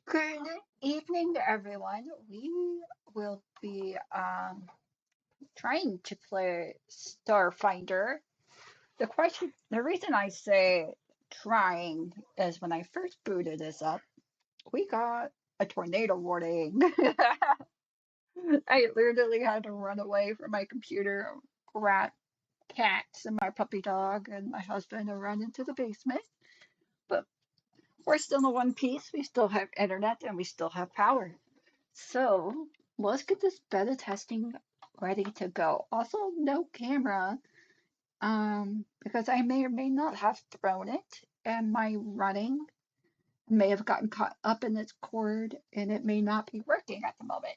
Good evening, everyone. We will be trying to play StarFinder. The reason I say trying is when I first booted this up, we got a tornado warning. I literally had to run away from my computer, rat, cats, and my puppy dog, and my husband and run into the basement. But we're still in one piece. We still have internet and we still have power. So let's get this beta testing ready to go. Also, no camera, because I may or may not have thrown it, and my running may have gotten caught up in its cord, and it may not be working at the moment.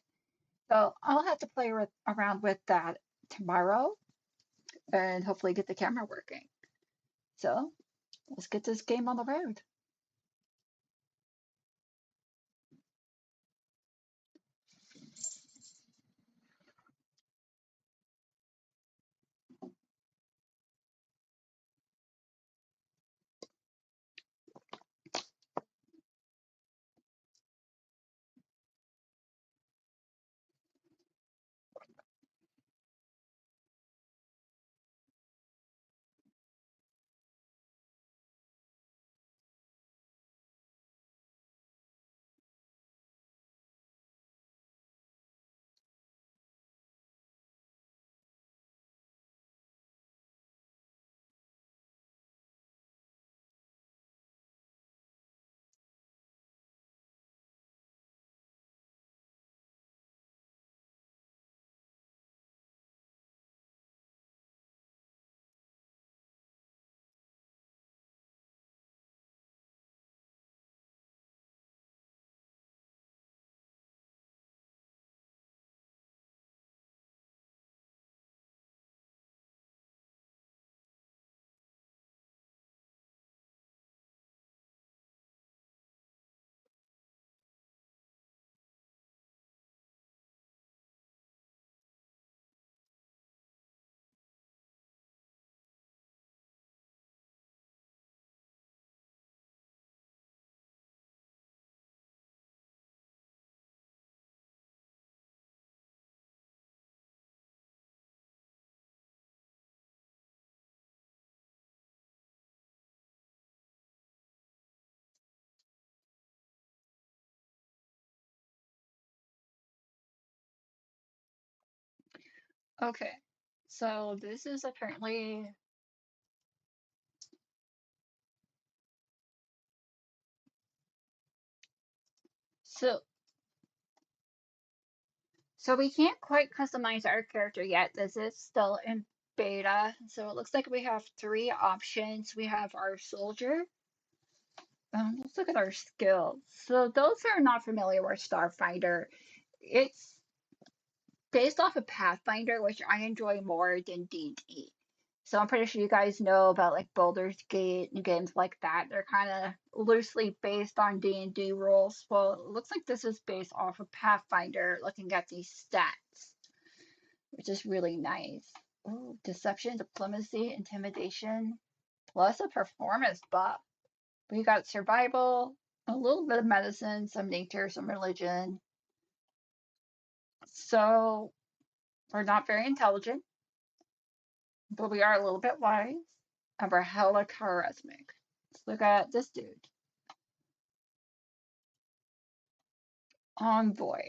So I'll have to play around with that tomorrow, and hopefully get the camera working. So let's get this game on the road. Okay, so this is apparently so So we can't quite customize our character yet. This is still in beta. So it looks like we have three options. We have our soldier. Let's look at our skills. So those who are not familiar with Starfinder, it's based off of Pathfinder, which I enjoy more than D&D. So I'm pretty sure you guys know about like Baldur's Gate and games like that. They're kind of loosely based on D&D rules. Well, it looks like this is based off of Pathfinder, looking at these stats, which is really nice. Ooh, deception, diplomacy, intimidation, plus a performance buff. We got survival, a little bit of medicine, some nature, some religion. So we're not very intelligent, but we are a little bit wise, and we're hella charismatic. Let's look at this dude. Envoy.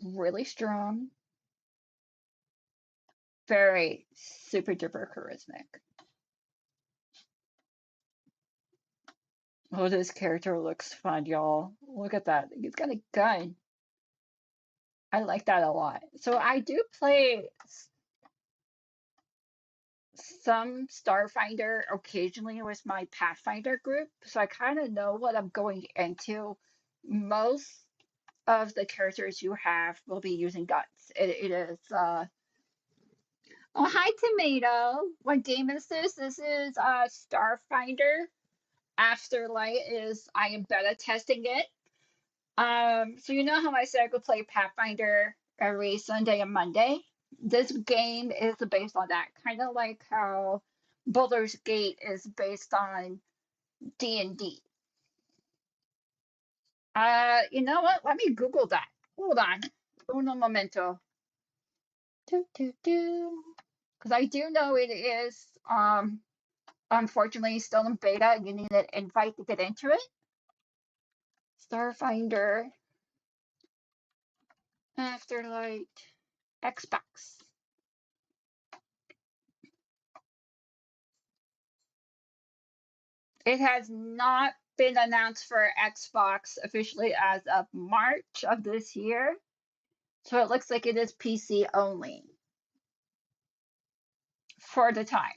Really strong, very super duper charismatic. Oh, this character looks fun, y'all. Look at that. He's got a gun. I like that a lot. So I do play some Starfinder occasionally with my Pathfinder group, so I kind of know what I'm going into. Most of the characters you have will be using guns. It is oh, hi Tomato. What game is this? This is Starfinder. Afterlight is I am beta testing it. So you know how I said I could play Pathfinder every Sunday and Monday? This game is based on that, kind of like how Baldur's Gate is based on D&D. You know what? Let me Google that. Hold on. Uno momento. Because I do know it is unfortunately still in beta. You need an invite to get into it. StarFinder, Afterlight, Xbox. It has not been announced for Xbox officially as of March of this year. So it looks like it is PC only for the time.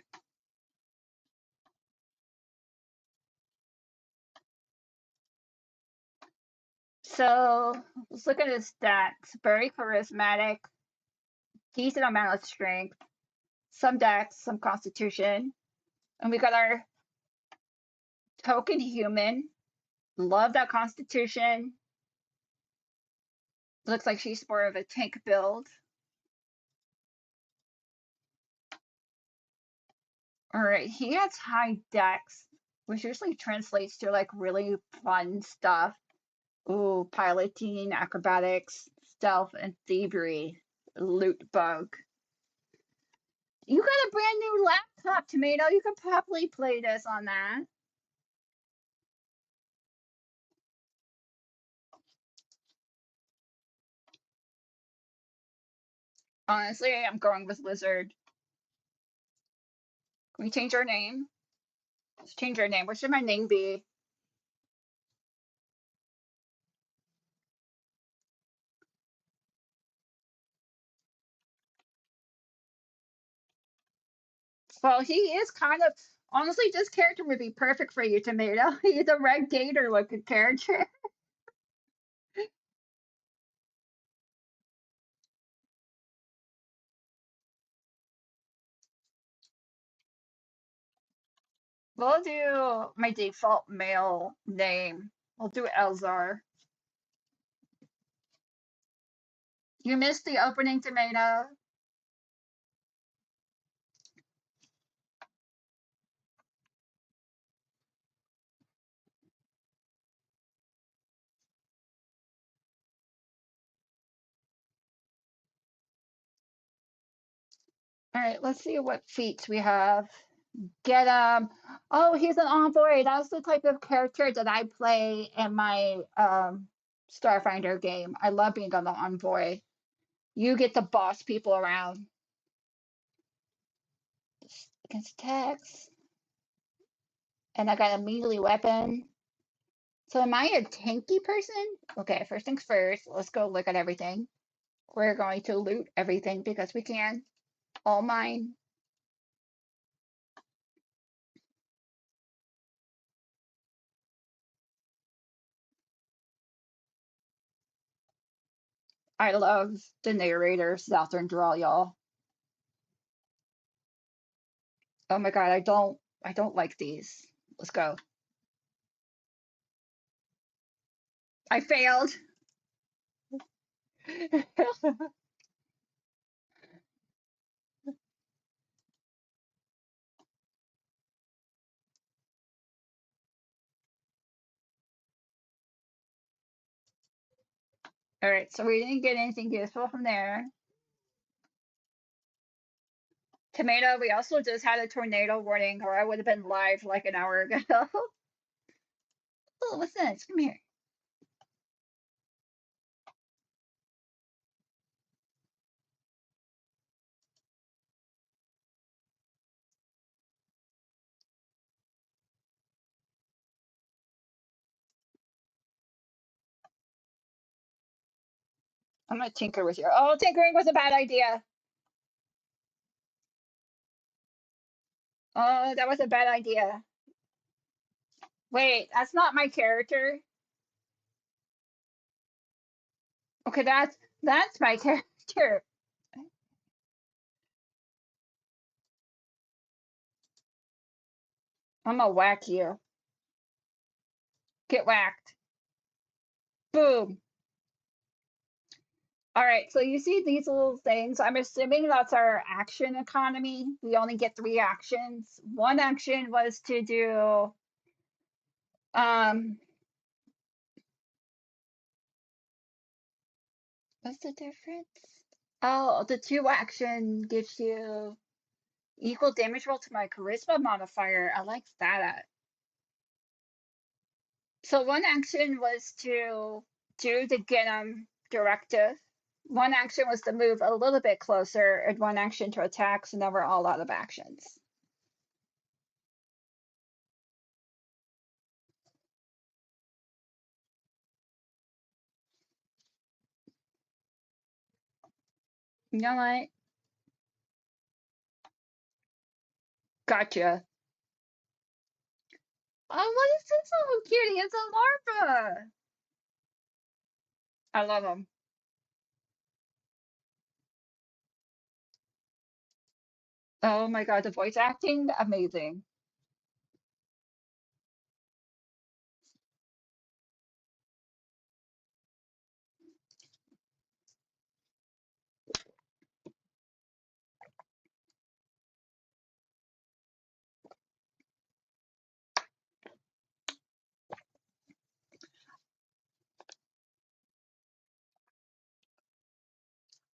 So let's look at his stats. Very charismatic, decent amount of strength, some dex, some constitution. And we got our token human. Love that constitution. Looks like she's more of a tank build. All right, he has high dex, which usually translates to like really fun stuff. Ooh, piloting, acrobatics, stealth, and thievery. Loot bug. You got a brand new laptop, Tomato. You could probably play this on that. Honestly, I'm going with Lizard. Can we change our name? Let's change our name. What should my name be? Well, he is kind of honestly, this character would be perfect for you, Tomato. He's a red gator looking character. We'll do my default male name. We'll do Elzar. You missed the opening, Tomato. All right, let's see what feats we have. Get Oh, he's an envoy. That's the type of character that I play in my Starfinder game. I love being on the envoy. You get to boss people around against attacks. And I got a melee weapon. So am I a tanky person? Okay, first things first, let's go look at everything. We're going to loot everything because we can. All mine. I love the narrator Southern draw, y'all. Oh my god, I don't like these. Let's go. I failed. All right, so we didn't get anything useful from there. Tomato, we also just had a tornado warning, or I would have been live like an hour ago. Oh, what's this? Come here. I'm gonna tinker with you. Oh, tinkering was a bad idea. Oh, that was a bad idea. Wait, that's not my character. Okay, that's my character. I'm gonna whack you. Get whacked. Boom. All right, so you see these little things. I'm assuming that's our action economy. We only get 3 actions. One action was to do um What's the difference? Oh, the two action gives you equal damage roll to my charisma modifier. I like that. So one action was to do the get 'em directive. One action was to move a little bit closer, and one action to attack, so now we're all out of actions. You know what? Gotcha. Oh, what is this little cutie? It's a larva. I love them. Oh my god, the voice acting, amazing.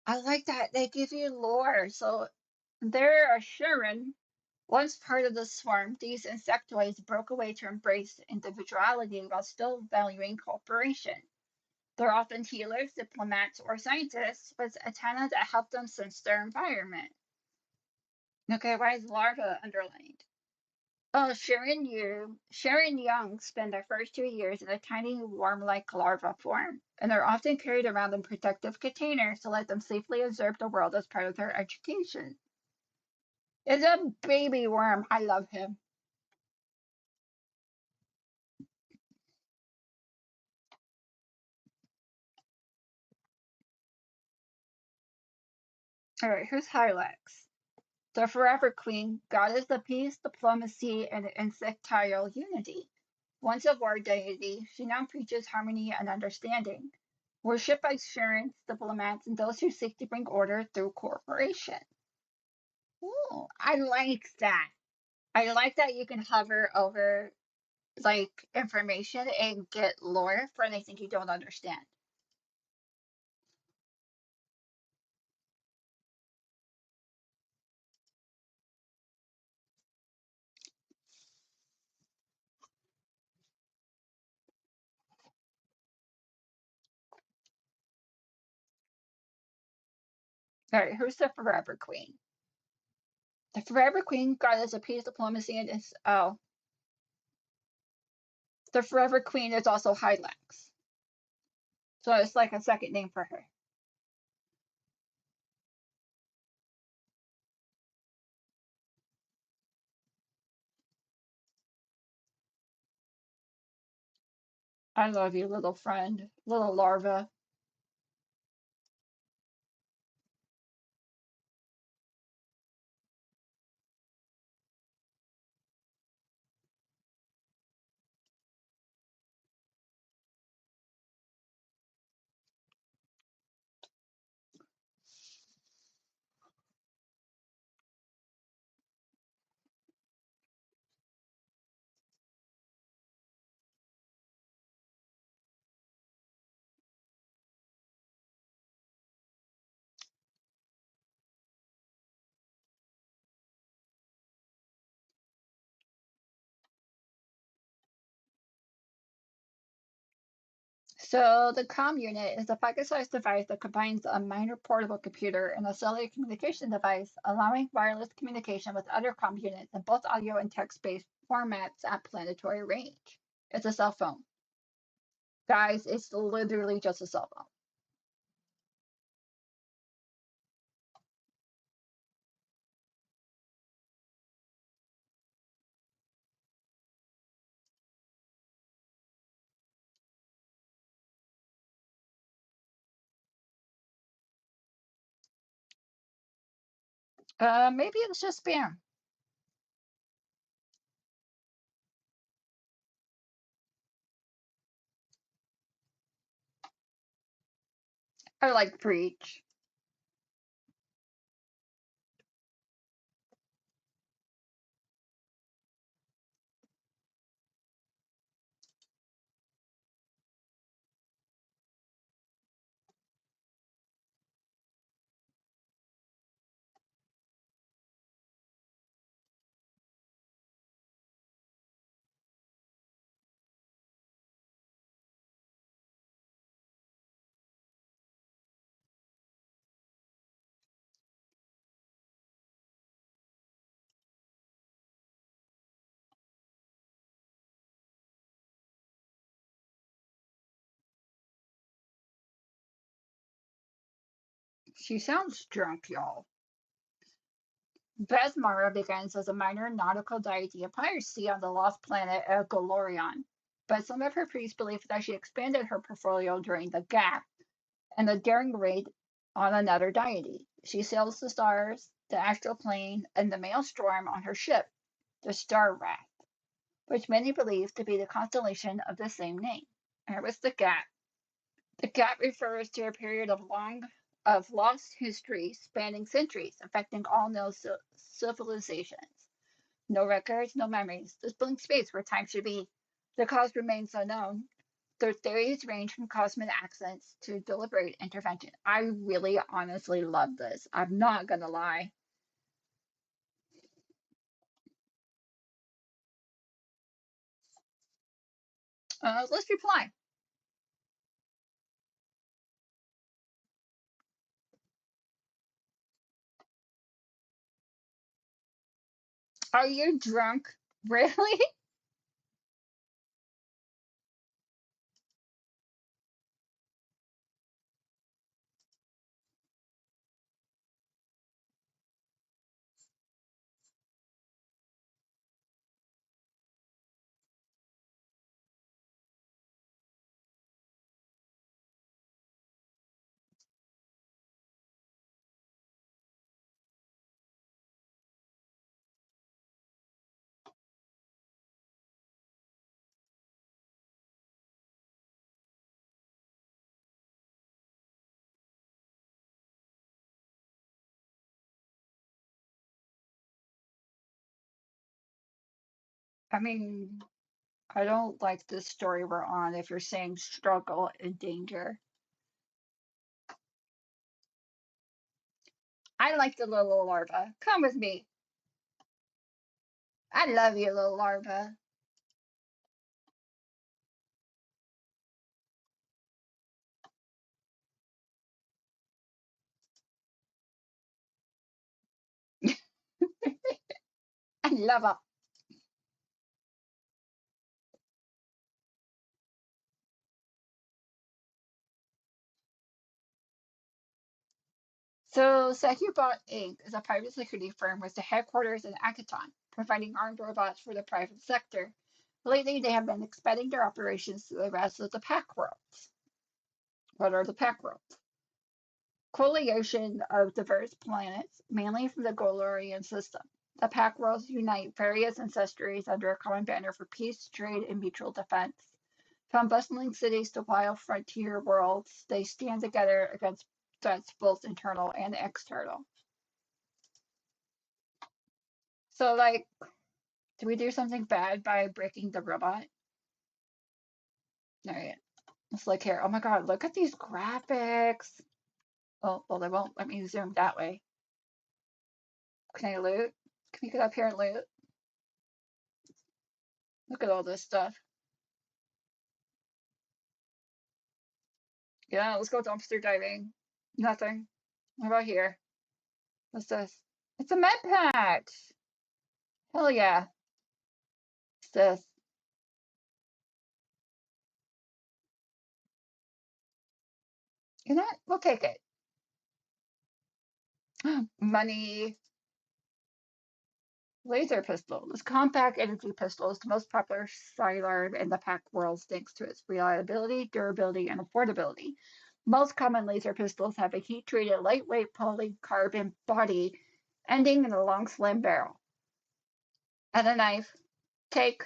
I like that they give you lore. So they're assuring once part of the swarm, these insectoids broke away to embrace individuality while still valuing cooperation. They're often healers, diplomats, or scientists with antenna that help them sense their environment. Okay, why is larva underlined? Oh, Sharon Young spend their first 2 years in a tiny worm-like larva form, and are often carried around in protective containers to let them safely observe the world as part of their education. It's a baby worm. I love him. All right, who's Hylax? The Forever Queen, goddess of peace, diplomacy, and insectile unity. Once a war deity, she now preaches harmony and understanding. Worshipped by Shurins, diplomats, and those who seek to bring order through cooperation. Ooh, I like that. I like that you can hover over like information and get lore for anything you don't understand. All right, who's the Forever Queen? The Forever Queen, goddess of peace, diplomacy, and is the Forever Queen is also Hylax. So it's like a second name for her. I love you, little friend, little larva. So the comm unit is a pocket-sized device that combines a minor portable computer and a cellular communication device, allowing wireless communication with other comm units in both audio and text-based formats at planetary range. It's a cell phone. Guys, it's literally just a cell phone. Maybe it's just spam. I like preach. She sounds drunk, y'all. Besmara begins as a minor nautical deity of piracy on the lost planet of Golorion, but some of her priests believe that she expanded her portfolio during the Gap and the daring raid on another deity. She sails the stars, the astral plane, and the maelstrom on her ship, the Star Rat, which many believe to be the constellation of the same name. Here was the Gap. The Gap refers to a period of lost history spanning centuries, affecting all known civilizations. No records, no memories. This blank space where time should be. The cause remains unknown. Their theories range from cosmic accents to deliberate intervention. I really honestly love this. I'm not gonna lie. Let's reply. Are you drunk? Really? I mean, I don't like this story we're on if you're saying struggle and danger. I like the little larva. Come with me. I love you, little larva. I love her. So, Secubot Inc. is a private security firm with the headquarters in Akaton, providing armed robots for the private sector. Lately, they have been expanding their operations to the rest of the Pack worlds. What are the Pack worlds? Coalition of diverse planets, mainly from the Golorian system. The Pack worlds unite various ancestries under a common banner for peace, trade, and mutual defense. From bustling cities to wild frontier worlds, they stand together against threats both internal and external. So, like, do we do something bad by breaking the robot? All right, let's look here. Oh my God, look at these graphics. Oh, well, they won't let me zoom that way. Can I loot? Can we get up here and loot? Look at all this stuff. Yeah, let's go dumpster diving. Nothing. What about here? What's this? It's a med pack. Hell yeah. What's this? You know what? We'll take it. Money. Laser pistol. This compact energy pistol is the most popular sidearm in the pack world thanks to its reliability, durability, and affordability. Most common laser pistols have a heat-treated, lightweight polycarbon body ending in a long, slim barrel. And a knife. Take.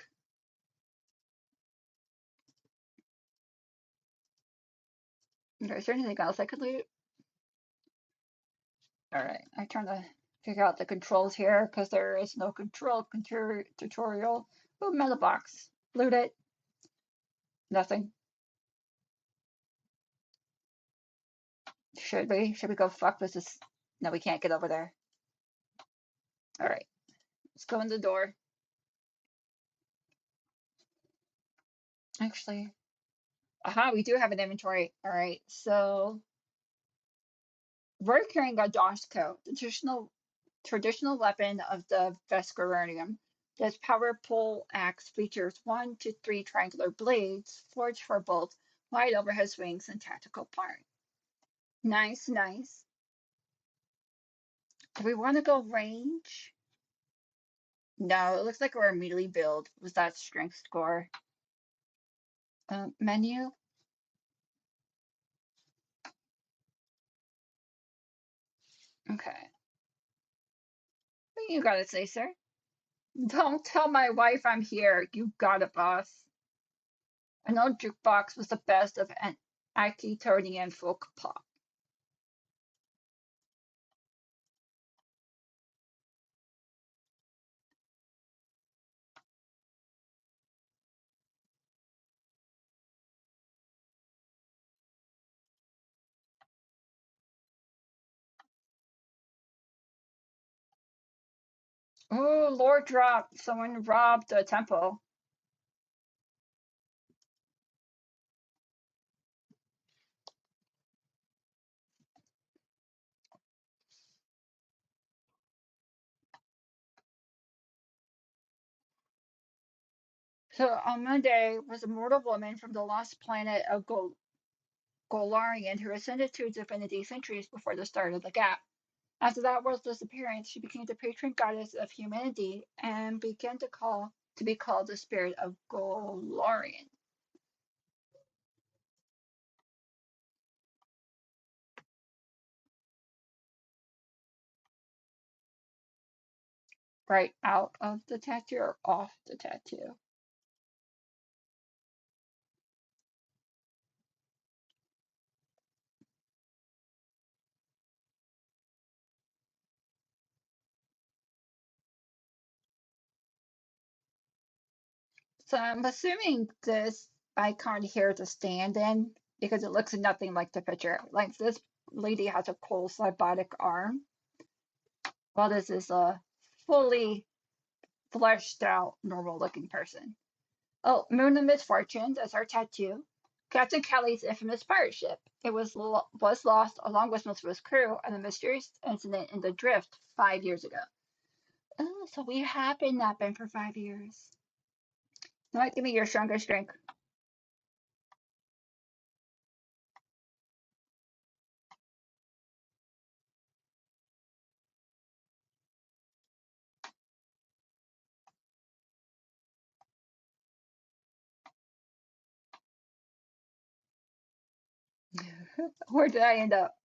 Okay, is there anything else I could loot? Alright, I'm trying to figure out the controls here because there is no control tutorial. Oh, metal box. Loot it. Nothing. Should we? Should we go fuck with this? No, we can't get over there. Alright, let's go in the door. Actually, aha, we do have an inventory. Alright, so we're carrying a Doshko, the traditional weapon of the Vesperanium. This power pole axe features 1 to 3 triangular blades forged for both wide overhead swings and tactical parry. Nice, nice. Do we want to go range? No, it looks like we're immediately build. Was that strength score? Menu? Okay. What you gotta say, sir? Don't tell my wife I'm here. You got it, boss. I know jukebox was the best of an Aquitonian folk pop. Oh, Lord dropped. Someone robbed the temple. So on Monday was a mortal woman from the lost planet of Golarian who ascended to divinity centuries before the start of the gap. After that world's disappearance, she became the patron goddess of humanity and began to be called the spirit of Golarian. Right out of the tattoo or off the tattoo? So I'm assuming this icon here to stand in because it looks nothing like the picture. Like this lady has a cool cybotic arm, while this is a fully fleshed out, normal looking person. Oh, Moon of Misfortune, that's our tattoo. Captain Kelly's infamous pirate ship. It was lost along with most of his crew in a mysterious incident in the drift 5 years ago. Oh, so we have been napping for 5 years. You might give me your strongest drink. Where did I end up?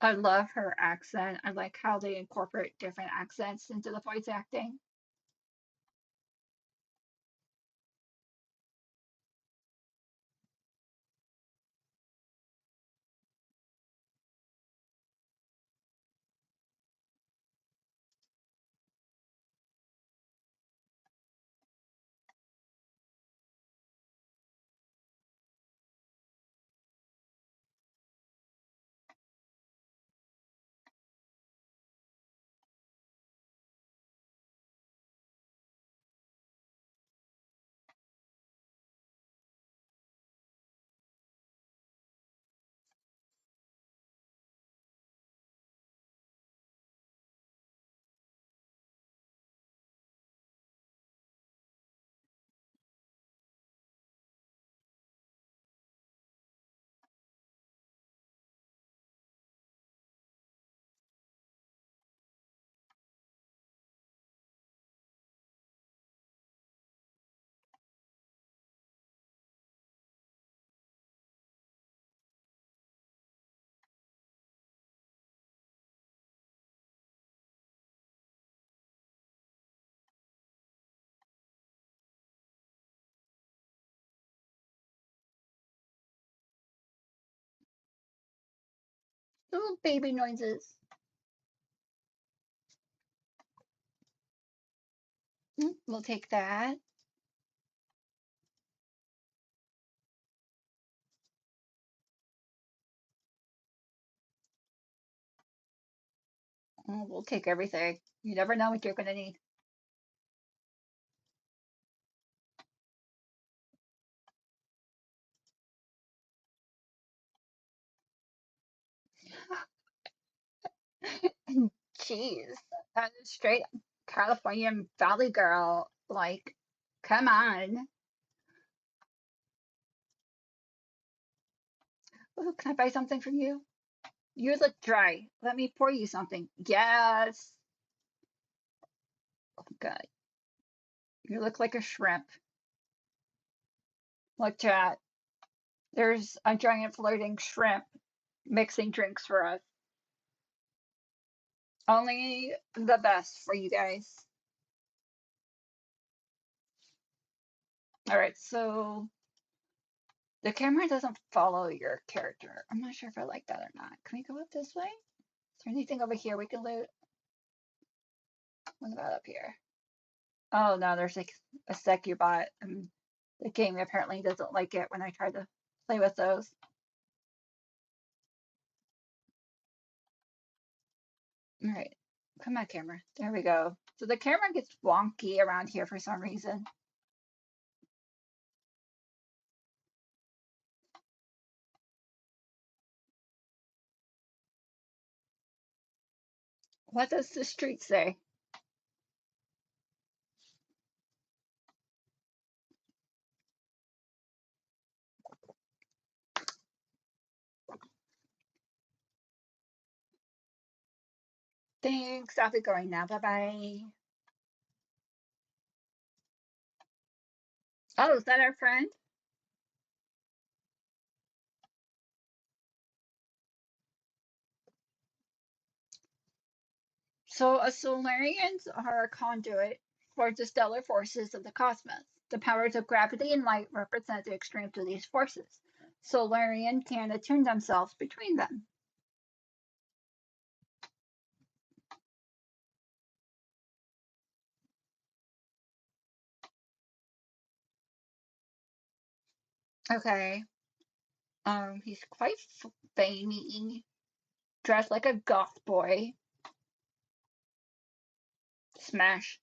I love her accent. I like how they incorporate different accents into the voice acting. Little baby noises. We'll take that. We'll take everything. You never know what you're gonna need. Jeez, that is straight California Valley girl. Like, come on. Oh, can I buy something from you? You look dry. Let me pour you something. Yes. Oh, good. You look like a shrimp. Look, chat. There's a giant floating shrimp mixing drinks for us. Only the best for you guys. All right, so the camera doesn't follow your character. I'm not sure if I like that or not. Can we go up this way? Is there anything over here we can loot? What about up here? Oh no, there's like a Secubot, and the game apparently doesn't like it when I try to play with those. All right, come on, camera. There we go. So the camera gets wonky around here for some reason. What does the street say? Thanks. I'll be going now. Bye bye. Oh, is that our friend? So, Solarians are a conduit for the stellar forces of the cosmos. The powers of gravity and light represent the extremes of these forces. Solarian can attune themselves between them. Okay. He's quite veiny, dressed like a goth boy. Smash.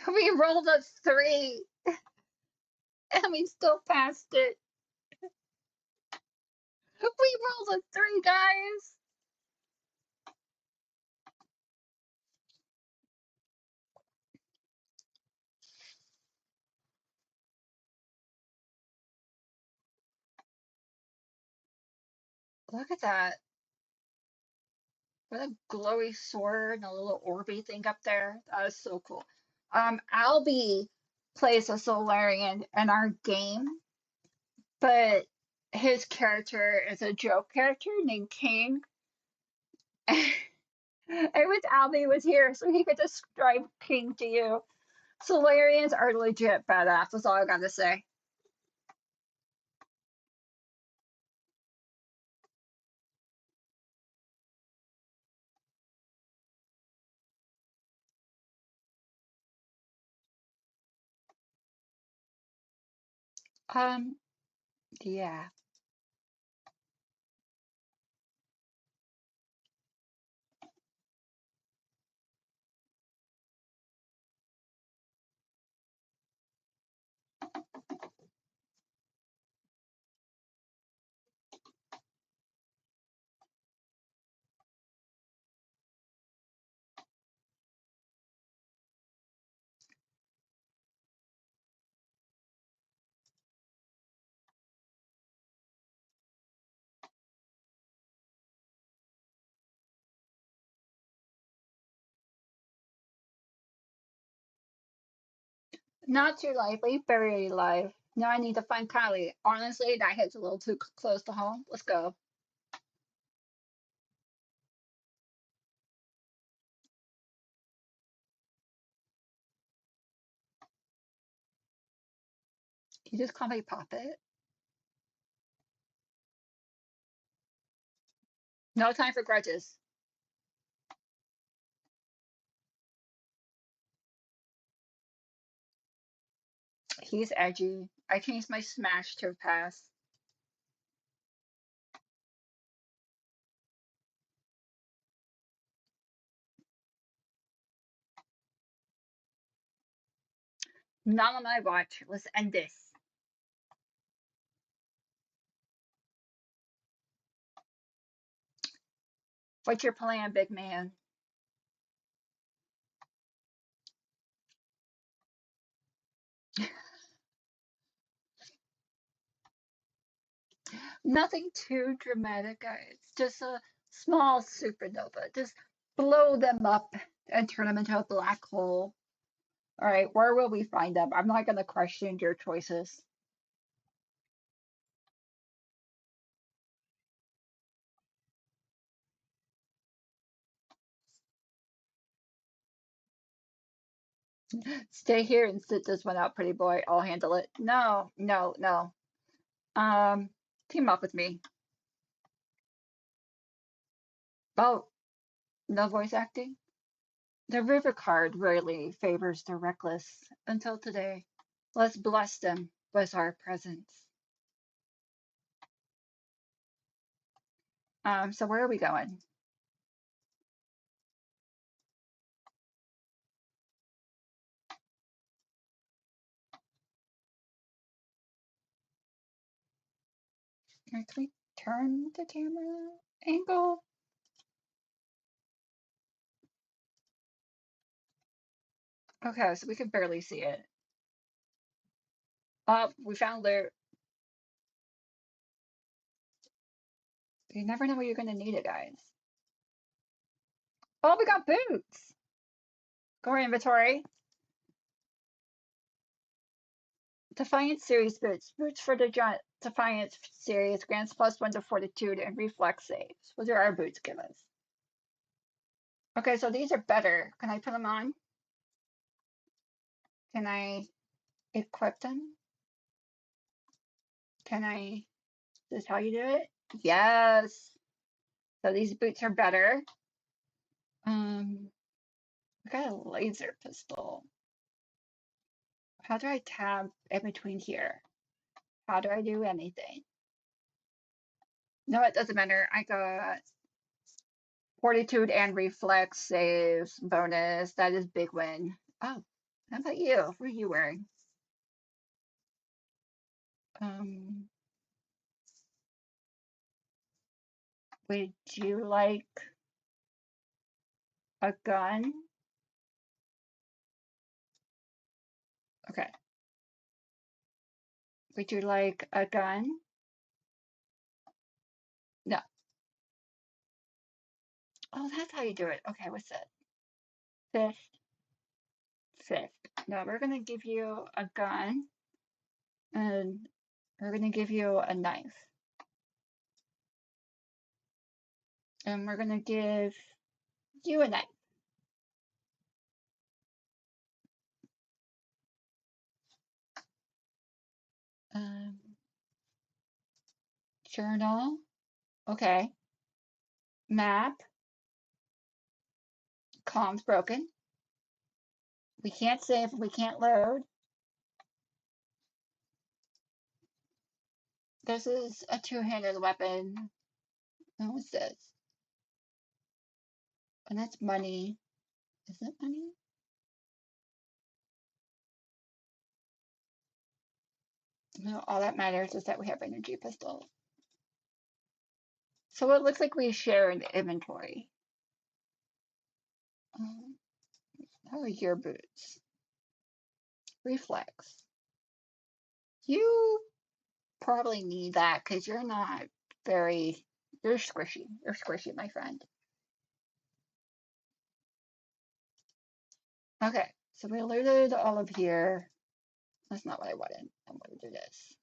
We rolled a 3, and we still passed it. We rolled a 3, guys. Look at that. With a glowy sword and a little orby thing up there. That is so cool. Albie plays a Solarian in our game, but his character is a joke character named King. I wish Albie was here so he could describe King to you. Solarians are legit badass. That's all I gotta say. Um, yeah. Not too lively, very live. Now I need to find Kylie. Honestly, that hits a little too close to home. Let's go. You just call me Poppet. No time for grudges. He's edgy. I changed my smash to pass. Not on my watch. Let's end this. What's your plan, big man? Nothing too dramatic, guys. Just a small supernova. Just blow them up and turn them into a black hole. All right, where will we find them? I'm not going to question your choices. Stay here and sit this one out, pretty boy. I'll handle it. No, no, no. Um, Team up with me. Oh, no voice acting? The river card rarely favors the reckless until today. Let's bless them with our presence. So where are we going? Can we turn the camera angle? Okay, so we can barely see it. Oh, we found loot. You never know where you're gonna need it, guys. Oh, we got boots. Go inventory. Defiance series boots. Boots for the Defiance series grants +1 to fortitude and reflex saves. What do our boots give us? Okay, so these are better. Can I put them on? Can I equip them? Can I? Is this how you do it? Yes. So these boots are better. I got a laser pistol. How do I tab in between here? How do I do anything? No, it doesn't matter. I got fortitude and reflex saves bonus. That is big win. Oh, how about you? What are you wearing? Um, would you like a gun? Okay. Would you like a gun? No. Oh, that's how you do it. Okay, what's that? Fifth, fifth. No, we're gonna give you a gun and we're gonna give you a knife. And we're gonna give you a knife. Um, Journal. Okay. Map. Comms broken. We can't save. We can't load. This is a two-handed weapon. And what's this? And that's money. Is it money? No, all that matters is that we have energy pistols. So it looks like we share an inventory. Um, how are your boots? Reflex. You probably need that because you're not very. You're squishy. You're squishy, my friend. Okay, so we looted all of here. That's not what I wanted. I wanted to do this.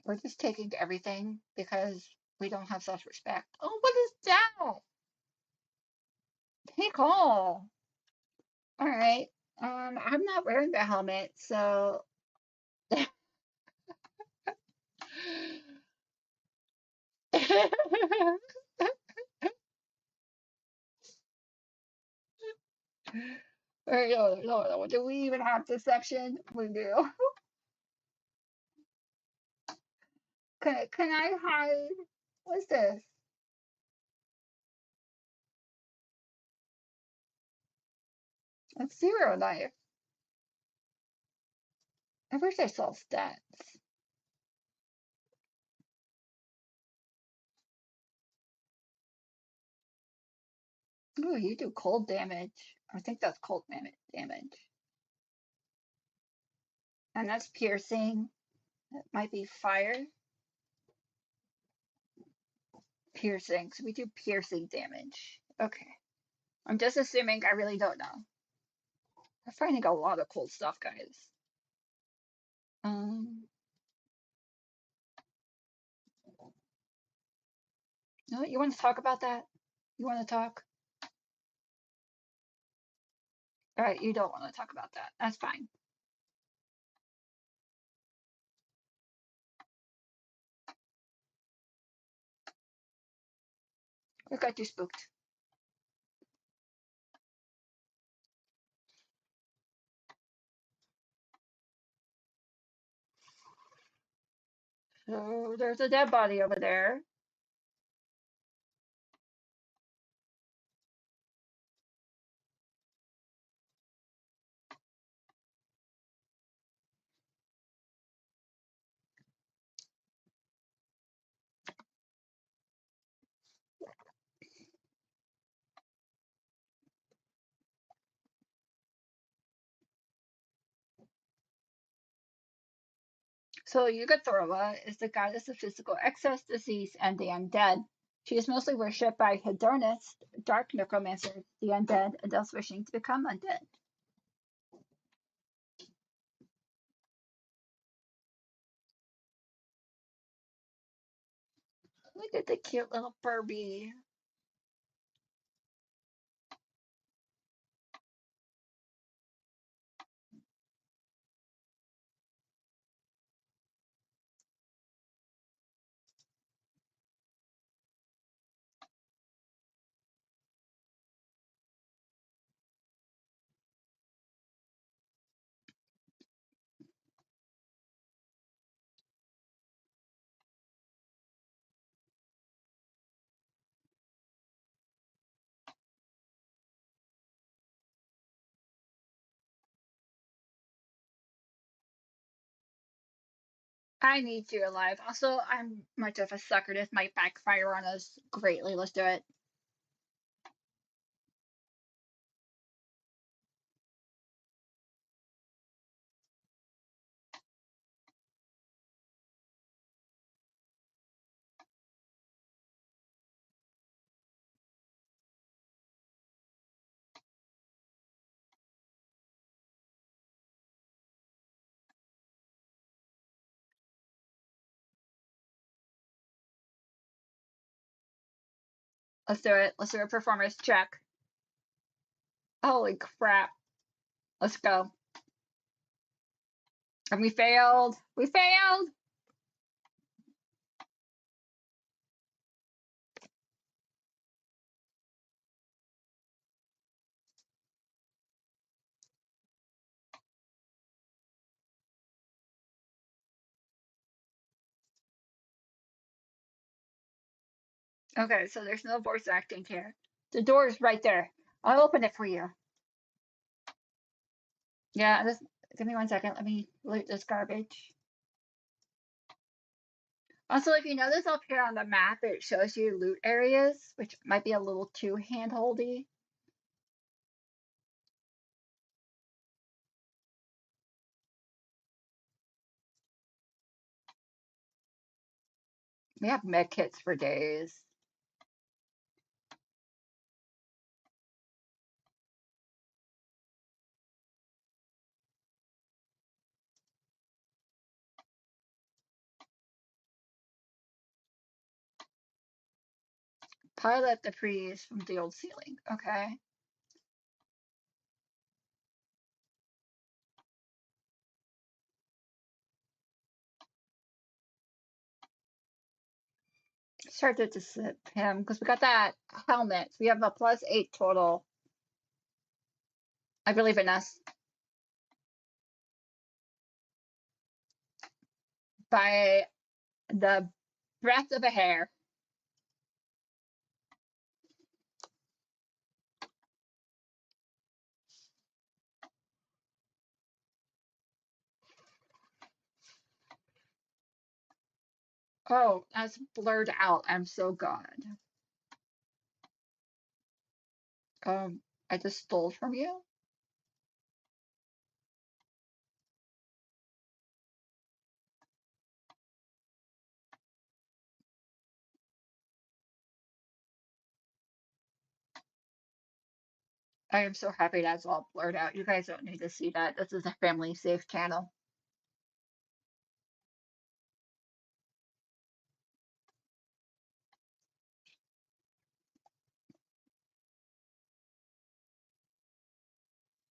We're just taking everything because we don't have self-respect. Oh, what is that? Take all. All right. I'm not wearing the helmet, so or no, do we even have deception? We do. Can I hide? What's this? A zero knife. I wish I saw stats. Ooh, you do cold damage. I think that's cold damage. And that's piercing. That might be fire. Piercing. So we do piercing damage. Okay. I'm just assuming. I really don't know. We're finding a lot of cool stuff, guys. Um, no, you want to talk about that? You want to talk? All right, you don't want to talk about that. That's fine. We got you spooked. So there's a dead body over there. So Yugothorla is the goddess of physical excess, disease, and the undead. She is mostly worshipped by hedonists, dark necromancers, the undead, and those wishing to become undead. Look at the cute little Furby. I need you alive. Also, I'm much of a sucker. This might backfire on us greatly. Let's do it. Let's do it. Let's do a performance check. Holy crap. Let's go. And we failed. We failed. Okay, so there's no voice acting here. The door is right there. I'll open it for you. Yeah, this, give me 1 second. Let me loot this garbage. Also, if you notice up here on the map, it shows you loot areas, which might be a little too handholdy. We have med kits for days. Pilot debris from the old ceiling. Okay. Start to disip him because we got that helmet. We have a +8 total. I believe in us. By the breadth of a hair. Oh, that's blurred out. I'm so glad. I just stole from you. I am so happy that's all blurred out. You guys don't need to see that. This is a family safe channel.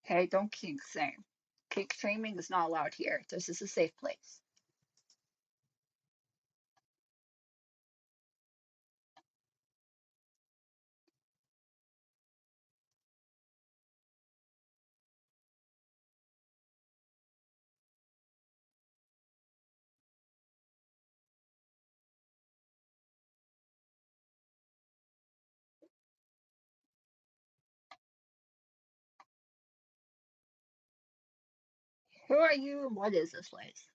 Hey, don't kink shame. Kink shaming is not allowed here. This is a safe place. Who are you and what is this place?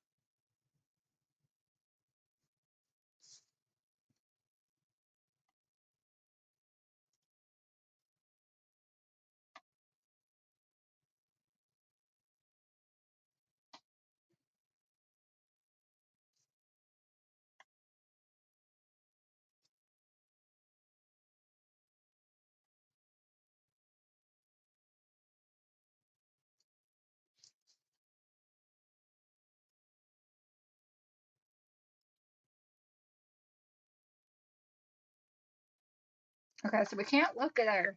Okay, so we can't look at our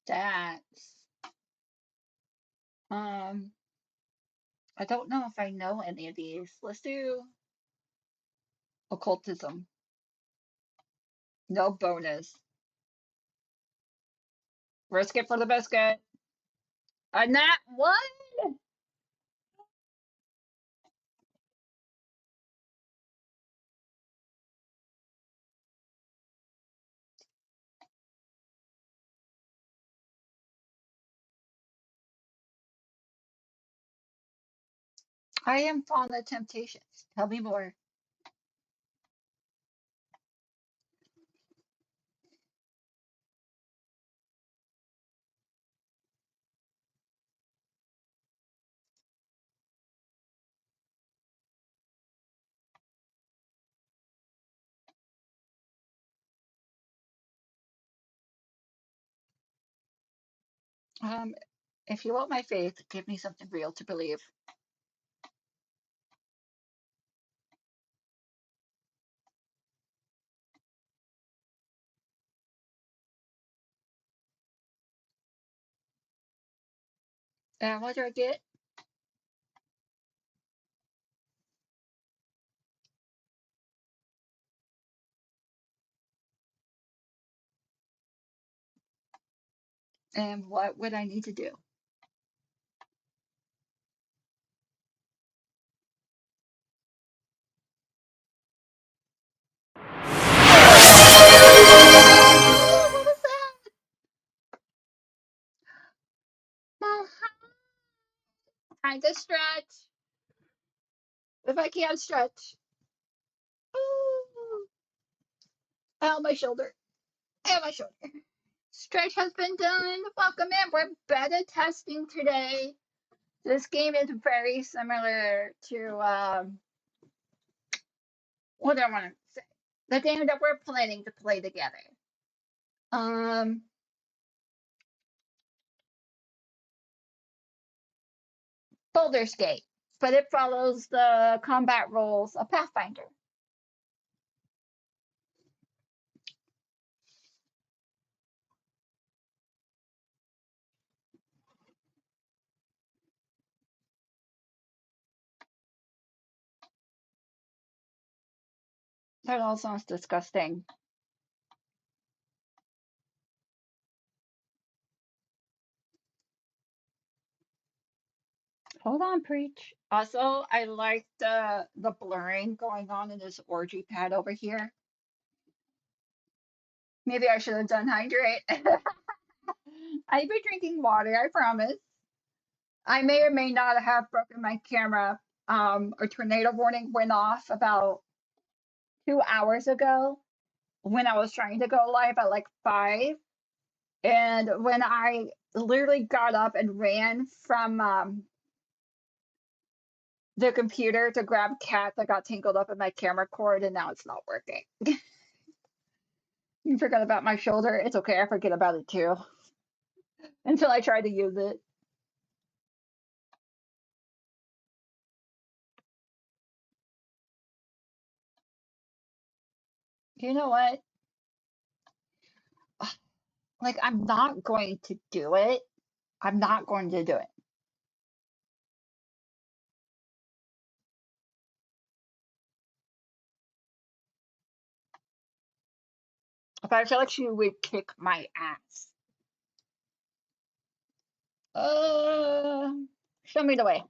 stats. Um, I don't know if I know any of these. Let's do occultism. No bonus. Risk it for the biscuit. A nat one? I am fond of temptations. Tell me more. Um, if you want my faith, give me something real to believe. And what do I get? And what would I need to do? Oh, what was that? Oh, time to stretch. If I can't stretch. Ooh. Ow, my shoulder. Ow, my shoulder. Stretch has been done. Welcome in. We're beta testing today. This game is very similar to what do I want to say? The game that we're planning to play together. Um, Boulder's Gate, but it follows the combat rules of Pathfinder. That all sounds disgusting. Hold on, preach. Also, I like the blurring going on in this orgy pad over here. Maybe I should have done hydrate. I've been drinking water, I promise. I may or may not have broken my camera. A tornado warning went off about 2 hours ago when I was trying to go live at like 5. And when I literally got up and ran from the computer to grab cat that got tangled up in my camera cord, and now it's not working. You forgot about my shoulder. It's okay. I forget about it too until I try to use it. You know what? Like, I'm not going to do it. I'm not going to do it. But I feel like she would kick my ass. Uh, Show me the way.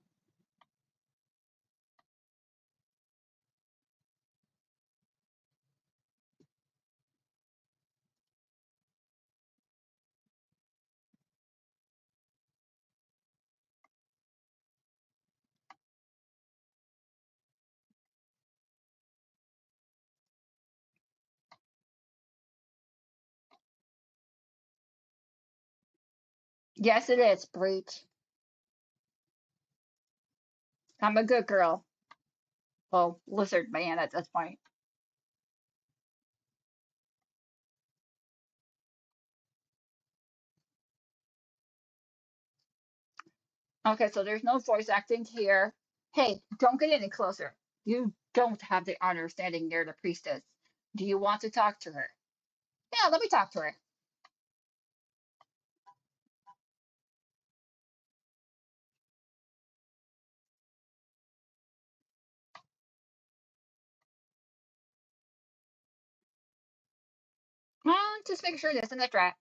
Yes, it is, Breach. I'm a good girl. Well, lizard man at this point. Okay, so there's no voice acting here. Hey, don't get any closer. You don't have the honor of standing near the priestess. Do you want to talk to her? Yeah, let me talk to her. Just make sure this in the trap.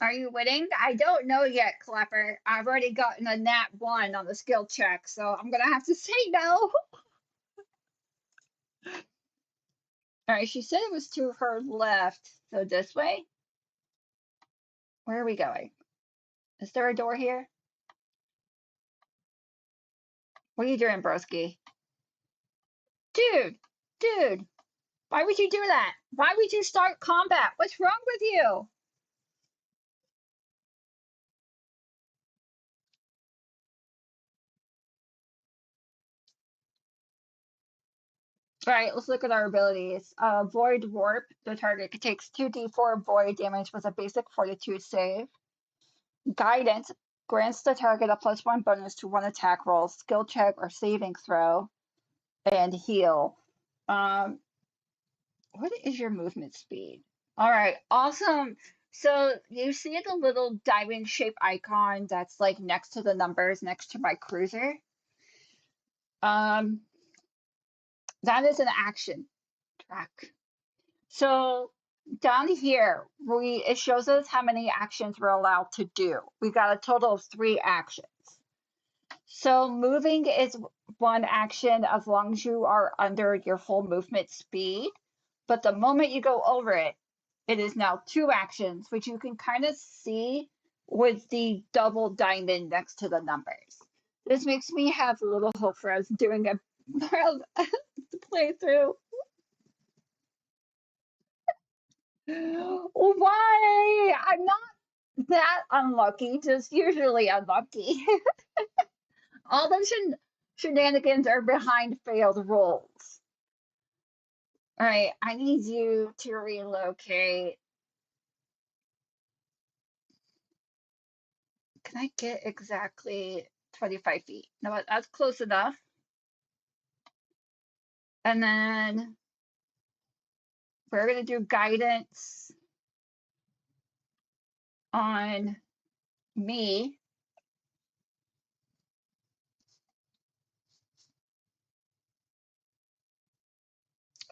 Are you winning? I don't know yet, Clapper. I've already gotten a nat 1 on the skill check, so I'm gonna have to say no. All right, she said it was to her left, so this way? Where are we going? Is there a door here? What are you doing, broski? Dude, dude, why would you do that? Why would you start combat? What's wrong with you? All right, let's look at our abilities. Void Warp. The target takes 2d4 void damage with a basic fortitude save. Guidance grants the target a +1 bonus to one attack roll, skill check, or saving throw. And heal. Um, what is your movement speed? All right, awesome. So you see the little diamond shape icon that's like next to the numbers next to my cruiser? Um, that is an action track. So down here, it shows us how many actions we're allowed to do. We got a total of 3 actions. So moving is one action as long as you are under your full movement speed. But the moment you go over it, it is now 2 actions, which you can kind of see with the double diamond next to the numbers. This makes me have little hope for us doing a playthrough. Why? I'm not that unlucky, just usually unlucky. All the shenanigans are behind failed rolls. All right, I need you to relocate. Can I get exactly 25 feet? No, that's close enough. And then we're going to do guidance on me.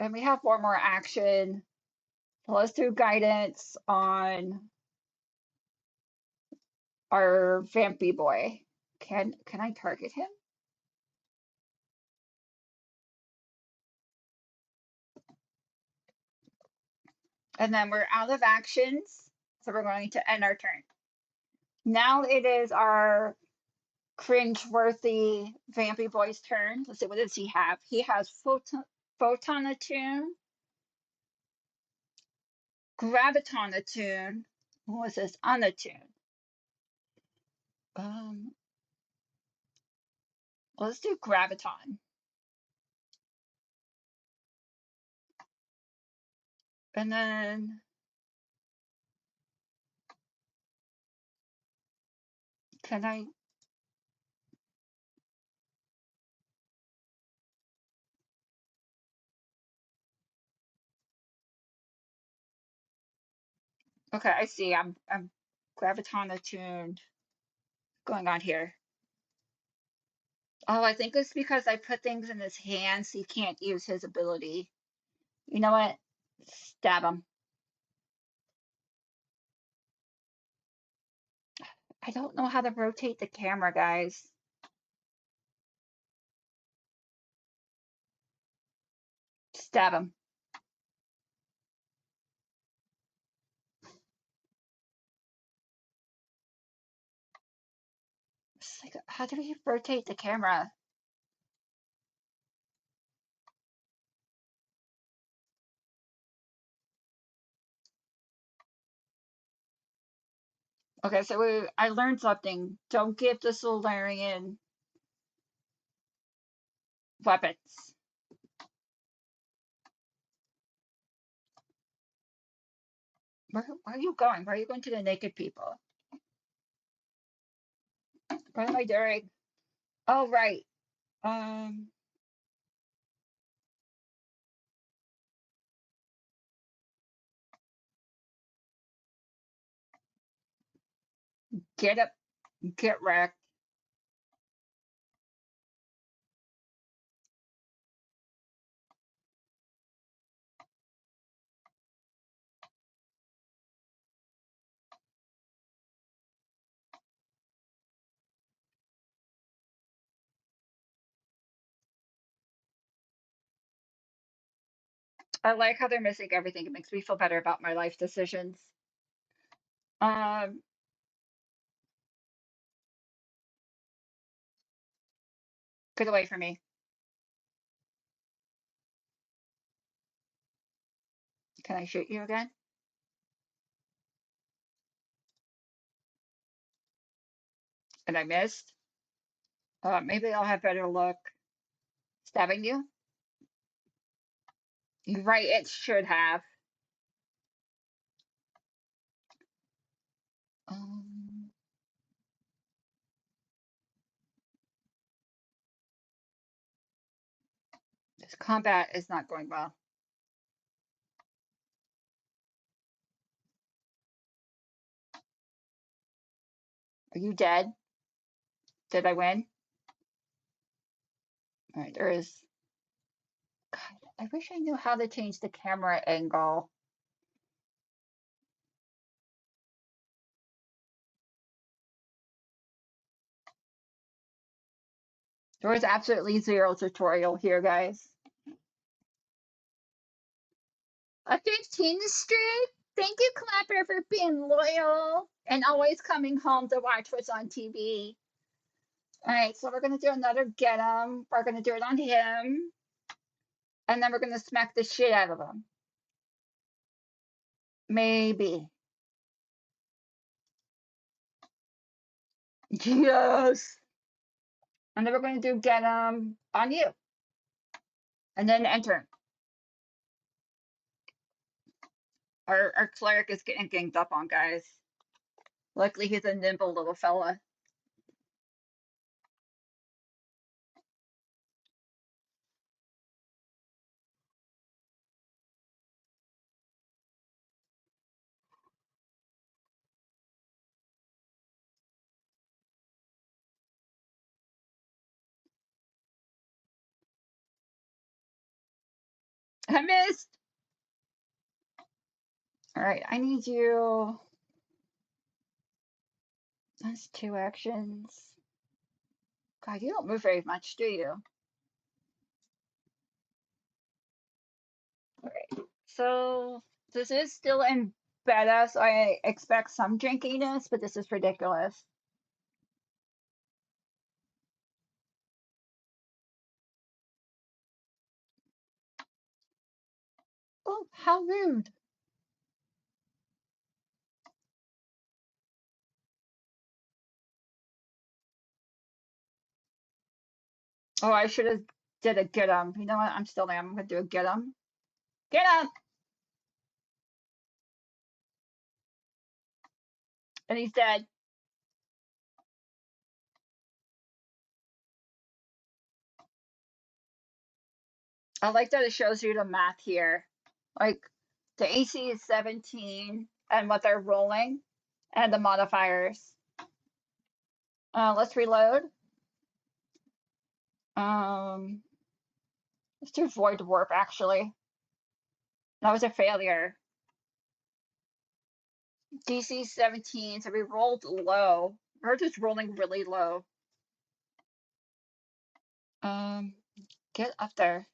And we have one more action. So let's do guidance on our vampy boy. Can I target him? And then we're out of actions, so we're going to end our turn. Now it is our cringe-worthy vampy boy's turn. Let's see, what does he have? He has photon attune, graviton attune. What was this? Unattune. Um, let's do graviton. And then can I? Okay, I see. I'm graviton attuned going on here. Oh, I think it's because I put things in his hands, so he can't use his ability. You know what? Stab him. I don't know how to rotate the camera, guys. Stab him. It's like, how do we rotate the camera? Okay, so I learned something. Don't give the Solarian weapons. Where are you going? Where are you going to the naked people? What am I doing? Oh, right. Um, get up, get wrecked. I like how they're missing everything. It makes me feel better about my life decisions. Um, get away from me. Can I shoot you again? And I missed. Maybe I'll have better luck stabbing you. You're right, it should have. Um, this combat is not going well. Are you dead? Did I win? All right, there is. God, I wish I knew how to change the camera angle. There was absolutely zero tutorial here, guys. A 15th streak? Thank you, Clapper, for being loyal and always coming home to watch what's on TV. All right, so we're going to do another get him. We're going to do it on him. And then we're going to smack the shit out of him. Maybe. Yes. And then we're going to do get him on you. And then enter. Our cleric is getting ganged up on, guys. Luckily, he's a nimble little fella. I missed. All right, I need you. That's two actions. God, you don't move very much, do you? All right. So this is still in beta, so I expect some drinkiness, but this is ridiculous. Oh, how rude. Oh, I should have did a get 'em. You know what? I'm still there. I'm gonna do a get 'em. Get 'em! And he's dead. I like that it shows you the math here. Like the AC is 17 and what they're rolling and the modifiers. Let's reload. Um, let's do void warp actually. That was a failure. DC 17, so we rolled low. We're just rolling really low. Um, get up there.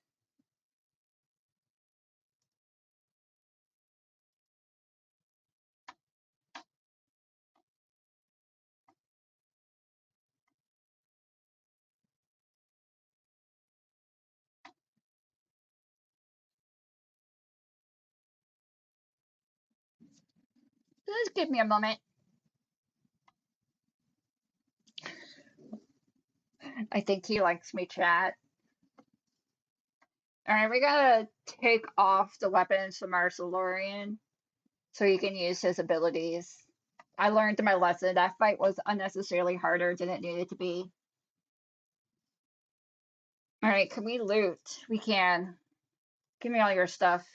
Just give me a moment. I think he likes me, chat. Alright, we gotta take off the weapons from our Solarian so he can use his abilities. I learned my lesson. That fight was unnecessarily harder than it needed to be. Alright, can we loot? We can. Give me all your stuff.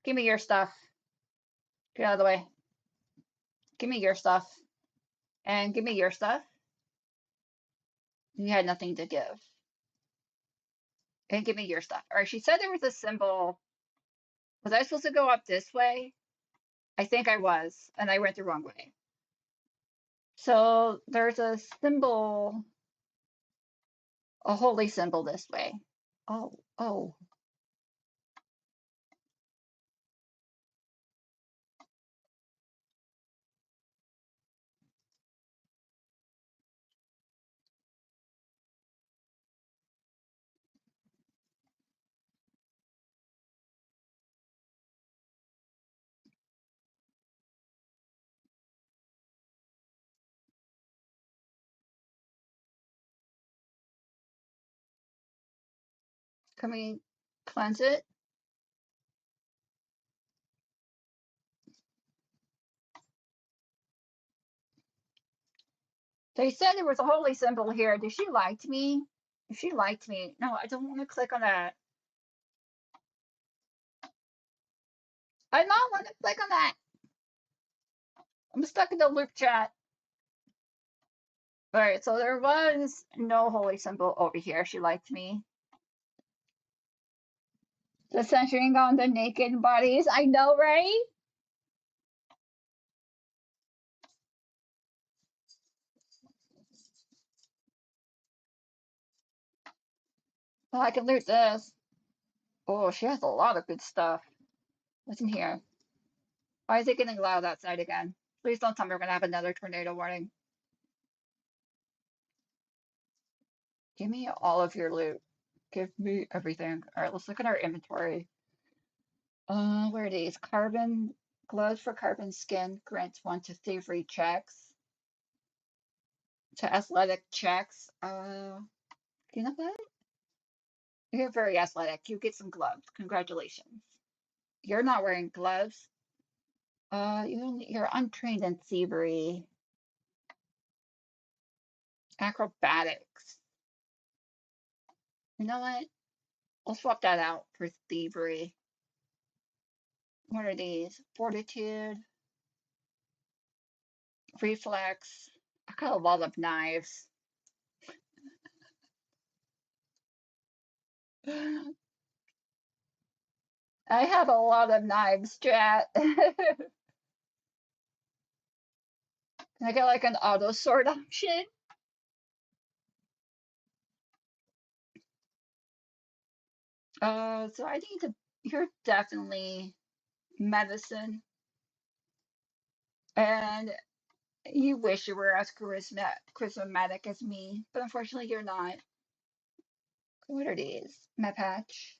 Give me your stuff. Get out of the way. Give me your stuff. And give me your stuff. You had nothing to give. And give me your stuff. Alright, she said there was a symbol. Was I supposed to go up this way? I think I was, and I went the wrong way. So there's a symbol, a holy symbol this way. Oh, oh. Can we cleanse it? They said there was a holy symbol here. Did she lie to me? If she lied to me, no, I don't want to click on that. I don't want to click on that. I'm stuck in the loop chat. All right, so there was no holy symbol over here. She lied to me. The censoring on the naked bodies. I know, right? Oh, I can loot this. Oh, she has a lot of good stuff. What's in here? Why is it getting loud outside again? Please don't tell me we're gonna have another tornado warning. Give me all of your loot. Give me everything. All right, let's look at our inventory. Where are these? Carbon gloves for carbon skin grants 1 to 3 checks. To athletic checks. You know what? You're very athletic. You get some gloves. Congratulations. You're not wearing gloves. You're untrained in thievery. Acrobatics. You know what? I'll swap that out for thievery. What are these? Fortitude, reflex. I got a lot of knives. I have a lot of knives, chat. Can I get like an auto sword option? So I need to. You're definitely medicine, and you wish you were as charismatic as me, but unfortunately you're not. What are these? My patch.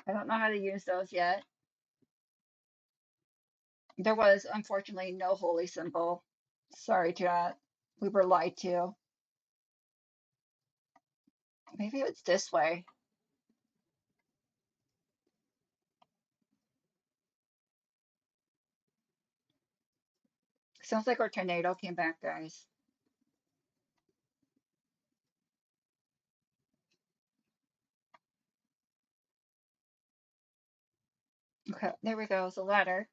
I don't know how to use those yet. There was unfortunately no holy symbol. Sorry, chat. We were lied to. Maybe it's this way. Sounds like our tornado came back, guys. Okay, there we go. It's a ladder.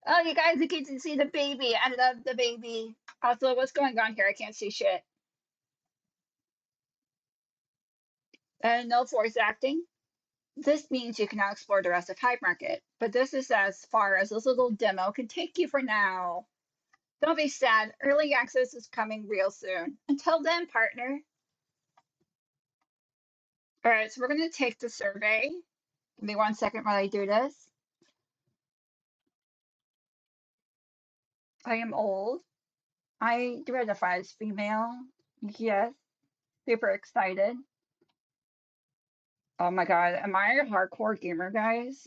Oh, you guys, you get to see the baby. I love the baby. Also, what's going on here? I can't see shit. And no force acting. This means you can now explore the rest of Hyde Market, but this is as far as this little demo can take you for now. Don't be sad. Early access is coming real soon. Until then, partner. All right, so we're going to take the survey. Give me 1 second while I do this. I am old. I do identify as female. Yes, super excited. Oh my god, am I a hardcore gamer, guys?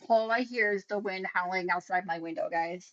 All I hear is the wind howling outside my window, guys.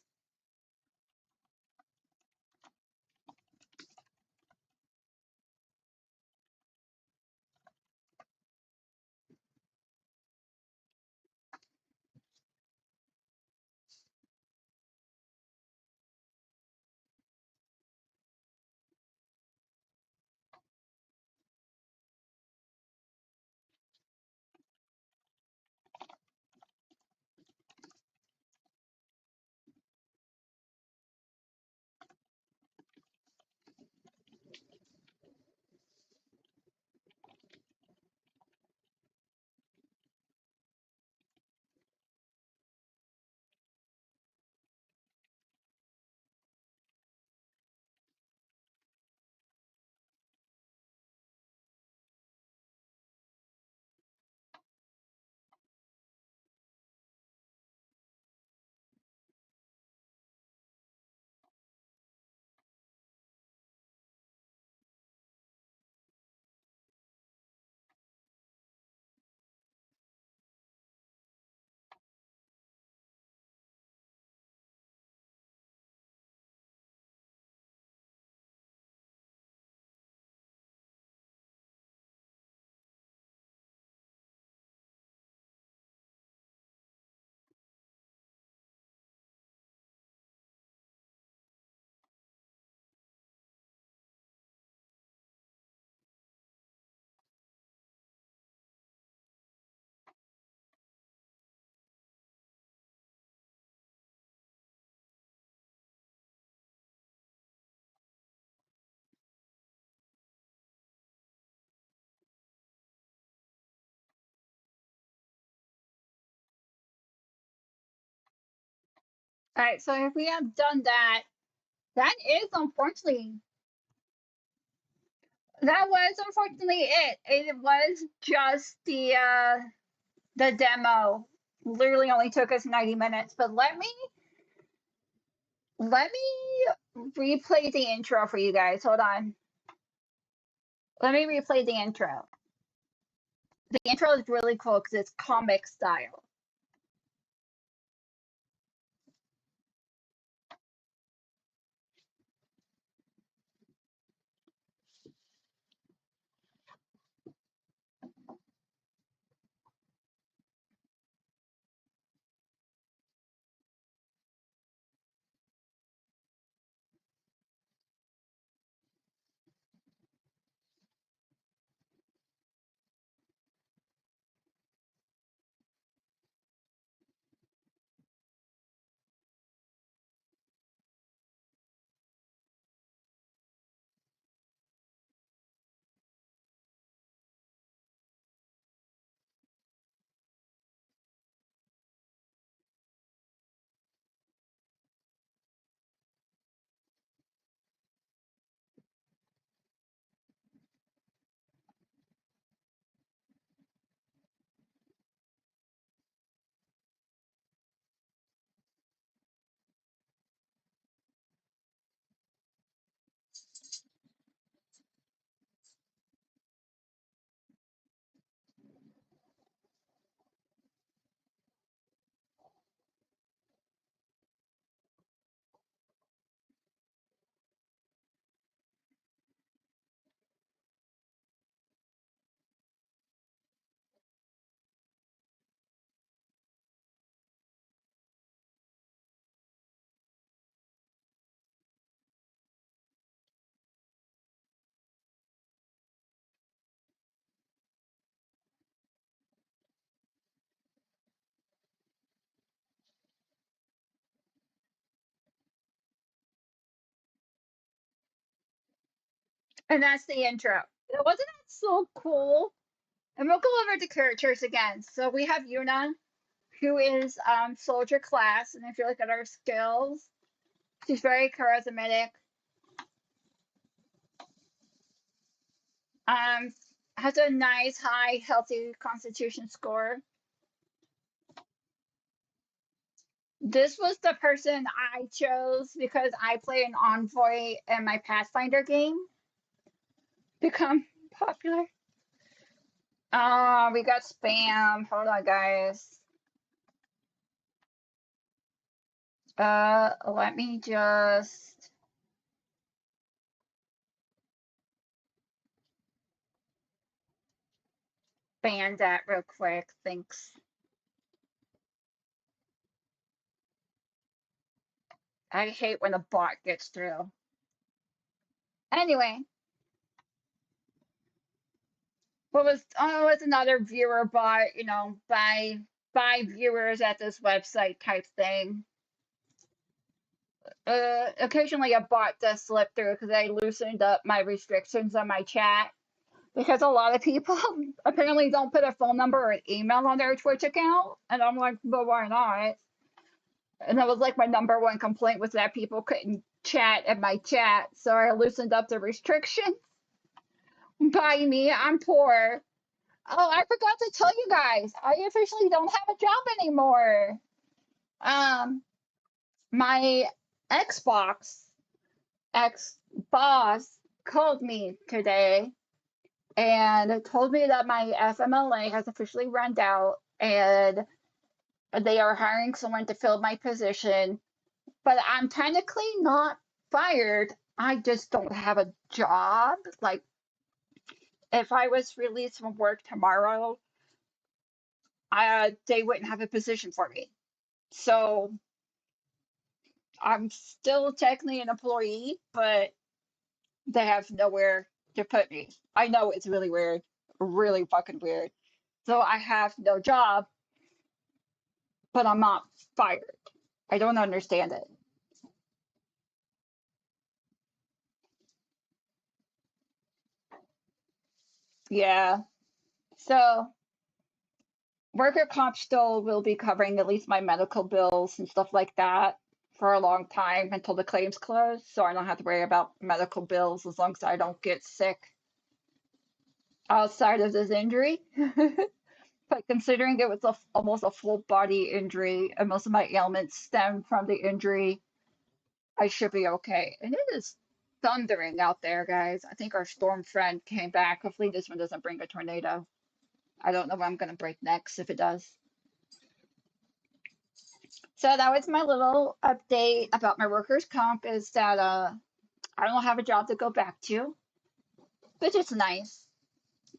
All right, so if we have done that, that is unfortunately that was unfortunately it. It was just the demo. Literally only took us 90 minutes, but let me replay the intro for you guys. Hold on. Let me replay the intro. The intro is really cool because it's comic style. And that's the intro. Wasn't that so cool? And we'll go over the characters again. So we have Yuna, who is soldier class, and if you look at her skills, she's very charismatic. Um, has a nice, high, healthy constitution score. This was the person I chose because I play an envoy in my Pathfinder game. Become popular. We got spam. Hold on, guys. Let me just ban that real quick. Thanks. I hate when a bot gets through. Anyway, what was another viewer bot, by viewers at this website type thing. Occasionally a bot does slip through because I loosened up my restrictions on my chat because a lot of people apparently don't put a phone number or an email on their Twitch account, and I'm like, but why not? And that was like my number one complaint was that people couldn't chat in my chat, so I loosened up the restrictions. By me, I'm poor. Oh, I forgot to tell you guys, I officially don't have a job anymore. Um, my Xbox ex boss called me today and told me that my FMLA has officially run out and they are hiring someone to fill my position. But I'm technically not fired. I just don't have a job. Like, if I was released from work tomorrow, they wouldn't have a position for me. So I'm still technically an employee, but they have nowhere to put me. I know it's really weird, really fucking weird. So I have no job, but I'm not fired. I don't understand it. Yeah. So worker comp still will be covering at least my medical bills and stuff like that for a long time until the claims close. So I don't have to worry about medical bills as long as I don't get sick outside of this injury. But considering it was almost a full body injury and most of my ailments stem from the injury, I should be okay. And it is thundering out there, guys. I think our storm friend came back. Hopefully this one doesn't bring a tornado. I don't know what I'm gonna break next if it does. So that was my little update about my workers' comp is that I don't have a job to go back to, which is nice.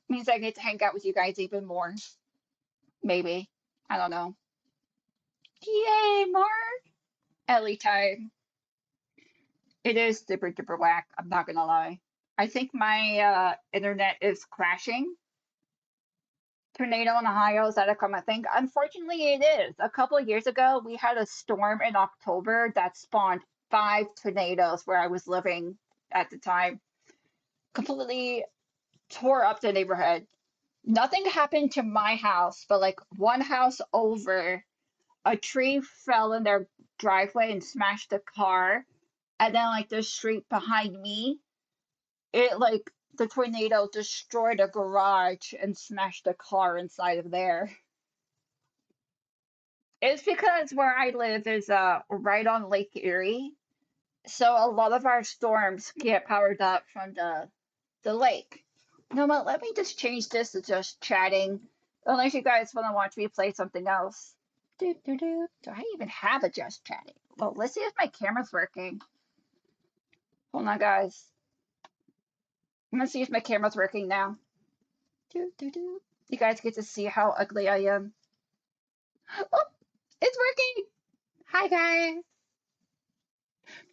Means I get to hang out with you guys even more. Maybe. I don't know. Yay, more Ellie time. It is super duper whack, I'm not gonna lie. I think my internet is crashing. Tornado in Ohio, is that a common thing? Unfortunately, it is. A couple of years ago, we had a storm in October that spawned 5 tornadoes where I was living at the time. Completely tore up the neighborhood. Nothing happened to my house, but like one house over, a tree fell in their driveway and smashed the car. And then like the street behind me, it like the tornado destroyed a garage and smashed a car inside of there. It's because where I live is right on Lake Erie, so a lot of our storms get powered up from the lake. No, but let me just change this to just chatting, unless you guys want to watch me play something else. Do do do. Do I even have a just chatting? Well, let's see if my camera's working. Hold on, guys. I'm gonna see if my camera's working now. Do do do. You guys get to see how ugly I am. Oh, it's working. Hi, guys.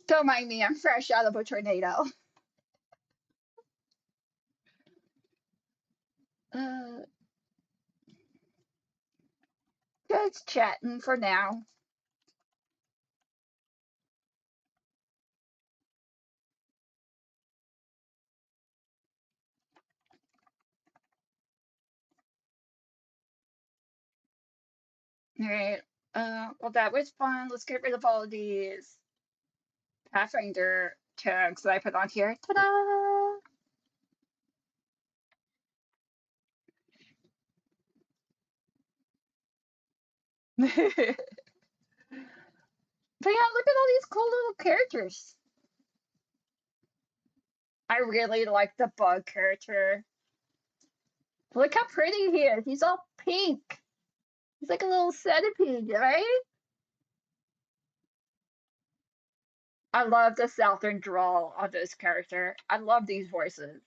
Don't mind me. I'm fresh out of a tornado. Uh, just chatting for now. All right. Well, that was fun. Let's get rid of all of these Pathfinder tags that I put on here. Ta-da! But yeah, look at all these cool little characters. I really like the bug character. Look how pretty he is. He's all pink. He's like a little centipede, right? I love the Southern drawl on this character. I love these voices.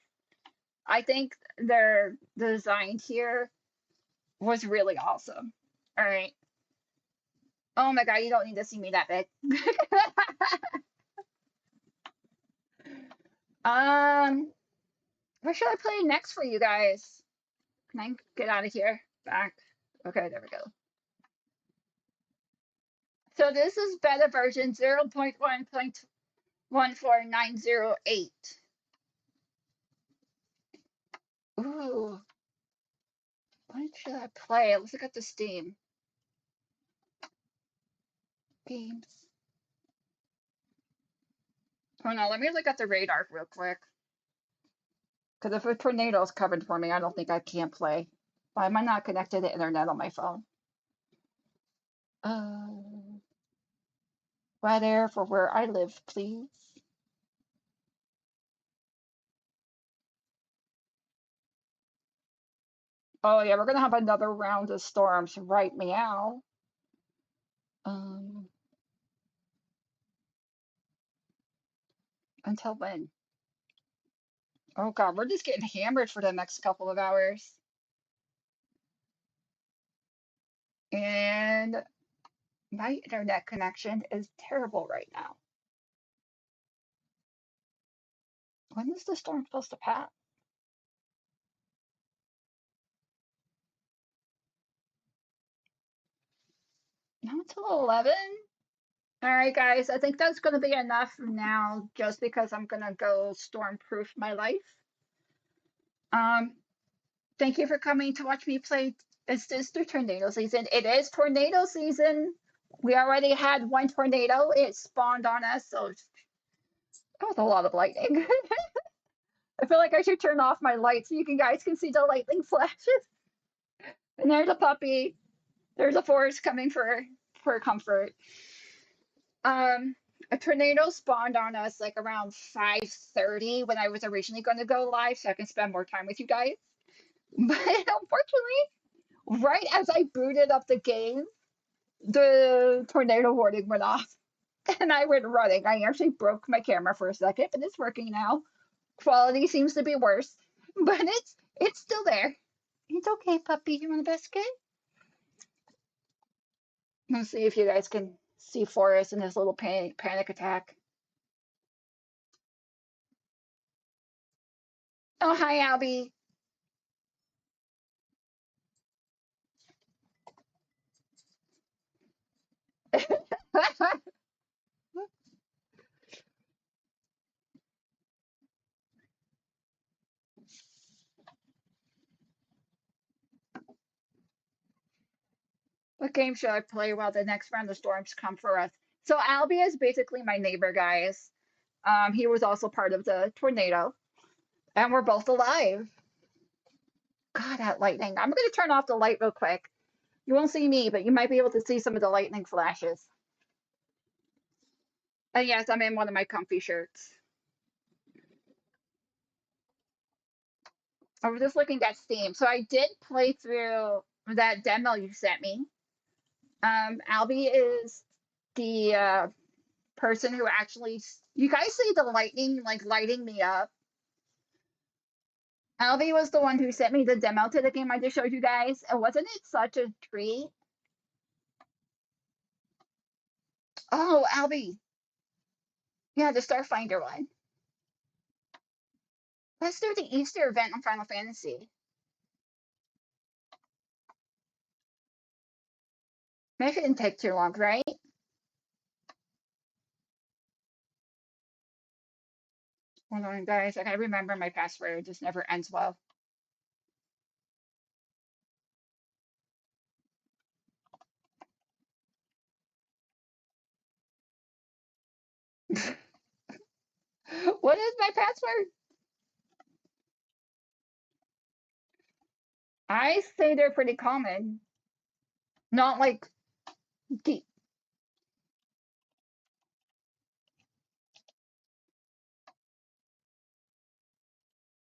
I think their design here was really awesome. All right. Oh my God, you don't need to see me that big. Um, what should I play next for you guys? Can I get out of here? Back. Okay, there we go. So this is beta version 0.1.14908. Ooh, what should I play? Let's look at the Steam games. Oh no, let me look at the radar real quick. Because if a tornado is covered for me, I don't think I can play. Why am I not connected to internet on my phone? Uh, weather for where I live, please. Oh yeah, we're gonna have another round of storms, right meow. Um, until when? Oh God, we're just getting hammered for the next couple of hours. And my internet connection is terrible right now. When is the storm supposed to pass? Not until 11? All right, guys, I think that's going to be enough for now, just because I'm going to go storm-proof my life. Um, Thank you for coming to watch me play. Is this the tornado season? It is tornado season. We already had one tornado. It spawned on us, so that was a lot of lightning. I feel like I should turn off my light so you guys can see the lightning flashes. And there's a puppy. There's a forest coming for comfort. Um, A tornado spawned on us like around 5:30 when I was originally going to go live so I can spend more time with you guys. But unfortunately, right as I booted up the game, the tornado warning went off and I went running. I actually broke my camera for a second, but it's working now. Quality seems to be worse, but it's still there. It's okay, puppy. You want a biscuit? Let's see if you guys can see Forrest in his little panic attack. Oh, hi, Albie. What game should I play while the next round of storms come for us? So Albie is basically my neighbor, guys. He was also part of the tornado, and we're both alive. God, that lightning. I'm gonna turn off the light real quick. You won't see me, but you might be able to see some of the lightning flashes. And yes, I'm in one of my comfy shirts. I was just looking at Steam. So I did play through that demo you sent me. Albie is the person who actually, you guys see the lightning like lighting me up. Albie was the one who sent me the demo to the game I just showed you guys. And wasn't it such a treat? Oh, Albie. Yeah, the StarFinder one. Let's do the Easter event on Final Fantasy. Maybe it didn't take too long, right? Hold on, guys. I gotta remember my password. It just never ends well. What is my password? I say they're pretty common. Not like deep.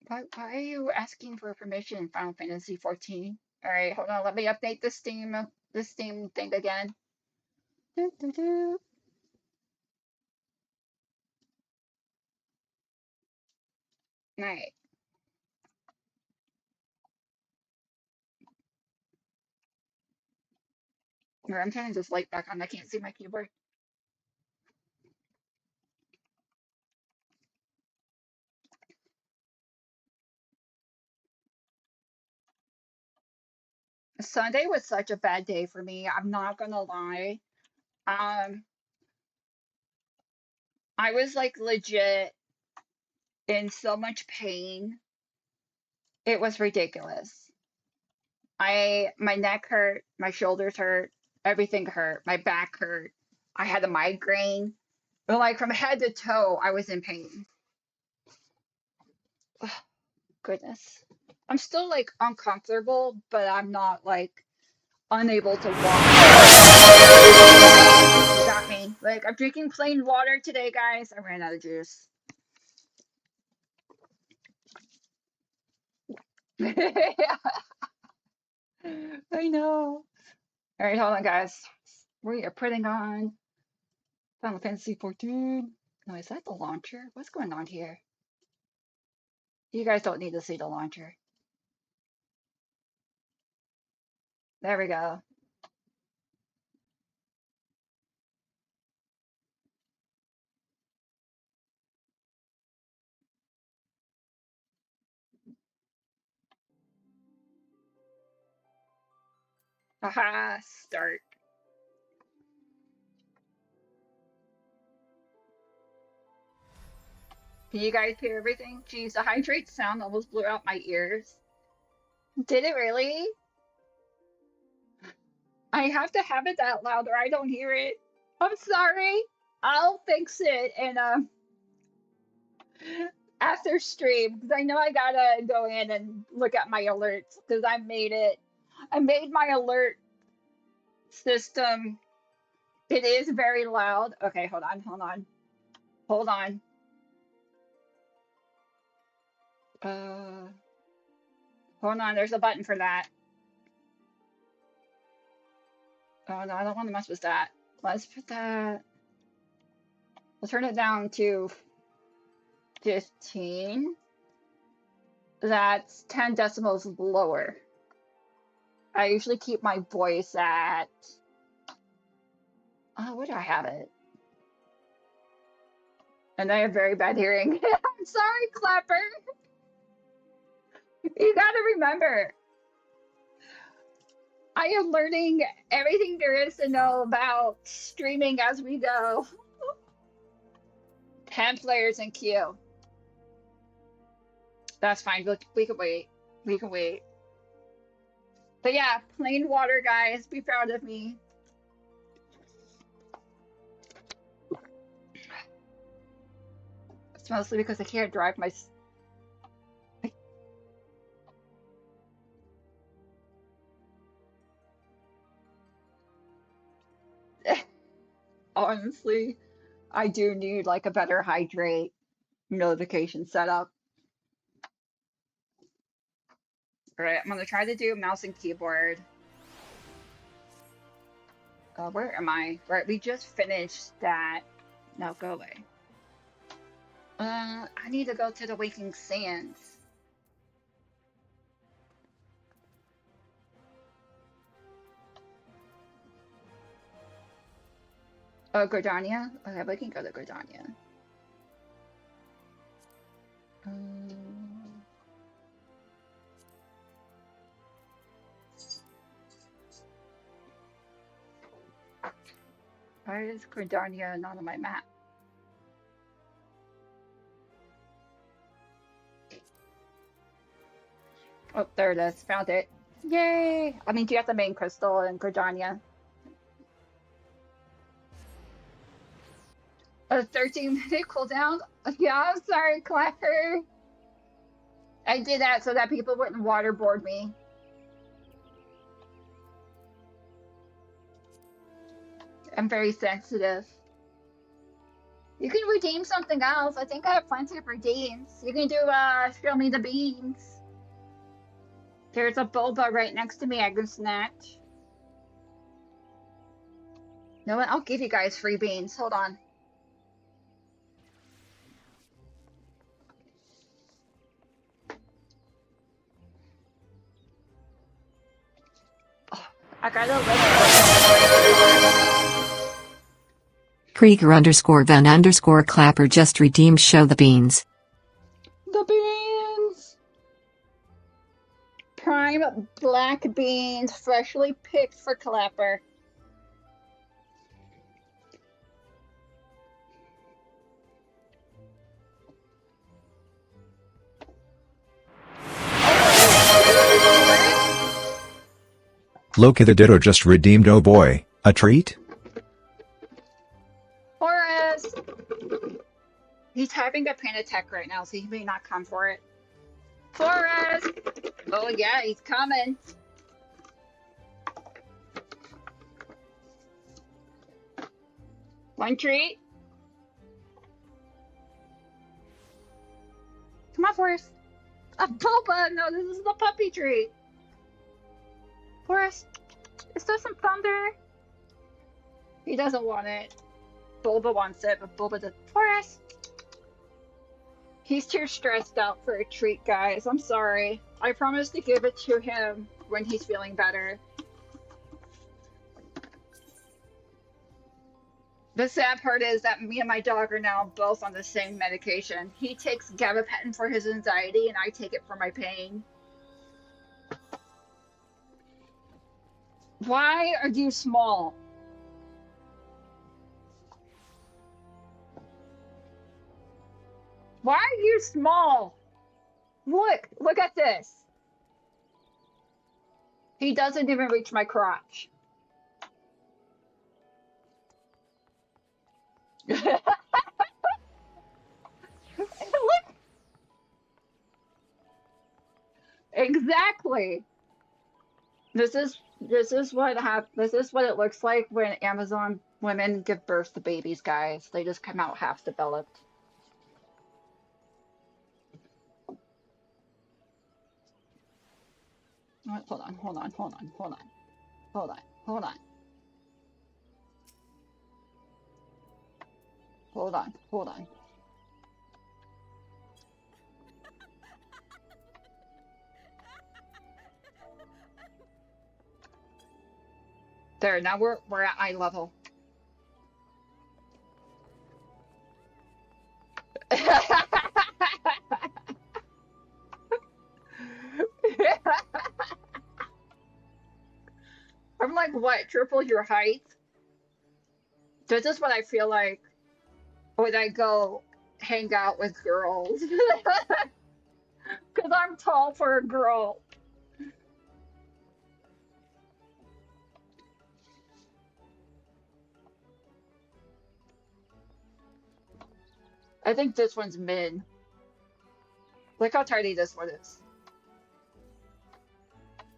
Why are you asking for permission in Final Fantasy 14? All right, hold on. Let me update the Steam thing again. Doo, doo, doo. All right. Or I'm turning this light back on. I can't see my keyboard. Sunday was such a bad day for me. I'm not gonna lie. Um, I was like legit in so much pain. It was ridiculous. My neck hurt, my shoulders hurt, everything hurt, my back hurt. I had a migraine. But like from head to toe, I was in pain. Ugh, goodness. I'm still like uncomfortable, but I'm not like unable to walk. You got me. Like I'm drinking plain water today, guys. I ran out of juice. I know. All right, hold on, guys. We are putting on Final Fantasy 14. No, is that the launcher? What's going on here? You guys don't need to see the launcher. There we go. Haha, start. Can you guys hear everything? Geez, the hydrate sound almost blew out my ears. Did it really? I have to have it that loud or I don't hear it. I'm sorry. I'll fix it and after stream because I know I gotta go in and look at my alerts because I made it. I made my alert system. It is very loud. Okay, hold on, hold on. Hold on. Uh, Hold on. There's a button for that. Oh no, I don't want to mess with that. Let's put that. We'll turn it down to 15. That's 10 decibels lower. I usually keep my voice at. Oh, where do I have it? And I have very bad hearing. I'm sorry, Clapper. You gotta remember, I am learning everything there is to know about streaming as we go. 10 players in queue. That's fine. We can wait. We can wait. But yeah, plain water, guys. Be proud of me. It's mostly because I can't drive my. Honestly, I do need like a better hydrate notification setup. All right, I'm gonna try to do mouse and keyboard. Where am I? Right, we just finished that. No, go away. I need to go to the Waking Sands. Gordania? Okay, we can go to Gordania. Why is Gordania not on my map? Oh, there it is. Found it. Yay! I mean, do you have the main crystal in Gordania? A 13-minute cooldown? Yeah, I'm sorry, Clacker. I did that so that people wouldn't waterboard me. I'm very sensitive. You can redeem something else. I think I have plenty of redeems. You can do, show me the beans. There's a boba right next to me I can snatch. You know what? I'll give you guys free beans. Hold on. Oh, I gotta Krieger _ Van _ Clapper just redeemed show the beans. The beans! Prime black beans, freshly picked for Clapper. Loki the Ditto just redeemed. Oh boy, a treat? Forrest! He's having a panic attack right now, so he may not come for it. Forrest! Oh yeah, he's coming. One treat. Come on, Forrest. A boba! No, this is the puppy treat. Forrest, is there some thunder? He doesn't want it. Bulba wants it, but Bulba doesn't. Forrest! He's too stressed out for a treat, guys. I'm sorry. I promised to give it to him when he's feeling better. The sad part is that me and my dog are now both on the same medication. He takes gabapentin for his anxiety, and I take it for my pain. Why are you small? Why are you small? Look at this. He doesn't even reach my crotch. Look. Exactly. This is This is what it looks like when Amazon women give birth to babies, guys. They just come out half developed. Hold on, hold on, hold on, hold on, hold on, hold on, hold on, hold on. There, now we're at eye level. I'm like, what? Triple your height? This is what I feel like when I go hang out with girls. Because I'm tall for a girl. I think this one's mid. Look how tiny this one is.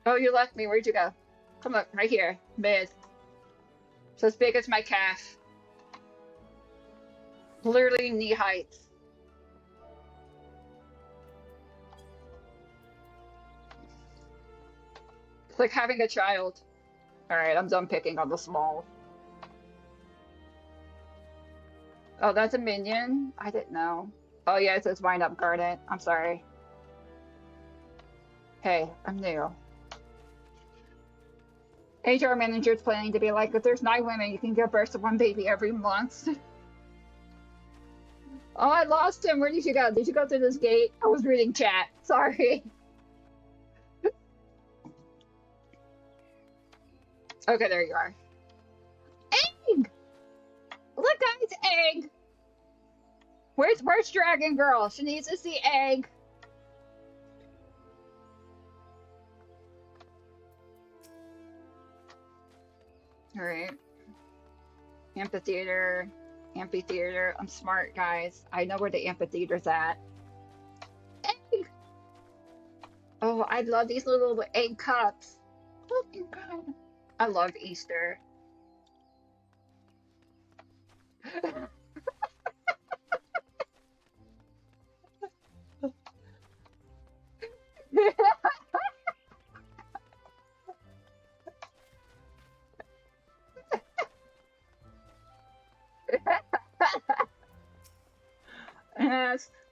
Oh, you left me. Where'd you go? Come up, right here. Mid. So as big as my calf. Literally knee height. It's like having a child. Alright, I'm done picking on the small. Oh, that's a minion? I didn't know. Oh yeah, it says wind up garden. I'm sorry. Hey, I'm new. HR manager's planning to be like, if there's 9 women, you can give birth to 1 baby every month. Oh, I lost him. Where did you go? Did you go through this gate? I was reading chat. Sorry. Okay, there you are. Egg! Look, guys, egg! Where's Dragon Girl? She needs to see egg. Alright. Amphitheater. Amphitheater. I'm smart, guys. I know where the amphitheater's at. Egg! Oh, I love these little egg cups. Oh my god. I love Easter.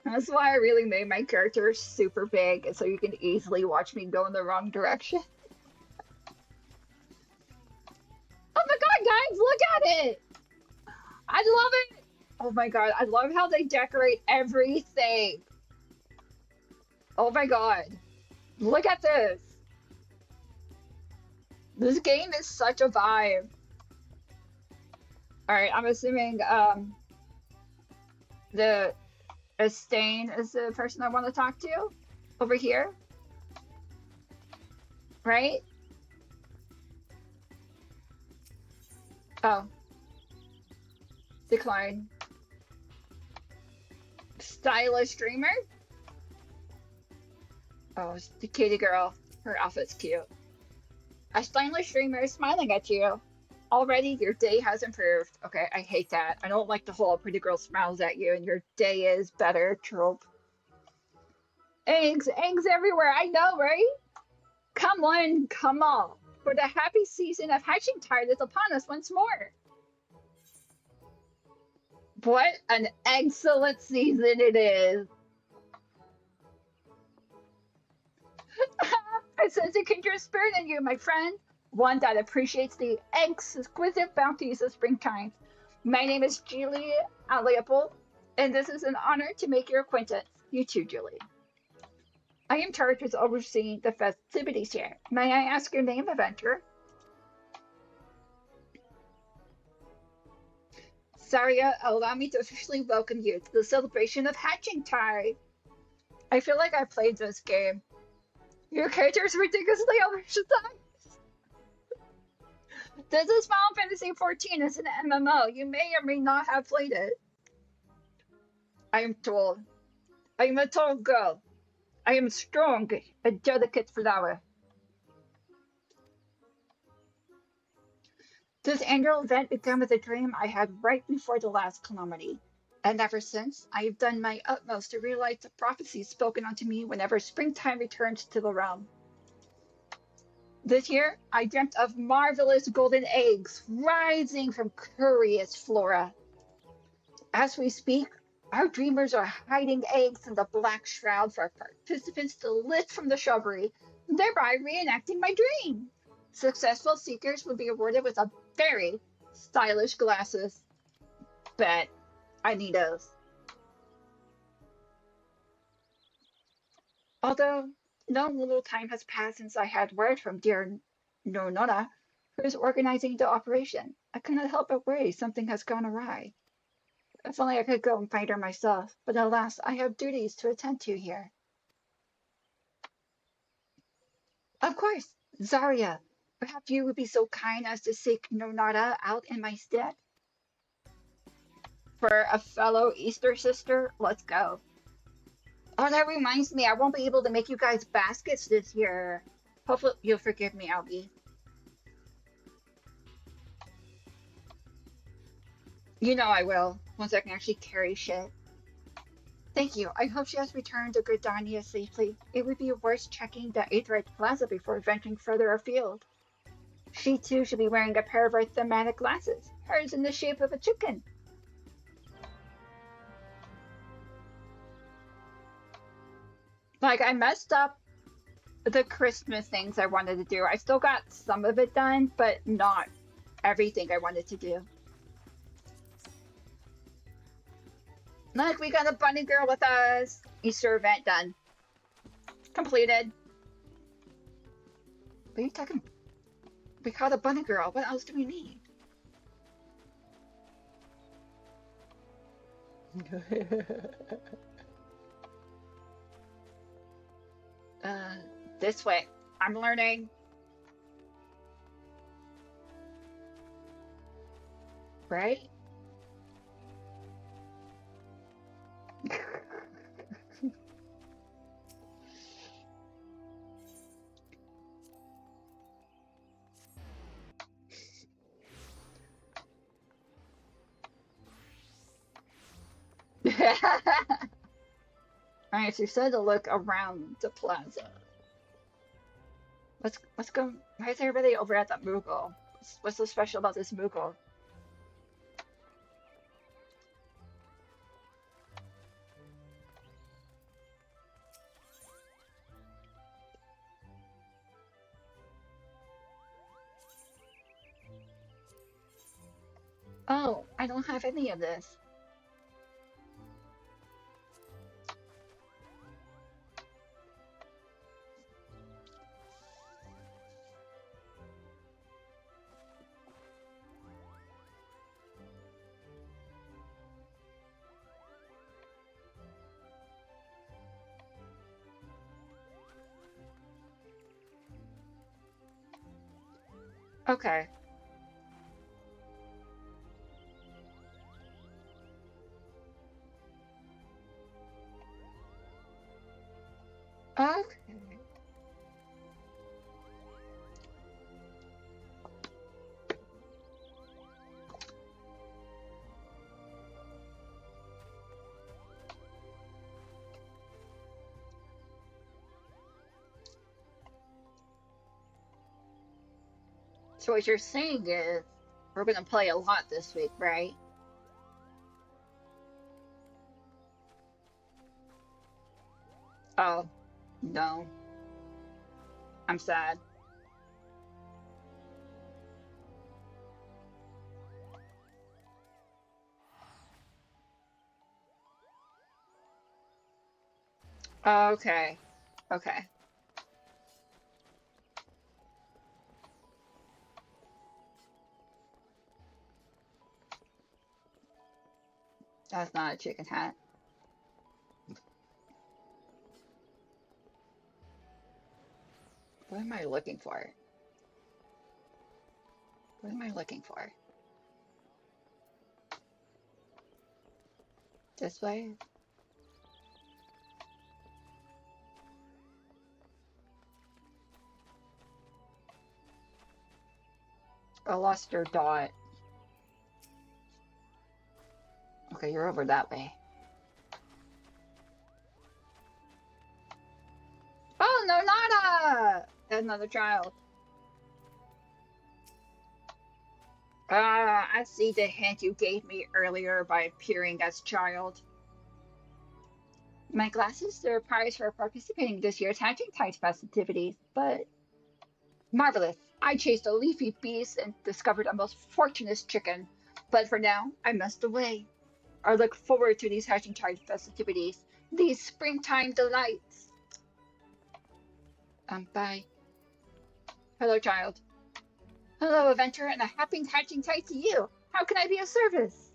That's why I really made my character super big, so you can easily watch me go in the wrong direction. Oh my god, guys, look at it! I love it! Oh my god, I love how they decorate everything. Oh my god. Look at this. This game is such a vibe. Alright, I'm assuming the Estain is the person I want to talk to over here. Right? Oh. Decline. Stylish dreamer? Oh, it's the kitty girl. Her outfit's cute. A stylish dreamer is smiling at you. Already your day has improved. Okay, I hate that. I don't like the whole pretty girl smiles at you and your day is better trope. Eggs, eggs everywhere. I know, right? Come on, come on. For the happy season of hatching tide is upon us once more. What an excellent season it is. I sense a kindred spirit in you, my friend. One that appreciates the exquisite bounties of springtime. My name is Julie Leopold, and this is an honor to make your acquaintance. You too, Julie. I am charged with overseeing the festivities here. May I ask your name, Avenger? Saria, allow me to officially welcome you to the celebration of hatching tide. I feel like I played this game. Your character is ridiculously oversized. This is Final Fantasy XIV. It's an MMO. You may or may not have played it. I am tall. I am a tall girl. I am strong, a delicate flower. This annual event began with a dream I had right before the last calamity, and ever since I have done my utmost to realize the prophecies spoken unto me whenever springtime returns to the realm. This year I dreamt of marvelous golden eggs rising from curious flora. As we speak, our dreamers are hiding eggs in the black shroud for participants to lift from the shrubbery, thereby reenacting my dream. Successful seekers will be awarded with a very stylish glasses. Bet I need those. Although no little time has passed since I had word from dear Nonona, who is organizing the operation, I cannot help but worry something has gone awry. If only I could go and find her myself, but alas, I have duties to attend to here. Of course, Zarya. Perhaps you would be so kind as to seek Nonada out in my stead? For a fellow Easter sister, let's go. Oh, that reminds me, I won't be able to make you guys baskets this year. Hopefully, you'll forgive me, Albie. You know I will, once I can actually carry shit. Thank you. I hope she has returned to Gridania safely. It would be worth checking the Aetheryte Plaza before venturing further afield. She too should be wearing a pair of our thematic glasses, hers in the shape of a chicken. Like, I messed up the Christmas things I wanted to do. I still got some of it done, but not everything I wanted to do. Look, we got a bunny girl with us. Easter event done. Completed. What are you talking? We caught a bunny girl. What else do we need? uh, this way. I'm learning. Right? Alright, so you said to look around the plaza. Let's go. Why is everybody over at that Moogle? What's so special about this Moogle? Oh, I don't have any of this. Okay. Okay. So what you're saying is we're gonna play a lot this week, right? Oh, no. I'm sad. Okay. Okay. That's not a chicken hat. What am I looking for? What am I looking for? This way? I lost your dot. Okay, you're over that way. Oh, no, Nada! Another child. Ah, I see the hint you gave me earlier by appearing as child. My glasses are a prize for participating this year's Hatching Tide festivities, but marvelous. I chased a leafy beast and discovered a most fortunate chicken. But for now, I must away. I look forward to these Hatching Tide festivities, these springtime delights. Bye. Hello, child. Hello, adventurer, and a happy Hatching Tide to you. How can I be of service?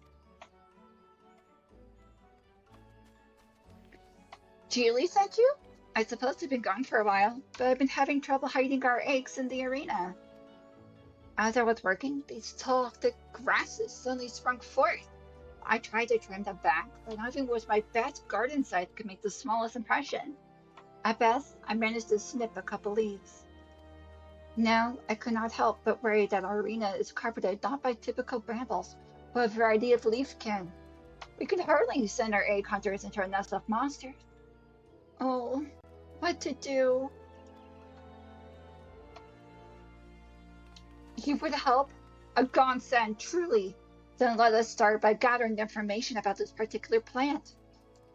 Julie sent you? I suppose you've been gone for a while, but I've been having trouble hiding our eggs in the arena. As I was working, these tall, thick grasses suddenly sprung forth. I tried to trim them back, but not even with my best garden scythe could make the smallest impression. At best, I managed to snip a couple leaves. Now, I could not help but worry that our arena is carpeted not by typical brambles, but a variety of leafkin. We could hardly send our egg hunters into a nest of monsters. Oh, what to do? You would help? A godsend, truly. Then let us start by gathering information about this particular plant.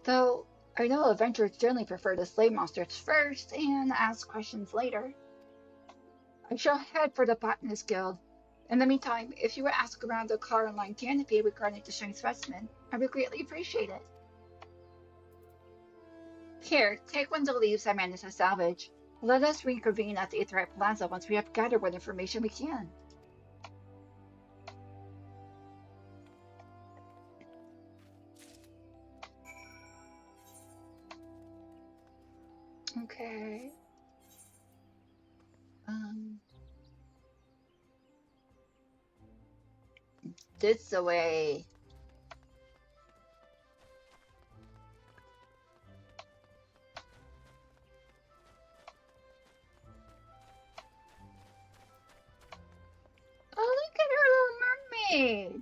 Though, I know adventurers generally prefer to slay monsters first and ask questions later. I shall head for the Botanist Guild. In the meantime, if you would ask around the car and line canopy regarding the shiny specimen, I would greatly appreciate it. Here, take one of the leaves I managed to salvage. Let us reconvene at the Afterlight Plaza once we have gathered what information we can. Okay. This way. Oh, look at her little mermaid.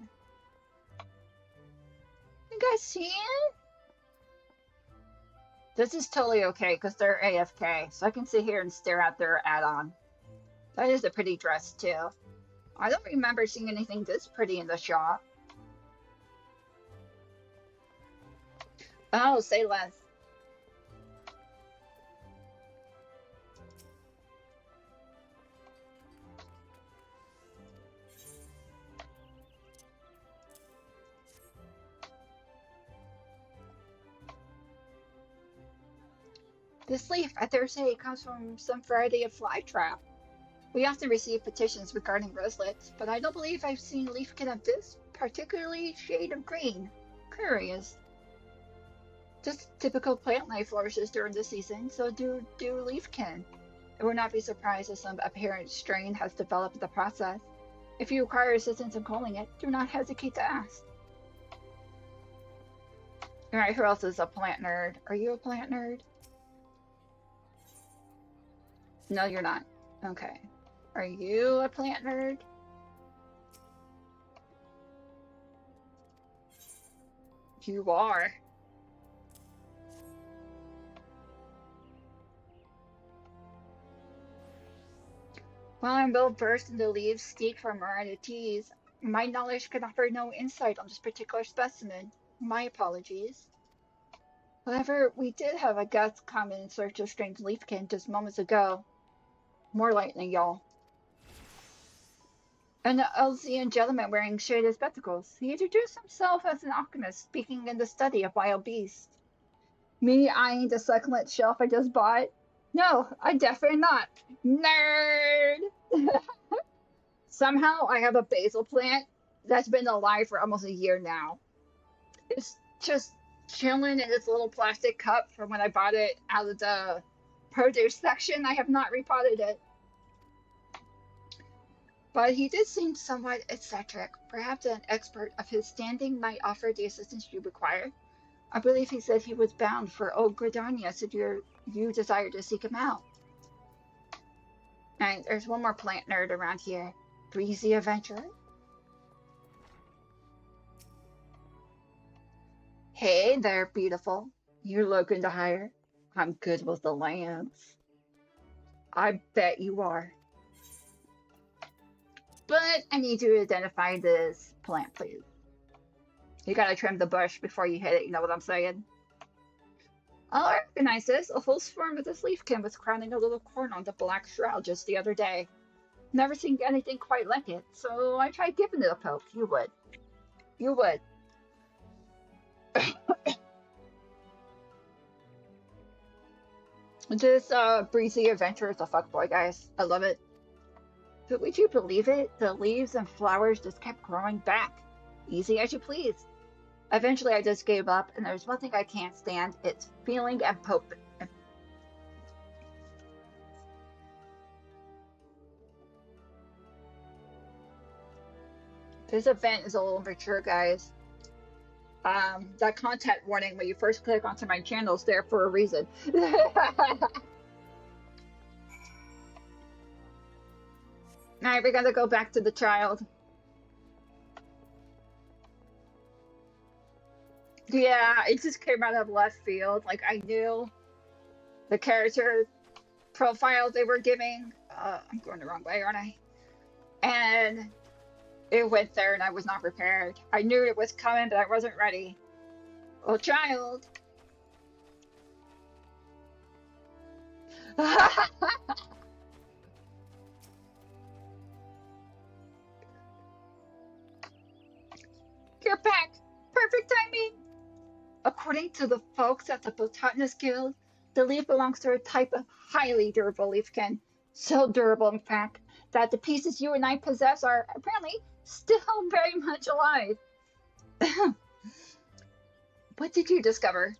You guys see it? This is totally okay because they're AFK, so I can sit here and stare at their add-on. That is a pretty dress too. I don't remember seeing anything this pretty in the shop. Oh, say less. This leaf, I dare say, comes from some variety of fly trap. We often receive petitions regarding roselets, but I don't believe I've seen leafkin of this particularly shade of green. Curious. Just typical plant life flourishes during the season, so do leafkin. I would not be surprised if some apparent strain has developed in the process. If you require assistance in calling it, do not hesitate to ask. Alright, who else is a plant nerd? Are you a plant nerd? No, you're not. Okay. Are you a plant nerd? You are. While I'm well versed in the leaves steeped from varieties, my knowledge can offer no insight on this particular specimen. My apologies. However, we did have a guest come in search of strange leafkin just moments ago. More lightning, y'all. An Elsian gentleman wearing shaded spectacles. He introduced himself as an alchemist speaking in the study of wild beasts. Me eyeing the succulent shelf I just bought? No, I definitely not. Nerd! Somehow I have a basil plant that's been alive for almost a year now. It's just chilling in this little plastic cup from when I bought it out of the produce section. I have not repotted it. But he did seem somewhat eccentric. Perhaps an expert of his standing might offer the assistance you require. I believe he said he was bound for Old Gridania, so you desire to seek him out. And there's one more plant nerd around here. breezy adventurer. Hey there, beautiful. You're looking to hire? I'm good with the lands. I bet you are. But I need you to identify this plant, please. You gotta trim the bush before you hit it, you know what I'm saying? I'll recognize this. A whole swarm of this leafkin was crowning a little corn on the black shroud just the other day. Never seen anything quite like it, so I tried giving it a poke. You would. You would. This breezy adventure is a fuckboy, guys. I love it. But would you believe it? The leaves and flowers just kept growing back. Easy as you please. Eventually I just gave up, and there's one thing I can't stand. It's feeling and poke. This event is a little mature, guys. That content warning when you first click onto my channel is there for a reason. Alright, we're gonna go back to the child. Yeah, it just came out of left field. Like, I knew the character profile they were giving. I'm going the wrong way, aren't I? And it went there and I was not prepared. I knew it was coming, but I wasn't ready. Oh, child. You're back. Perfect timing. According to the folks at the Botanist Guild, the leaf belongs to a type of highly durable leafkin. So durable, in fact, that the pieces you and I possess are apparently still very much alive. What did you discover?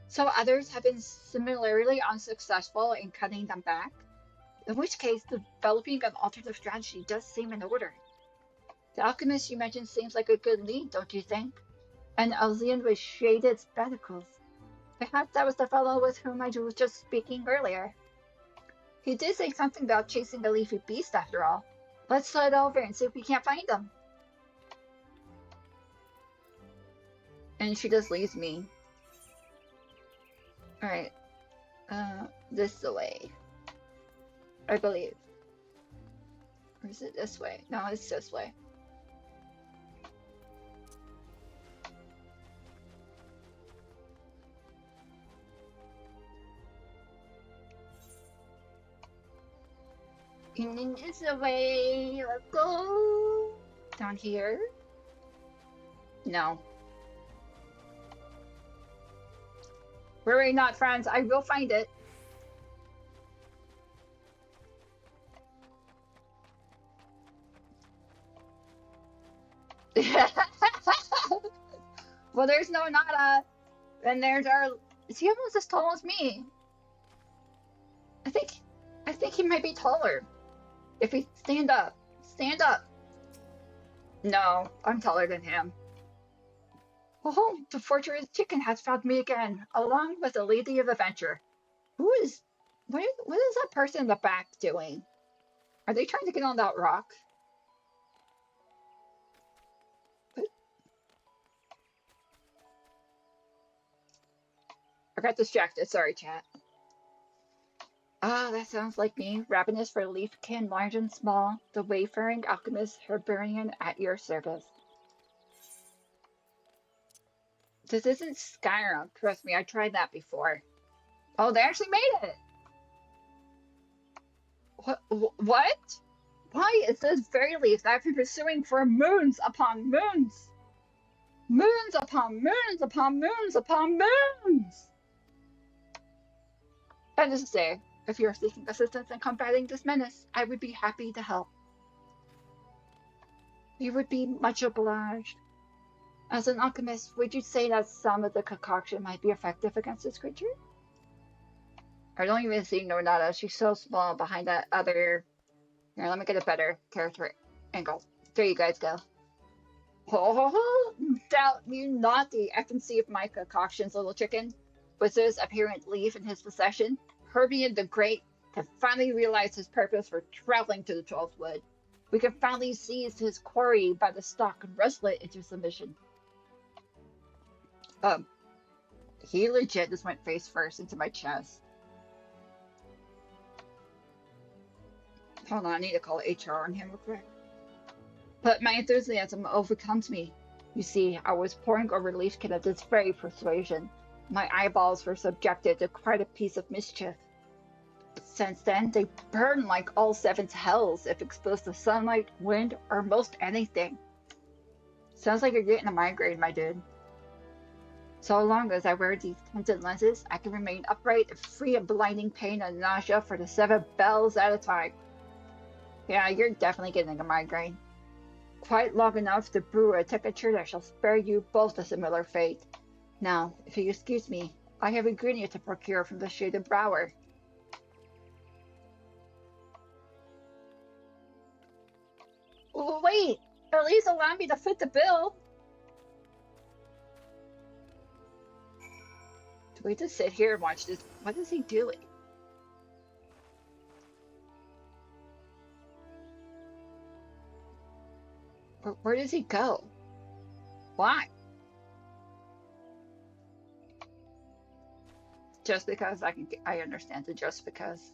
So others have been similarly unsuccessful in cutting them back? In which case, developing an alternative strategy does seem in order. The alchemist you mentioned seems like a good lead, don't you think? An alien with shaded spectacles. Perhaps that was the fellow with whom I was just speaking earlier. He did say something about chasing a leafy beast after all. Let's slide over and see if we can't find him. And she just leaves me. Alright. This is the way. I believe. Or is it this way? No, it's this way. And then this is the way. Let's go. Down here. No. Worry not, friends. I will find it. Well, there's no Nada. And there's our... Is he almost as tall as me? I think he might be taller. If we stand up. Stand up. No, I'm taller than him. Oh, the fortress chicken has found me again, along with a lady of adventure. What is that person in the back doing? Are they trying to get on that rock? What? I got distracted, sorry chat. Ah, that sounds like me. Ravenous for leafkin, large and small. The wayfaring alchemist herbarian at your service. This isn't Skyrim. Trust me, I tried that before. Oh, they actually made it! What? Why is this very leaf that I've been pursuing for moons upon moons? Moons upon moons upon moons upon moons! That is to say, if you're seeking assistance in combating this menace, I would be happy to help. You would be much obliged. As an alchemist, would you say that some of the concoction might be effective against this creature? I don't even see Nornada. She's so small behind that other... Here, let me get a better character angle. There you guys go. Oh, doubt you not the efficacy of my concoctions, little chicken. With this apparent leaf in his possession, Herbie the Great had finally realized his purpose for traveling to the 12th Wood. We can finally seize his quarry by the stalk and wrestle it into submission. Um, he legit just went face first into my chest. Hold on, I need to call HR on him real quick. But my enthusiasm overcomes me. You see, I was poring over Leaf Kid at this very persuasion. My eyeballs were subjected to quite a piece of mischief. Since then, they burn like all seven's hells if exposed to sunlight, wind, or most anything. Sounds like you're getting a migraine, my dude. So long as I wear these tinted lenses, I can remain upright and free of blinding pain and nausea for the 7 bells at a time. Yeah, you're definitely getting a migraine. Quite long enough to brew a tincture that shall spare you both a similar fate. Now, if you excuse me, I have ingredients to procure from the shaded brower. Oh, wait! At least allow me to foot the bill! Do we just sit here and watch this? What is he doing? Where does he go? Why? Just because I understand the just because.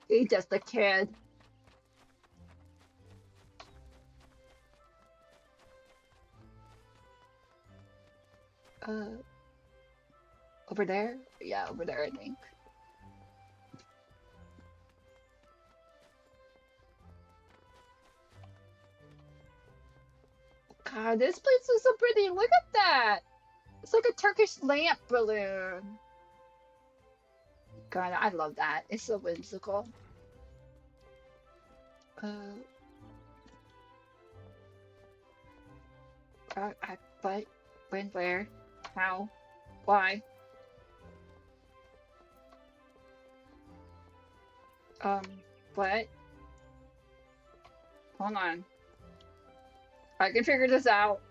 He's just a kid. Over there? Yeah, over there, I think. God, this place is so pretty. Look at that. It's like a Turkish lamp balloon. God, I love that. It's so whimsical. Uh, but when, where, how, why? Um, what? Hold on. I can figure this out.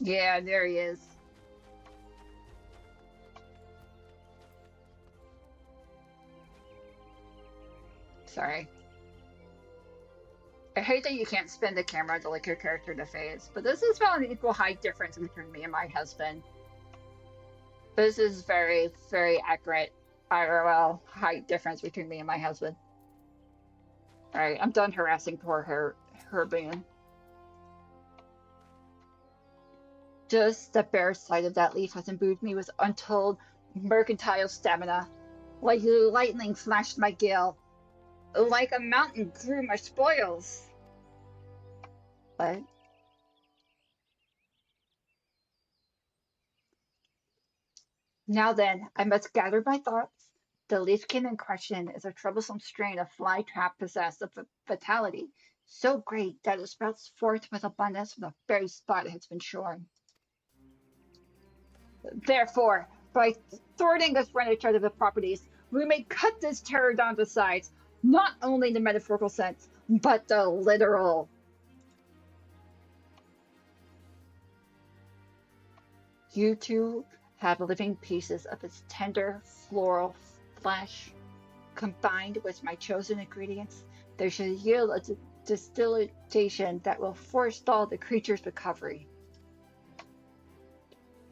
Yeah, there he is. Sorry. I hate that you can't spin the camera to look your character in the face, but this is about an equal height difference between me and my husband. This is very, very accurate IRL height difference between me and my husband. Alright, I'm done harassing poor Herbian. Just the bare sight of that leaf has imbued me with untold mercantile stamina. Like lightning flashed my gale. Like a mountain grew my spoils. What? Now then, I must gather my thoughts. The leafkin in question is a troublesome strain of fly-trap possessed of fatality, so great that it sprouts forth with abundance from the very spot it has been shorn. Therefore, by thwarting this furniture of the properties, we may cut this terror down to size, not only in the metaphorical sense, but the literal. You two have living pieces of its tender floral flesh. Combined with my chosen ingredients, they should yield a distillation that will forestall the creature's recovery.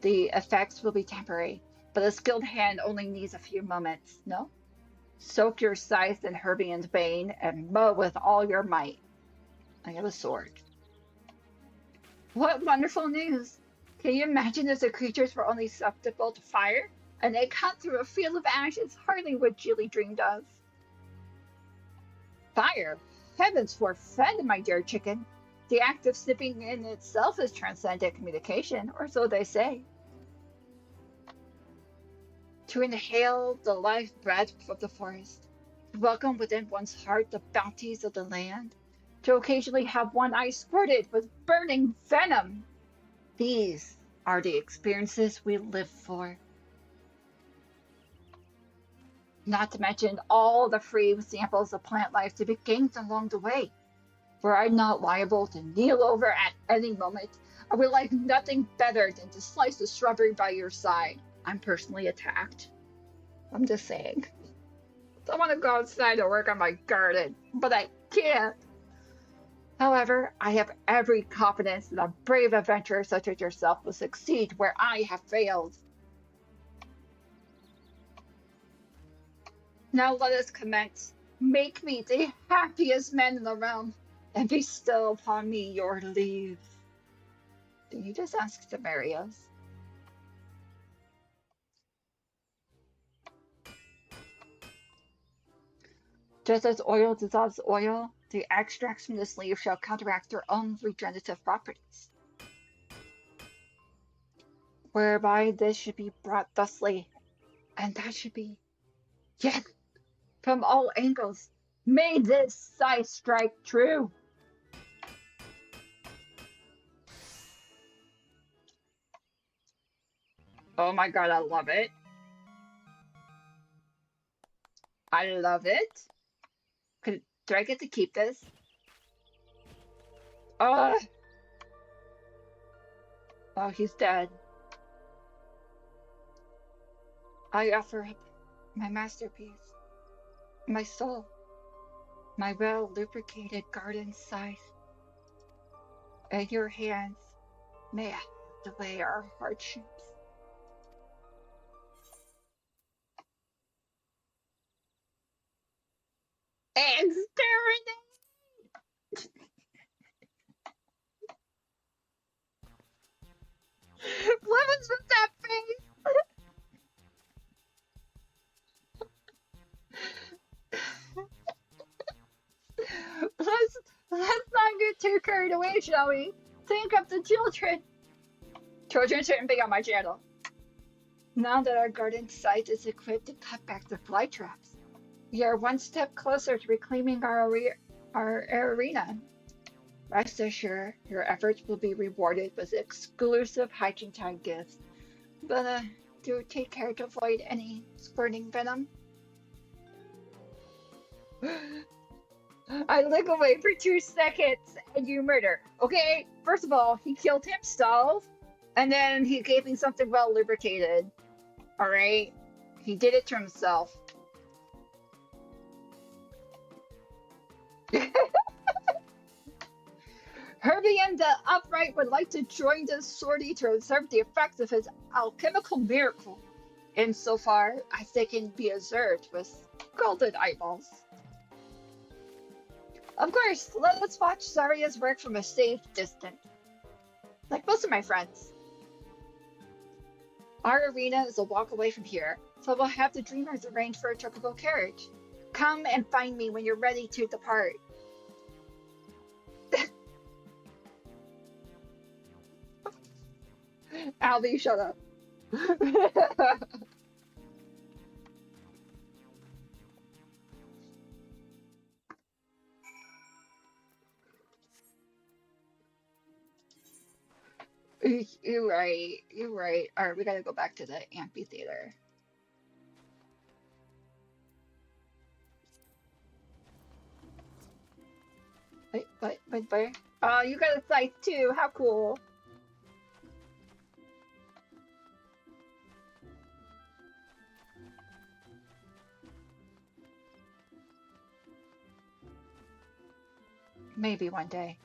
The effects will be temporary, but a skilled hand only needs a few moments, no? Soak your scythe in Herbian's bane and mow with all your might. I have a sword. What wonderful news! Can you imagine if the creatures were only susceptible to fire? And they cut through a field of ashes, hardly what Jilly dreamed of. Fire? Heavens forfend, my dear chicken. The act of snipping in itself is transcendent communication, or so they say. To inhale the life breath of the forest, to welcome within one's heart the bounties of the land, to occasionally have one eye squirted with burning venom. These are the experiences we live for. Not to mention all the free samples of plant life to be gained along the way, where I'm not liable to kneel over at any moment. I would like nothing better than to slice the shrubbery by your side. I'm personally attacked. I'm just saying. I want to go outside to work on my garden, but I can't. However, I have every confidence that a brave adventurer such as yourself will succeed where I have failed. Now let us commence. Make me the happiest man in the realm, and bestow upon me your leave. Did you just ask to marry us? Just as oil dissolves oil, the extracts from this leaf shall counteract their own regenerative properties, whereby this should be brought thusly, and that should be, yes, from all angles. May this sight strike true. Oh my god, I love it. I love it. Do I get to keep this? Oh, oh, he's dead. I offer up my masterpiece, my soul, my well lubricated garden scythe. In your hands, may I away our hardships. Exterminate! What was with that face? let's let's not get too carried away, shall we? Think of the children. Children shouldn't be on my channel. Now that our garden site is equipped to cut back the fly traps, we are one step closer to reclaiming our arena. Rest assured, your efforts will be rewarded with exclusive hiking time gifts. But do take care to avoid any squirting venom. I look away for 2 seconds and you murder. Okay, first of all, he killed himself, and then he gave me something well lubricated. Alright? He did it to himself. Herbie and the Upright would like to join the sortie to observe the effects of his alchemical miracle, insofar as they can be observed with golden eyeballs. Of course, let's watch Zarya's work from a safe distance. Like most of my friends. Our arena is a walk away from here, so we'll have the dreamers arrange for a tropical carriage. Come and find me when you're ready to depart. Albie, shut up. You're right. You're right. All right, we gotta go back to the amphitheater. Wait. Oh, you got a scythe too. How cool. Maybe one day.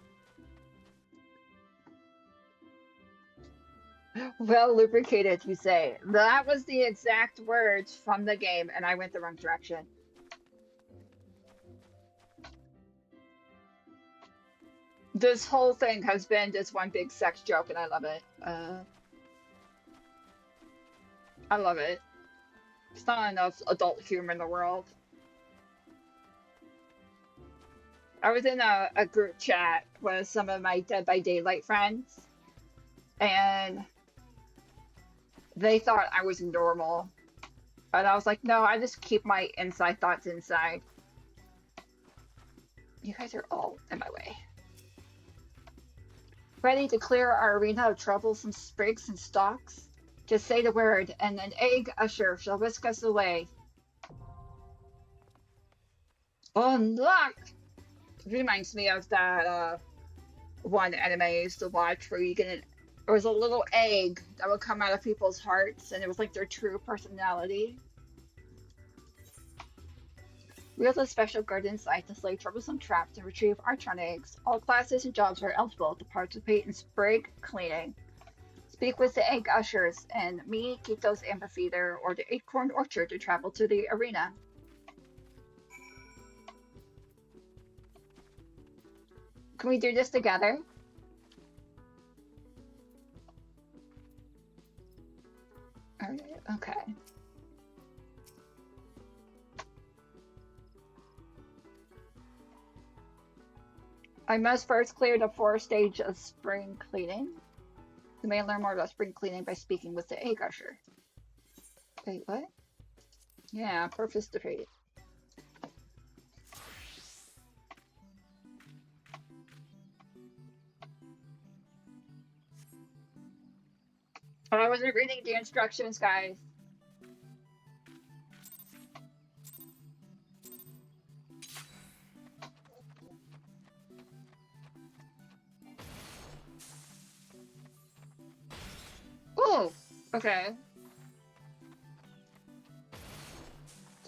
Well lubricated, you say. That was the exact words from the game, and I went the wrong direction. This whole thing has been just one big sex joke, and I love it. I love it. There's not enough adult humor in the world. I was in a group chat with some of my Dead by Daylight friends, and they thought I was normal. And I was like, no, I just keep my inside thoughts inside. You guys are all in my way. Ready to clear our arena of troublesome sprigs and stalks? Just say the word, and an egg usher shall whisk us away. Unlock! Reminds me of that one anime I used to watch where you get there was a little egg that would come out of people's hearts, and it was like their true personality. Wheel the special garden site to slay troublesome traps and retrieve Archon eggs. All classes and jobs are eligible to participate in sprig cleaning. Speak with the egg ushers and me, Kito's amphitheater, or the acorn orchard to travel to the arena. Can we do this together? Alright, okay. I must first clear the 4th stage of spring cleaning. You may learn more about spring cleaning by speaking with the egg usher. Wait, what? Yeah, purpose defeated. Oh, I wasn't reading the instructions, guys. Oh, okay.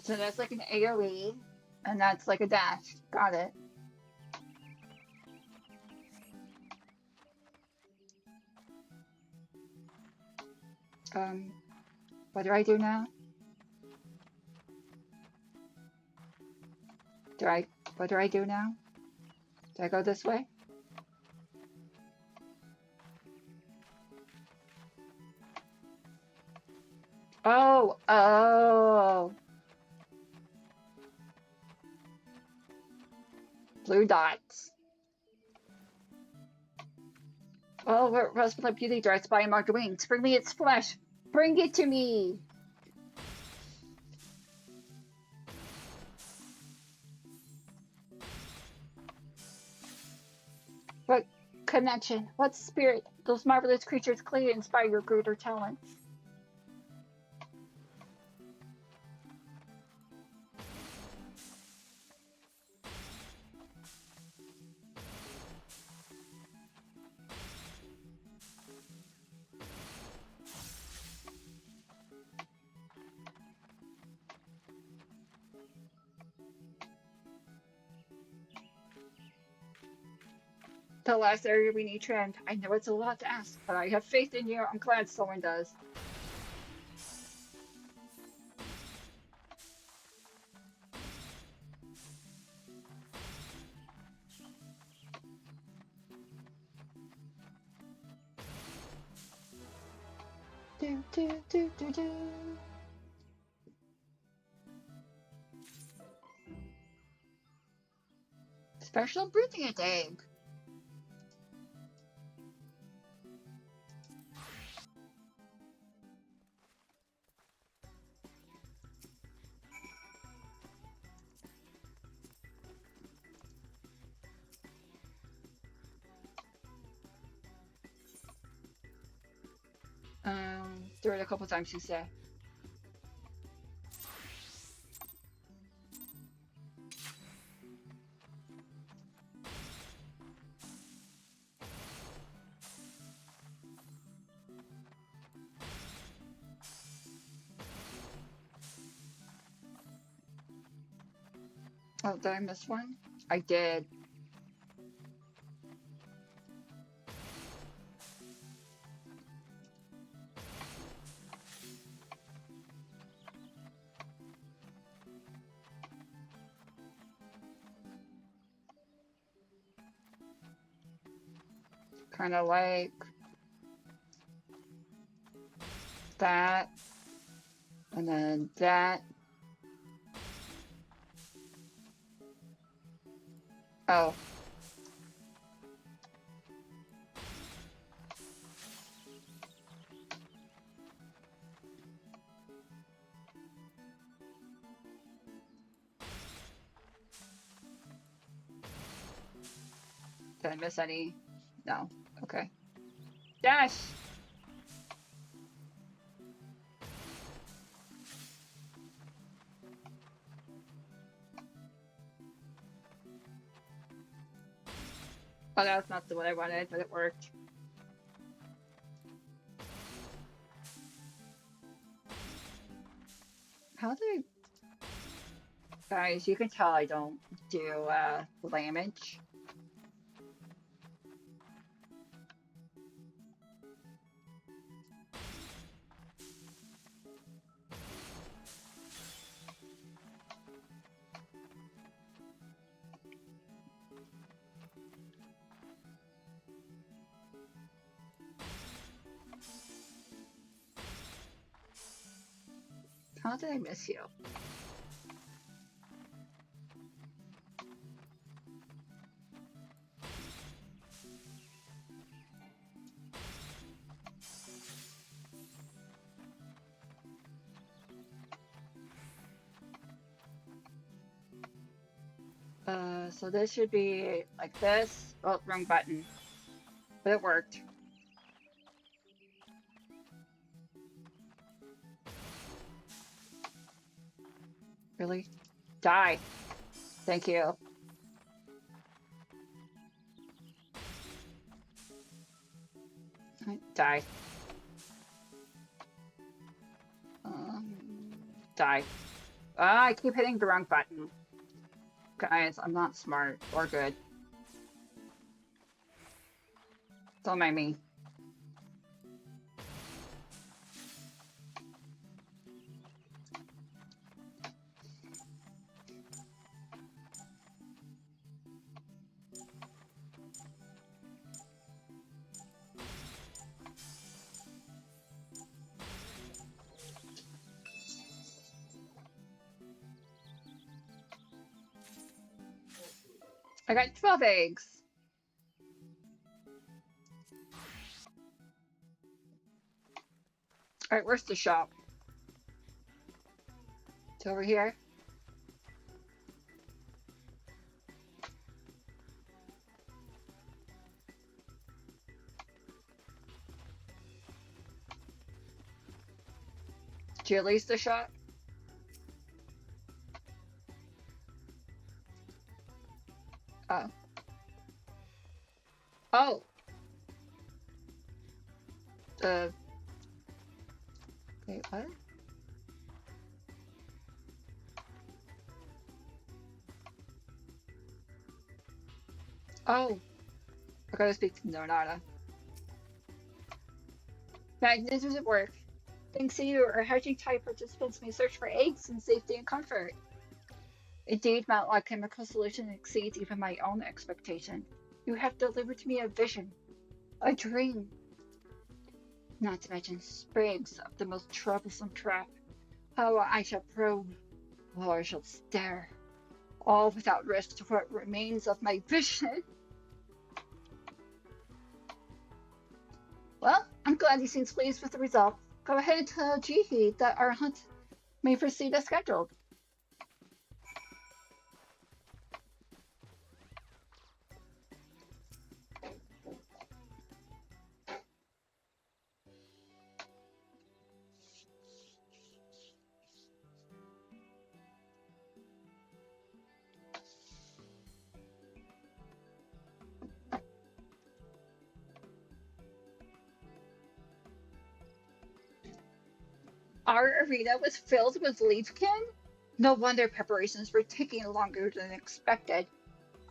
So that's like an AoE, and that's like a dash. Got it. What do I do now? What do I do now? Do I go this way? Oh, oh. Blue dots. Oh, Rosebud like beauty darts by marked wings. Bring me its flesh. Bring it to me. What connection? What spirit? Those marvelous creatures clearly inspire your greater talents. The last area we need trend. I know it's a lot to ask, but I have faith in you. I'm glad someone does. Do, do, do, do, do. Special breathing egg. Do it a couple times, you say. Oh, did I miss one? I did. Kind of like that, and then that. Oh. Did I miss any? No. Okay. Dash! Oh, that's not the one I wanted, but it worked. How do I... Guys, you can tell I don't do damage. How did I miss you? So this should be like this. Oh, wrong button. But it worked. Really? Die. Thank you. Die. Um, Die. I keep hitting the wrong button. Guys, I'm not smart or good. Don't mind me. I got 12 eggs. Alright, where's the shop? It's over here. Did you release the shop? Oh. Oh. Wait, what? Oh. I gotta speak to Nonata. This doesn't work. Thanks to you, our hatching type participants may search for eggs in safety and comfort. Indeed, my alchemical solution exceeds even my own expectation. You have delivered to me a vision, a dream, not to mention sprigs of the most troublesome trap. How I shall probe, how I shall stare, all without risk to what remains of my vision. Well, I'm glad he seems pleased with the result. Go ahead and tell Jihi that our hunt may proceed as scheduled. Our arena was filled with leafkin? No wonder preparations were taking longer than expected.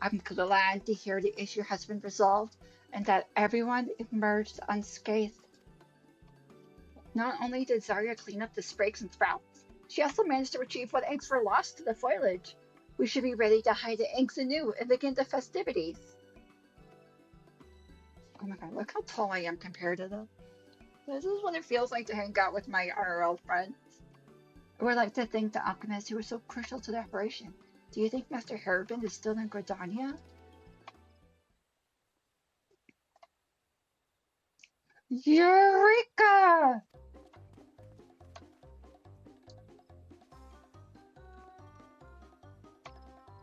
I'm glad to hear the issue has been resolved and that everyone emerged unscathed. Not only did Zarya clean up the sprigs and sprouts, she also managed to retrieve what eggs were lost to the foliage. We should be ready to hide the eggs anew and begin the festivities. Oh my god, look how tall I am compared to them. This is what it feels like to hang out with my IRL friends. I would like to thank the alchemists who were so crucial to the operation. Do you think Master Harabin is still in Gridania? Eureka!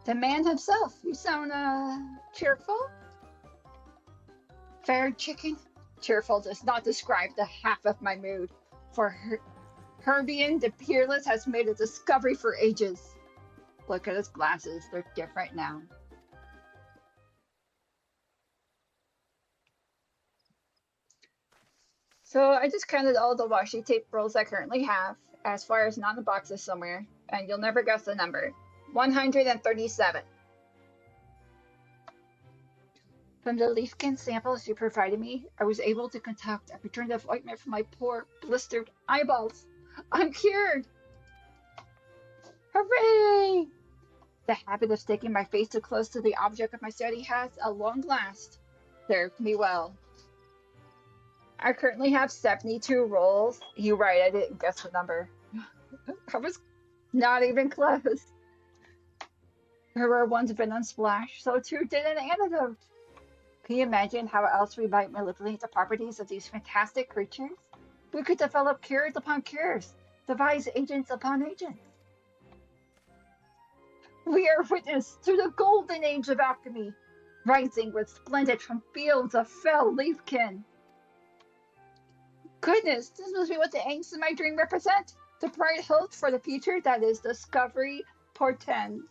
The man himself. You sound, cheerful? Fair chicken? Cheerful does not describe the half of my mood. For Herbian the Peerless has made a discovery for ages. Look at his glasses, they're different now. So I just counted all the washi tape rolls I currently have, as far as not in the boxes somewhere, and you'll never guess the number. 137. From the leafkin samples you provided me, I was able to concoct a return of ointment for my poor, blistered eyeballs. I'm cured! Hooray! The habit of sticking my face too close to the object of my study has, at long last, served me well. I currently have 72 rolls. You're right, I didn't guess the number. I was not even close. There were ones been unsplashed, so too did an antidote. Can you imagine how else we might manipulate the properties of these fantastic creatures? We could develop cures upon cures, devise agents upon agents. We are witness to the golden age of alchemy, rising with splendid from fields of fell leafkin. Goodness, this must be what the angst in my dream represent. The bright hopes for the future that is discovery portends.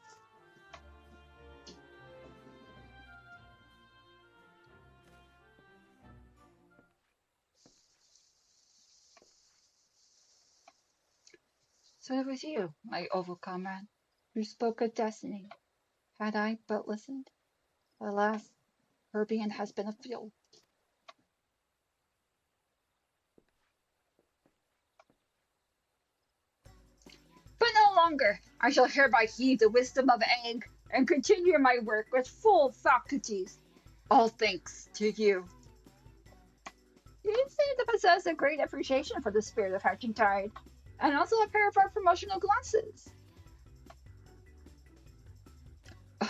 So it was you, my oval comrade, who spoke of destiny. Had I but listened. Alas, Herbian has been a fool. But no longer. I shall hereby heed the wisdom of egg and continue my work with full faculties. All thanks to you. You seem to possess a great appreciation for the spirit of Hatching Tide, and also a pair of our promotional glasses.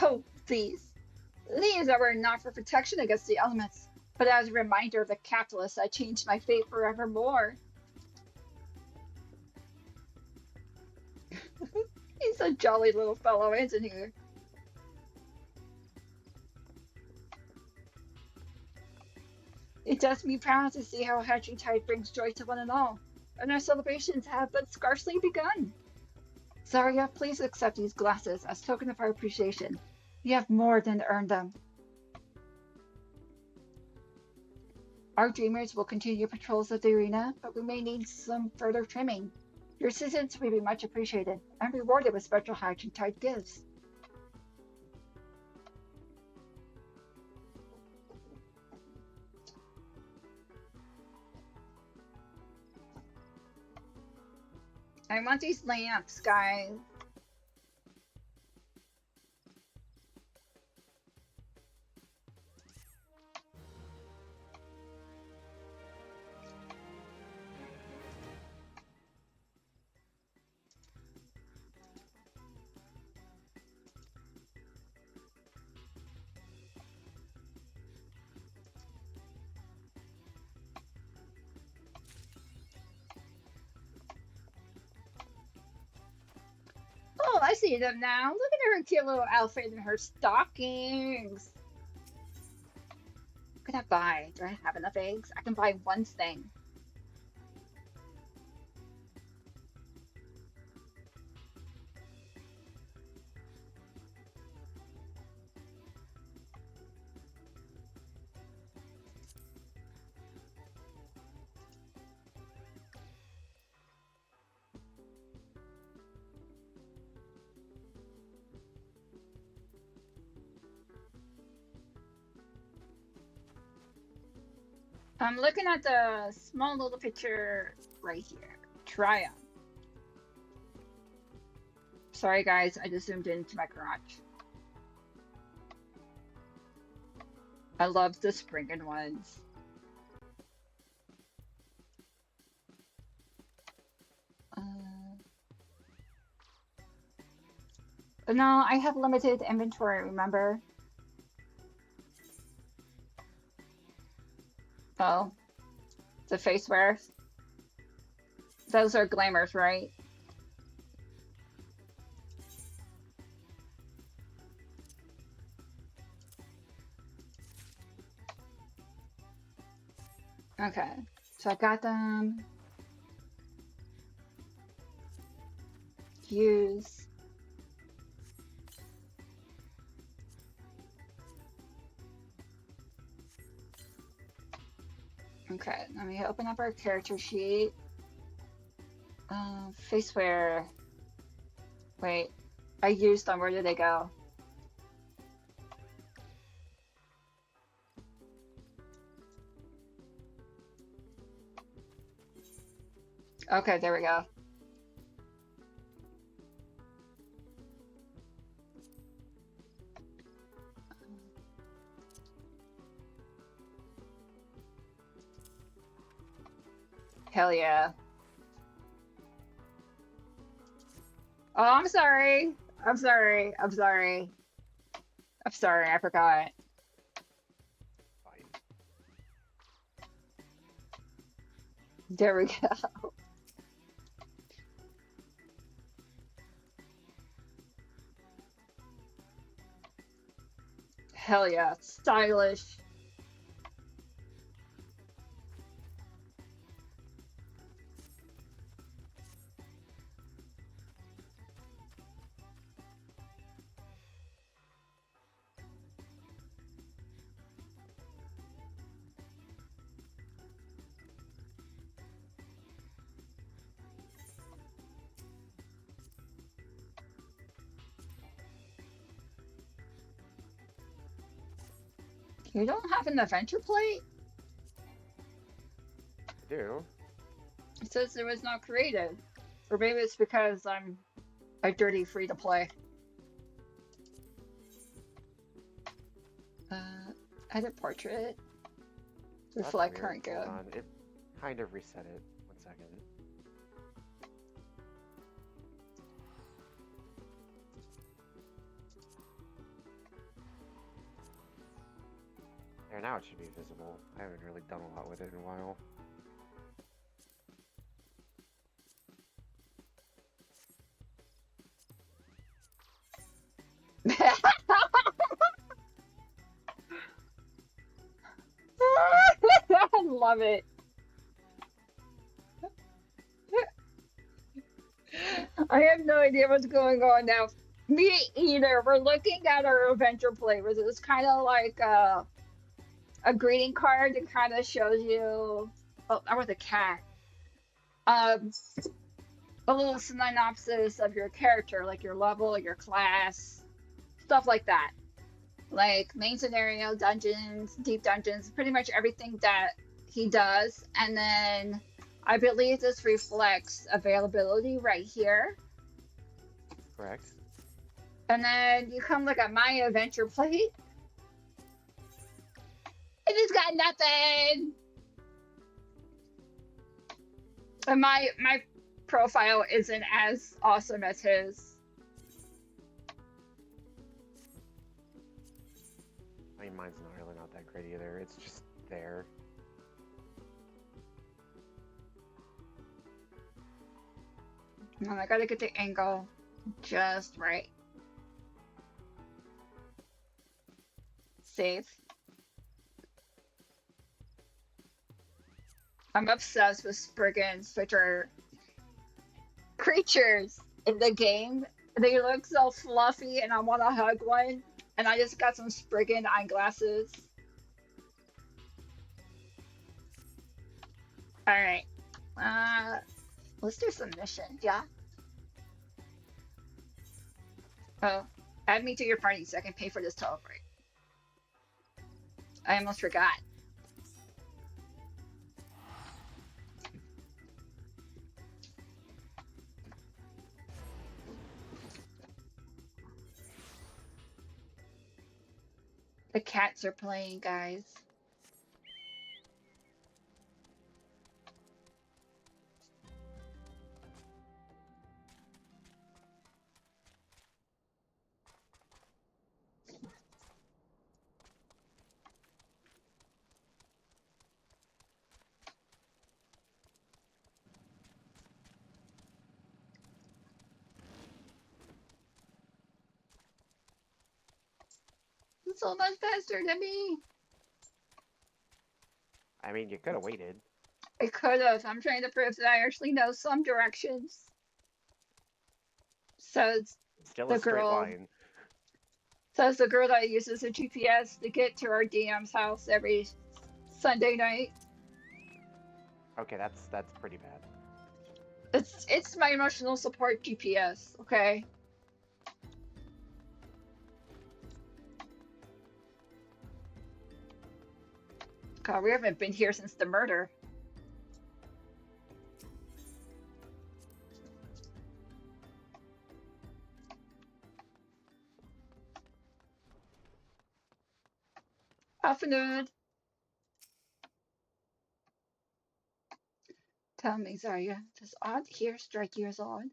Oh, these. These were not for protection against the elements, but as a reminder of the catalyst that changed my fate forevermore. He's a jolly little fellow, isn't he? It does me proud to see how Hatching Tide brings joy to one and all, and our celebrations have but scarcely begun. Zarya, please accept these glasses as token of our appreciation. You have more than earned them. Our dreamers will continue patrols of the arena, but we may need some further trimming. Your assistance will be much appreciated, and rewarded with special Hatching Tide gifts. I want these lamps, guys. Oh, I see them now. Look at her cute little outfit and her stockings. What can I buy? Do I have enough eggs? I can buy one thing. I'm looking at the small little picture right here. Try on. Sorry guys, I just zoomed into my garage. I love the springing ones. But no, I have limited inventory, remember? Oh, the face wears. Those are glamours, right? So I got them. Use. Okay, let me open up our character sheet. Faceware. Wait, I used them. Where did they go? Okay, there we go. Hell yeah. Oh, I'm sorry. I'm sorry. I'm sorry. I'm sorry. I forgot. Fine. There we go. Hell yeah. Stylish. You don't have an adventure plate? I do. It says it was not created. Or maybe it's because I'm a dirty free to play. Uh, Edit portrait. That's Reflect weird. current Hold go. on. It kind of reset it. 1 second. There, now it should be visible. I haven't really done a lot with it in a while. I love it. I have no idea what's going on now. Me either. We're looking at our adventure plate. It's kind of like a greeting card that kind of shows you. Oh, I was a cat. Um, a little synopsis of your character, like your level, your class, stuff like that. Like main scenario, dungeons, deep dungeons, pretty much everything that he does. And then I believe this reflects availability right here. Correct. And then you come look at my adventure plate. It just got nothing. And my profile isn't as awesome as his. I mean, mine's not really not that great either. It's just there. And I gotta get the angle just right. Save. I'm obsessed with spriggans, which are creatures in the game. They look so fluffy, and I want to hug one. And I just got some spriggan eyeglasses. All right. Let's do some missions, yeah? Oh, add me to your party so I can pay for this teleportation. I almost forgot. The cats are playing, guys. So much faster than me. I mean, you could have waited. I could have. I'm trying to prove that I actually know some directions. Says Still a the straight girl. line. Says the girl that uses a GPS to get to our DM's house every Sunday night. Okay, that's pretty bad. It's my emotional support GPS, okay? God, we haven't been here since the murder. Afternoon. Tell me, Zarya, does odd here strike you as odd?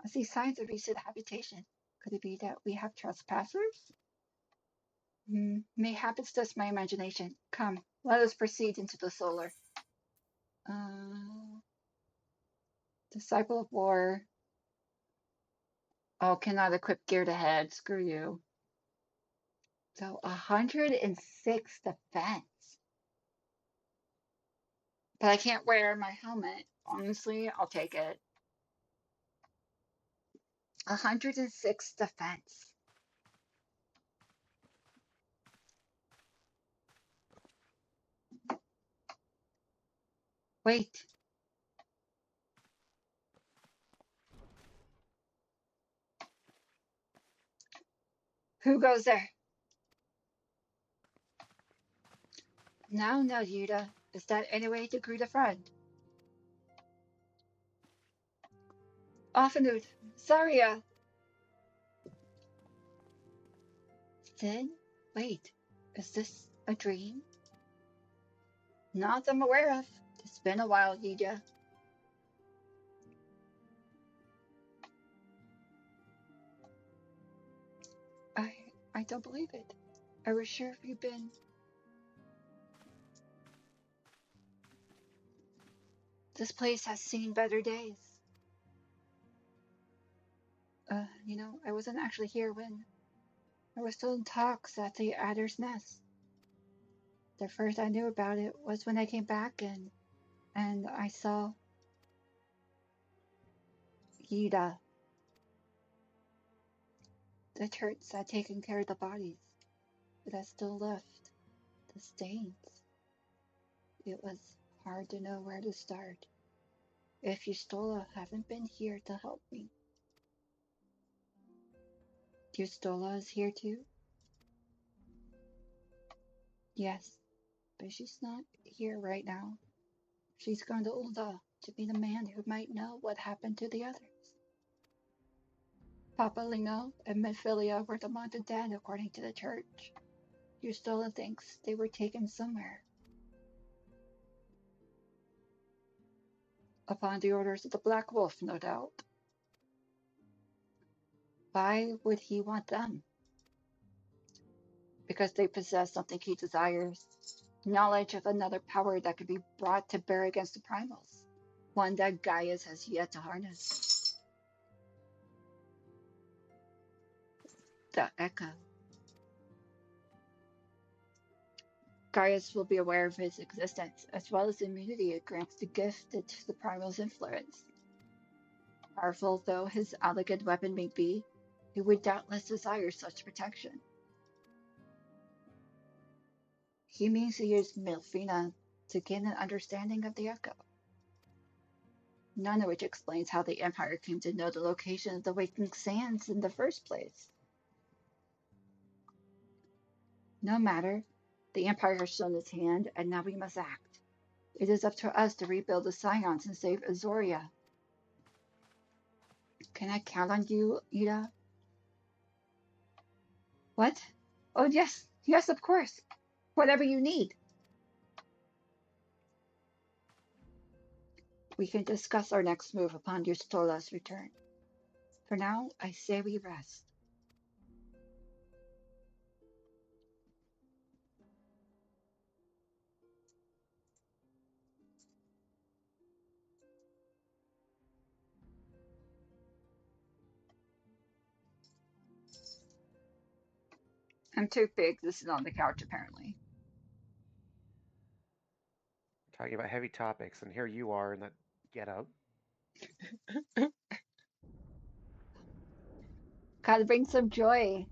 I see signs of recent habitation. Could it be that we have trespassers? Mayhap it's just my imagination. Come, let us proceed into the solar. Uh, Disciple of War. Oh, cannot equip geared ahead. Screw you. So 106 defense. But I can't wear my helmet. Honestly, I'll take it. 106 defense. Wait. Who goes there? Now, Yuta. Is that any way to greet a friend? Afternoon. Zarya. Then, wait. Is this a dream? Not that I'm aware of. It's been a while, Yuta. I I don't believe it. I was sure you've been. This place has seen better days. I wasn't actually here when I was still in talks at the Adder's Nest. The first I knew about it was when I came back and I saw Yuta. The Turks had taken care of the bodies, but I still left the stains. It was hard to know where to start. If Yustola haven't been here to help me. Yustola is here too? Yes, but she's not here right now. She's gone to Ulda to be the man who might know what happened to the others. Papa Lino and Mephilia were among the dead according to the church. Yustola thinks they were taken somewhere. Upon the orders of the Black Wolf, no doubt. Why would he want them? Because they possess something he desires. Knowledge of another power that could be brought to bear against the primals. One that Gaius has yet to harness. The Echo. Gaius will be aware of his existence, as well as the immunity it grants the gifted to the primal's influence. Powerful though his elegant weapon may be, he would doubtless desire such protection. He means to use Milfina to gain an understanding of the Echo. None of which explains how the Empire came to know the location of the Waking Sands in the first place. No matter, the Empire has shown its hand, and now we must act. It is up to us to rebuild the Scions and save Azoria. Can I count on you, Ida? What? Oh, yes, yes, of course. Whatever you need. We can discuss our next move upon Yustola's return. For now, I say we rest. I'm too big to sit on the couch, apparently. Talking about heavy topics, and here you are in that get up. Gotta bring some joy.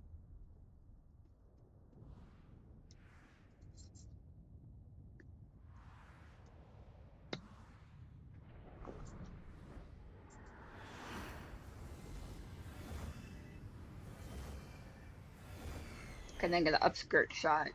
Can then get an upskirt shot.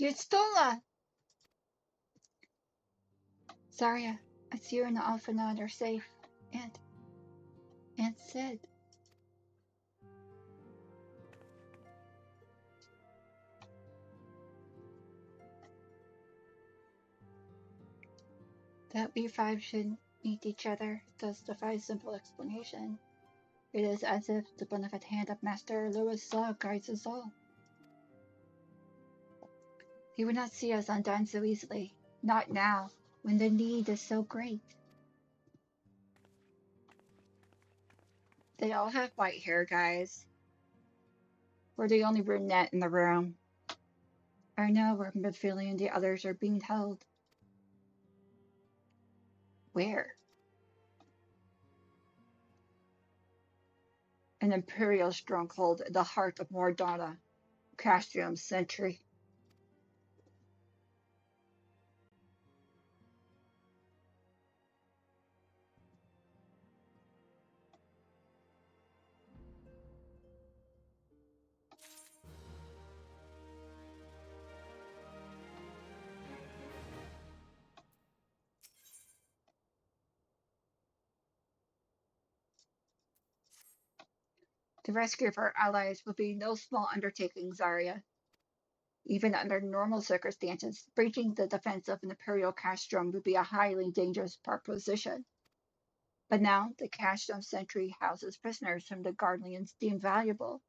Yustola! Zarya, it's you and the Alphanod are safe. And Sid. That we five should meet each other does defy simple explanation. It is as if the beneficent hand of Master Lewis Law guides us all. He would not see us undone so easily. Not now, when the need is so great. They all have white hair, guys. We're the only brunette in the room. I know where Midfield and the others are being held. Where? An Imperial stronghold in the heart of Mordana, Castrium Century. The rescue of our allies will be no small undertaking, Zarya. Even under normal circumstances, breaching the defense of an Imperial castrum would be a highly dangerous proposition. But now the castrum sentry houses prisoners whom the Guardians deem valuable.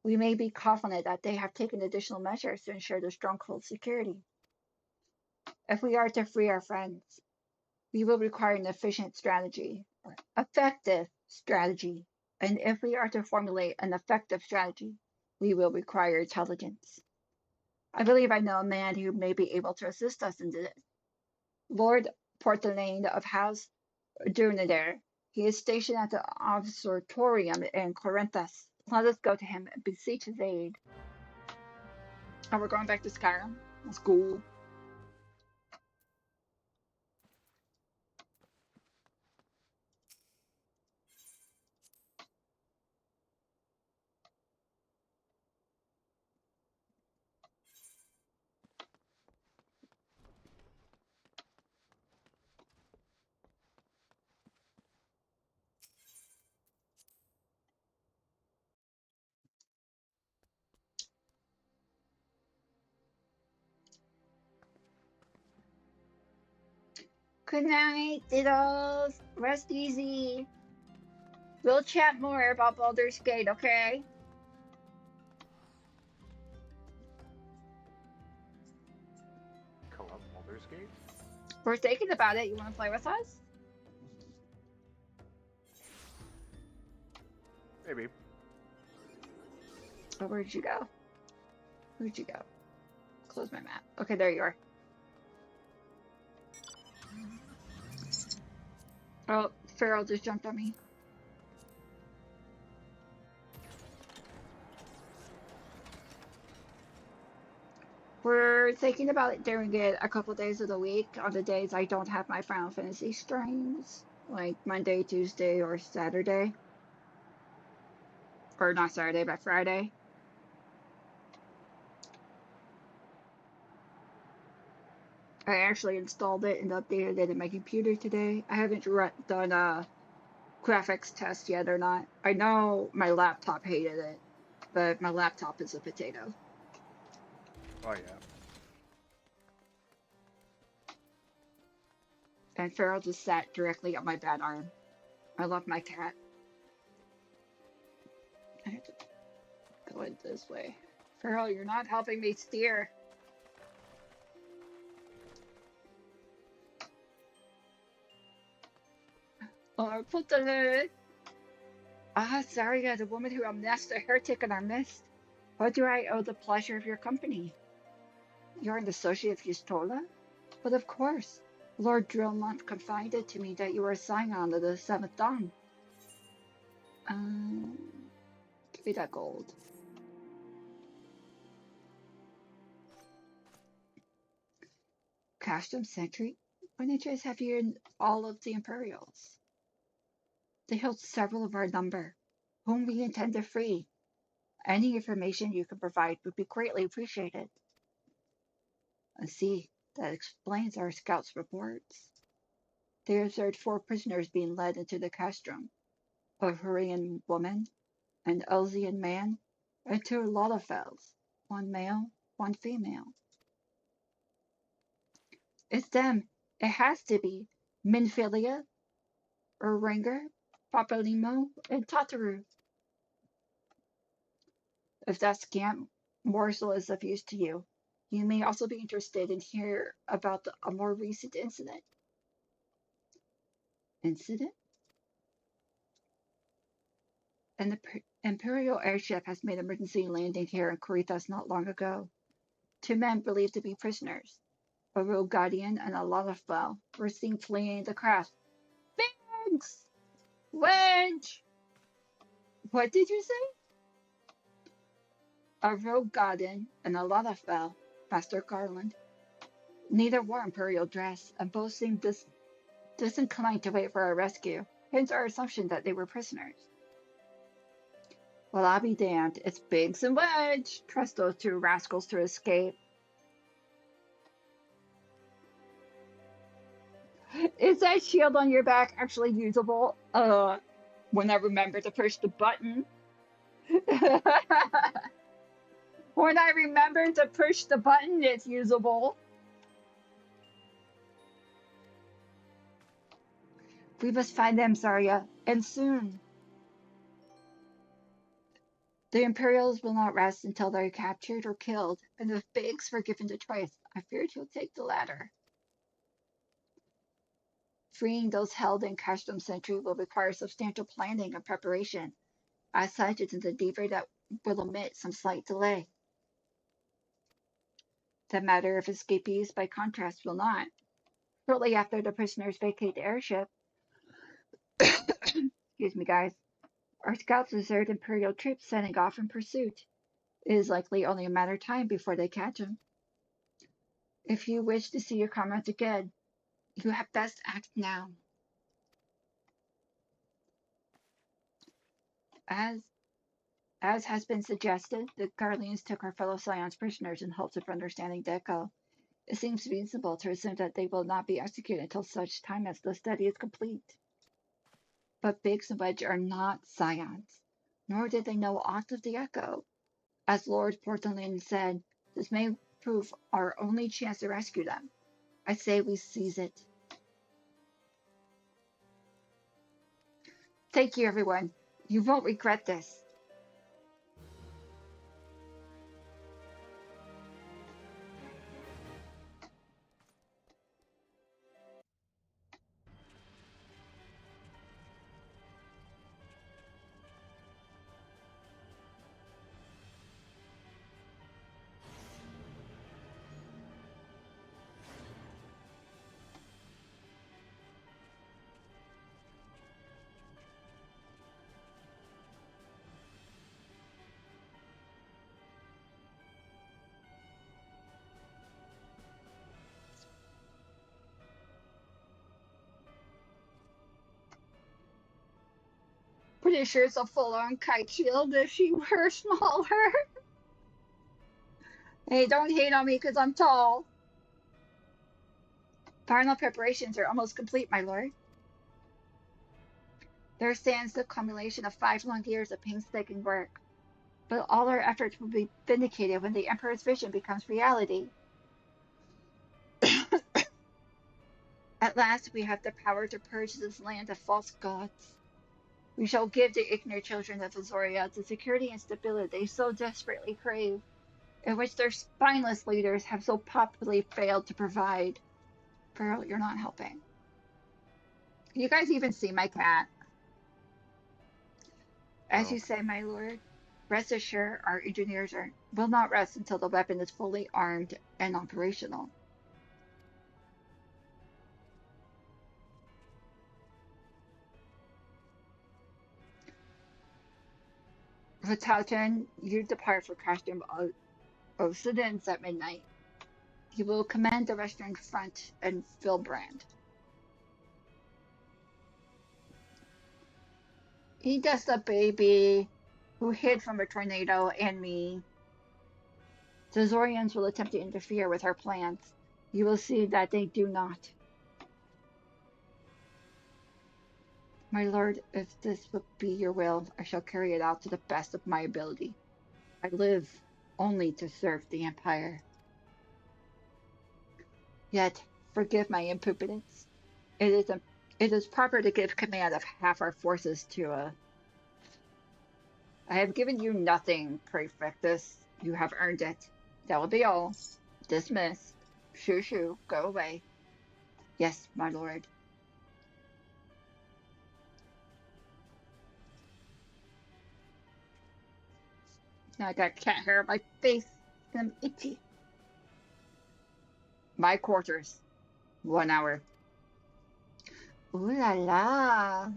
We may be confident that they have taken additional measures to ensure the stronghold's security. If we are to free our friends, we will require an efficient strategy, or effective strategy. And if we are to formulate an effective strategy, we will require intelligence. I believe I know a man who may be able to assist us in this. Lord Portelaine of House Durnader. He is stationed at the observatorium in Corinthus. Let us go to him and beseech his aid. Oh, we're going back to Skyrim? That's cool. Good night, diddles. Rest easy. We'll chat more about Baldur's Gate, okay? We're thinking about it. You want to play with us? Maybe. Oh, where'd you go? Where'd you go? Close my map. Okay, there you are. Oh, Farrell just jumped on me. We're thinking about doing it a couple days of the week on the days I don't have my Final Fantasy streams, like Monday, Tuesday, or Saturday. Or not Saturday, but Friday. I actually installed it and updated it in my computer today. I haven't done a graphics test yet or not. I know my laptop hated it, but my laptop is a potato. Oh yeah. And Farrell just sat directly on my bad arm. I love my cat. I have to go in this way. Farrell, you're not helping me steer. Oh, put the... Ah, Zarya, the woman who amassed a heretic in our midst. How do I owe the pleasure of your company? You're an associate of Yustola? But of course. Lord Drillmont confided to me that you were a scion of the Seventh Dawn. Give me that gold. Custom Sentry? What interest have you in all of the Imperials? They hold several of our number, whom we intend to free. Any information you can provide would be greatly appreciated. I see. That explains our scouts' reports. They observed 4 prisoners being led into the castrum. A Hurrian woman, an Elzian man, and 2 Lalafels, 1 male, 1 female. It's them. It has to be. Minfilia, Uringer, Papalimo, and Tataru. If that scant morsel is of use to you, you may also be interested in hear about a more recent incident. Incident? An Imperial airship has made emergency landing here in Coritas not long ago. 2 men believed to be prisoners, a rogue guardian and a Lalafell, were seen fleeing the craft. Thanks! Wench! What did you say? A rogue guardian and a Lalafell, Master Garland. Neither wore Imperial dress, and both seemed disinclined to wait for our rescue, hence our assumption that they were prisoners. Well, I'll be damned. It's Biggs and Wedge. Trust those 2 rascals to escape. Is that shield on your back actually usable? When I remember to push the button. When I remember to push the button, it's usable. We must find them, Zarya, and soon. The Imperials will not rest until they're captured or killed, and if Biggs were given the choice, I feared he'll take the latter. Freeing those held in custom sentry will require substantial planning and preparation. As such, it's an endeavor that will omit some slight delay. The matter of escapees, by contrast, will not. Shortly after the prisoners vacate the airship, excuse me, guys, our scouts observed Imperial troops setting off in pursuit. It is likely only a matter of time before they catch them. If you wish to see your comrades again, you had best act now. As as has been suggested, the Guardians took our fellow Scions prisoners in hopes of understanding Deco. It seems reasonable to assume that they will not be executed until such time as the study is complete. But Biggs and Wedge are not Scions, nor did they know aught of the Echo. As Lord Portland said, this may prove our only chance to rescue them. I say we seize it. Thank you, everyone. You won't regret this. Pretty sure it's a full-on kite shield if she were smaller. Hey, don't hate on me because I'm tall. Final preparations are almost complete, my lord. There stands the accumulation of 5 long years of painstaking work. But all our efforts will be vindicated when the Emperor's vision becomes reality. At last we have the power to purge this land of false gods. We shall give the ignorant children of Azoria the security and stability they so desperately crave, in which their spineless leaders have so popularly failed to provide. Pharaoh, you're not helping. Can you guys even see my cat? As No. you say, my lord, rest assured our engineers will not rest until the weapon is fully armed and operational. Vatautan, you depart for Castrum Occidents at midnight. You will command the Western Front and Vilbrand. He just a baby who hid from a tornado and me. The Zorians will attempt to interfere with our plans. You will see that they do not. My lord, if this would be your will, I shall carry it out to the best of my ability. I live only to serve the Empire. Yet, forgive my impudence. It is proper to give command of half our forces to a. I have given you nothing, Prefectus. You have earned it. That will be all. Dismissed. Shoo shoo, go away. Yes, my lord. Now I got cat hair on my face, and I'm itchy. My quarters. 1 hour. Ooh la la.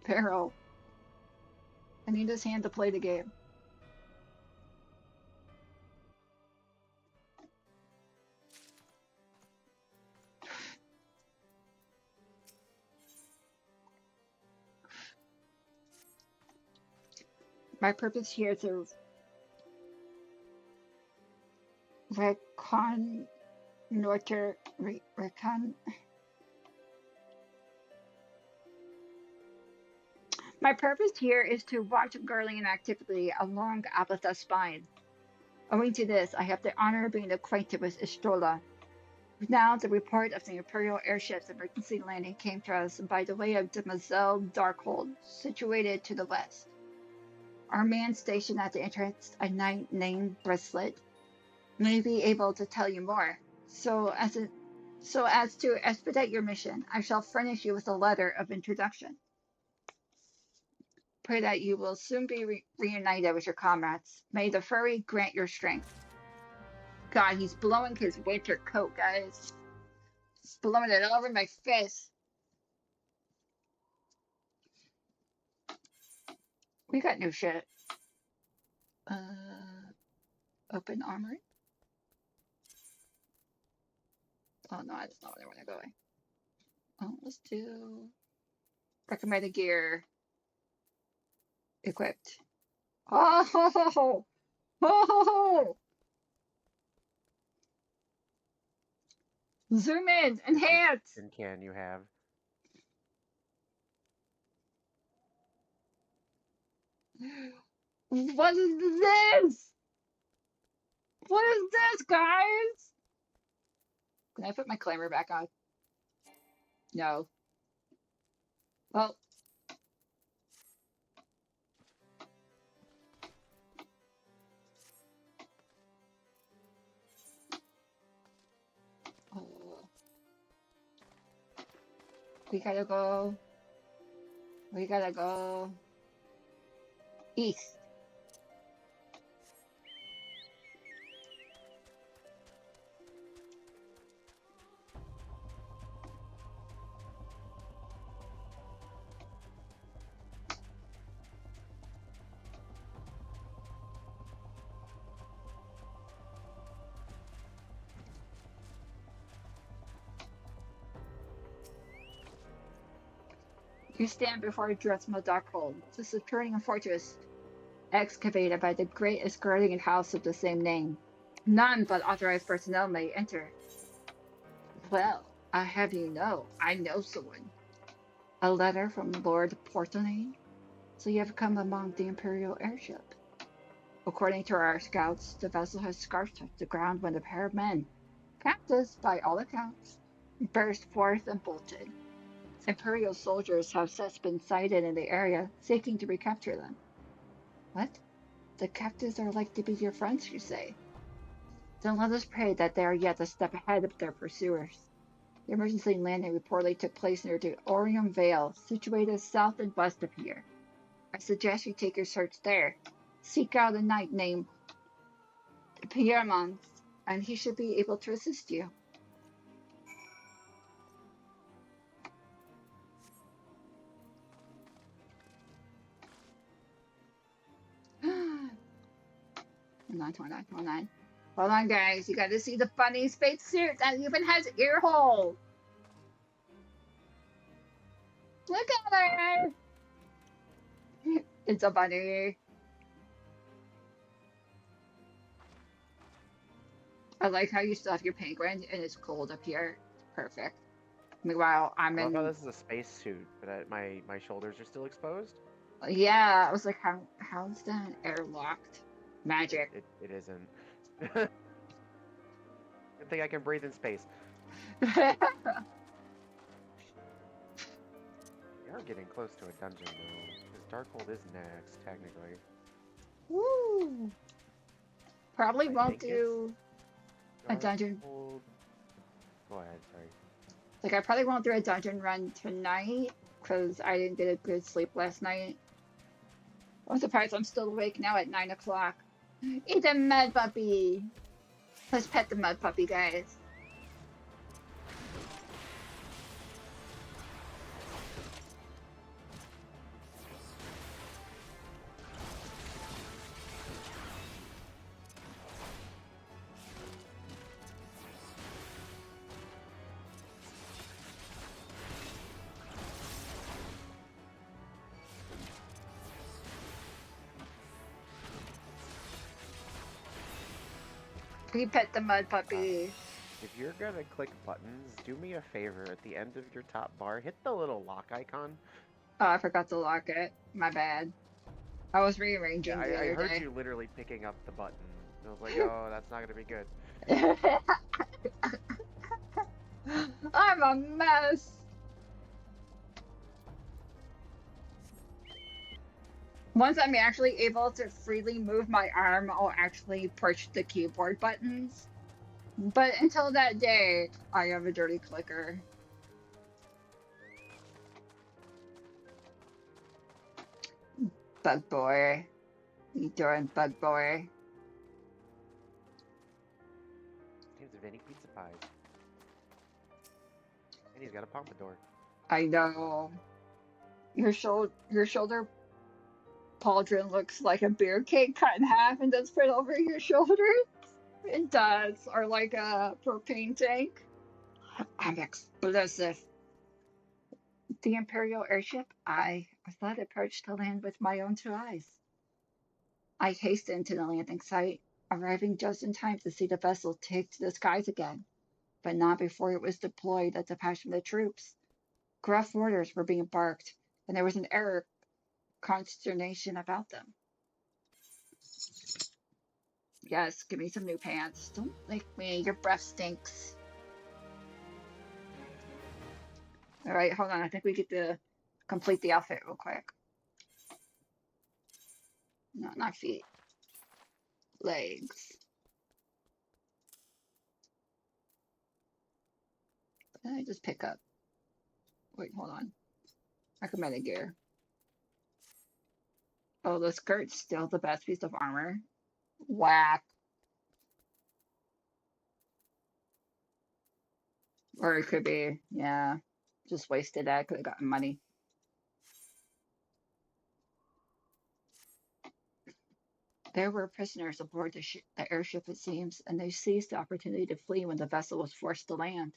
Pharaoh. I need his hand to play the game. My purpose here is to reconnoiter. My purpose here is to watch Garlean activity along Abatha's spine. Owing to this, I have the honor of being acquainted with Istrola. Now, the report of the Imperial airship's emergency landing came to us by the way of Demoiselle Darkhold, situated to the west. Our man stationed at the entrance, a knight named Brislet, may be able to tell you more. So as to expedite your mission, I shall furnish you with a letter of introduction. Pray that you will soon be reunited with your comrades. May the furry grant your strength. God, he's blowing his winter coat, guys. He's blowing it all over my face. We got new shit. Open armory. Oh no, that's not where I want to go. Oh, let's do recommended gear. Equipped. Oh, ho, ho, ho. Ho, ho, ho. Zoom in, enhance. And can you have? What is this? What is this, guys? Can I put my claimer back on? No. Well, oh, we gotta go. We gotta go east. You stand before Dressma Dockhold. It's a subterranean fortress excavated by the great Asgardian house of the same name. None but authorized personnel may enter. Well, I have you know, I know someone. A letter from Lord Portnain. So you have come among the Imperial airship. According to our scouts, the vessel has scarf touched the ground when a pair of men, captives by all accounts, burst forth and bolted. Imperial soldiers have since been sighted in the area, seeking to recapture them. What? The captives are like to be your friends, you say? Then let us pray that they are yet a step ahead of their pursuers. The emergency landing reportedly took place near the Orium Vale, situated south and west of here. I suggest you take your search there. Seek out a knight named Piermont, and he should be able to assist you. Hold on, hold on, hold on. Hold on, guys. You gotta see the bunny space suit that even has ear hole. Look at her. It's a bunny. I like how you still have your penguin and it's cold up here. Perfect. Meanwhile, I'm I love how in. this is a space suit, but my shoulders are still exposed. Yeah, I was like, how's that airlocked? Magic. It isn't. Good thing I can breathe in space. We are getting close to a dungeon though, because Darkhold is next, technically. Woo! Probably I won't think it's do a dungeon. Darkhold. Go ahead, sorry. Like, I probably won't do a dungeon run tonight because I didn't get a good sleep last night. I'm surprised I'm still awake now at 9 o'clock. Eat a mud puppy! Let's pet the mud puppy, guys. We pet the mud puppy. If you're gonna click buttons, do me a favor. At the end of your top bar, hit the little lock icon. Oh, I forgot to lock it. My bad. I was Yeah, rearranging the I other heard day. you literally picking up the button. I was like, oh, that's not gonna be good. I'm a mess. Once I'm actually able to freely move my arm, I'll actually push the keyboard buttons. But until that day, I am a dirty clicker. Bug boy. You doing, bug boy? He's inventing pizza pies. And he's got a pompadour. I know. Your shoulder pauldron looks like a beer cake cut in half and then spread over your shoulders. It does. Or like a propane tank. I'm explosive. The Imperial airship, I thought approached the land with my own two eyes. I hastened to the landing site, arriving just in time to see the vessel take to the skies again, but not before it was deployed at the passion of the troops. Gruff orders were being barked, and there was an air consternation about them. Yes, give me some new pants. Don't lick me, your breath stinks. Alright, hold on, I think we get to complete the outfit real quick. No, not feet. Legs. I just pick up. Wait, hold on. Recommended gear. Oh, the skirt's still the best piece of armor. Whack. Or it could be, yeah, just wasted that. Could have gotten money. There were prisoners aboard the airship, it seems, and they seized the opportunity to flee when the vessel was forced to land.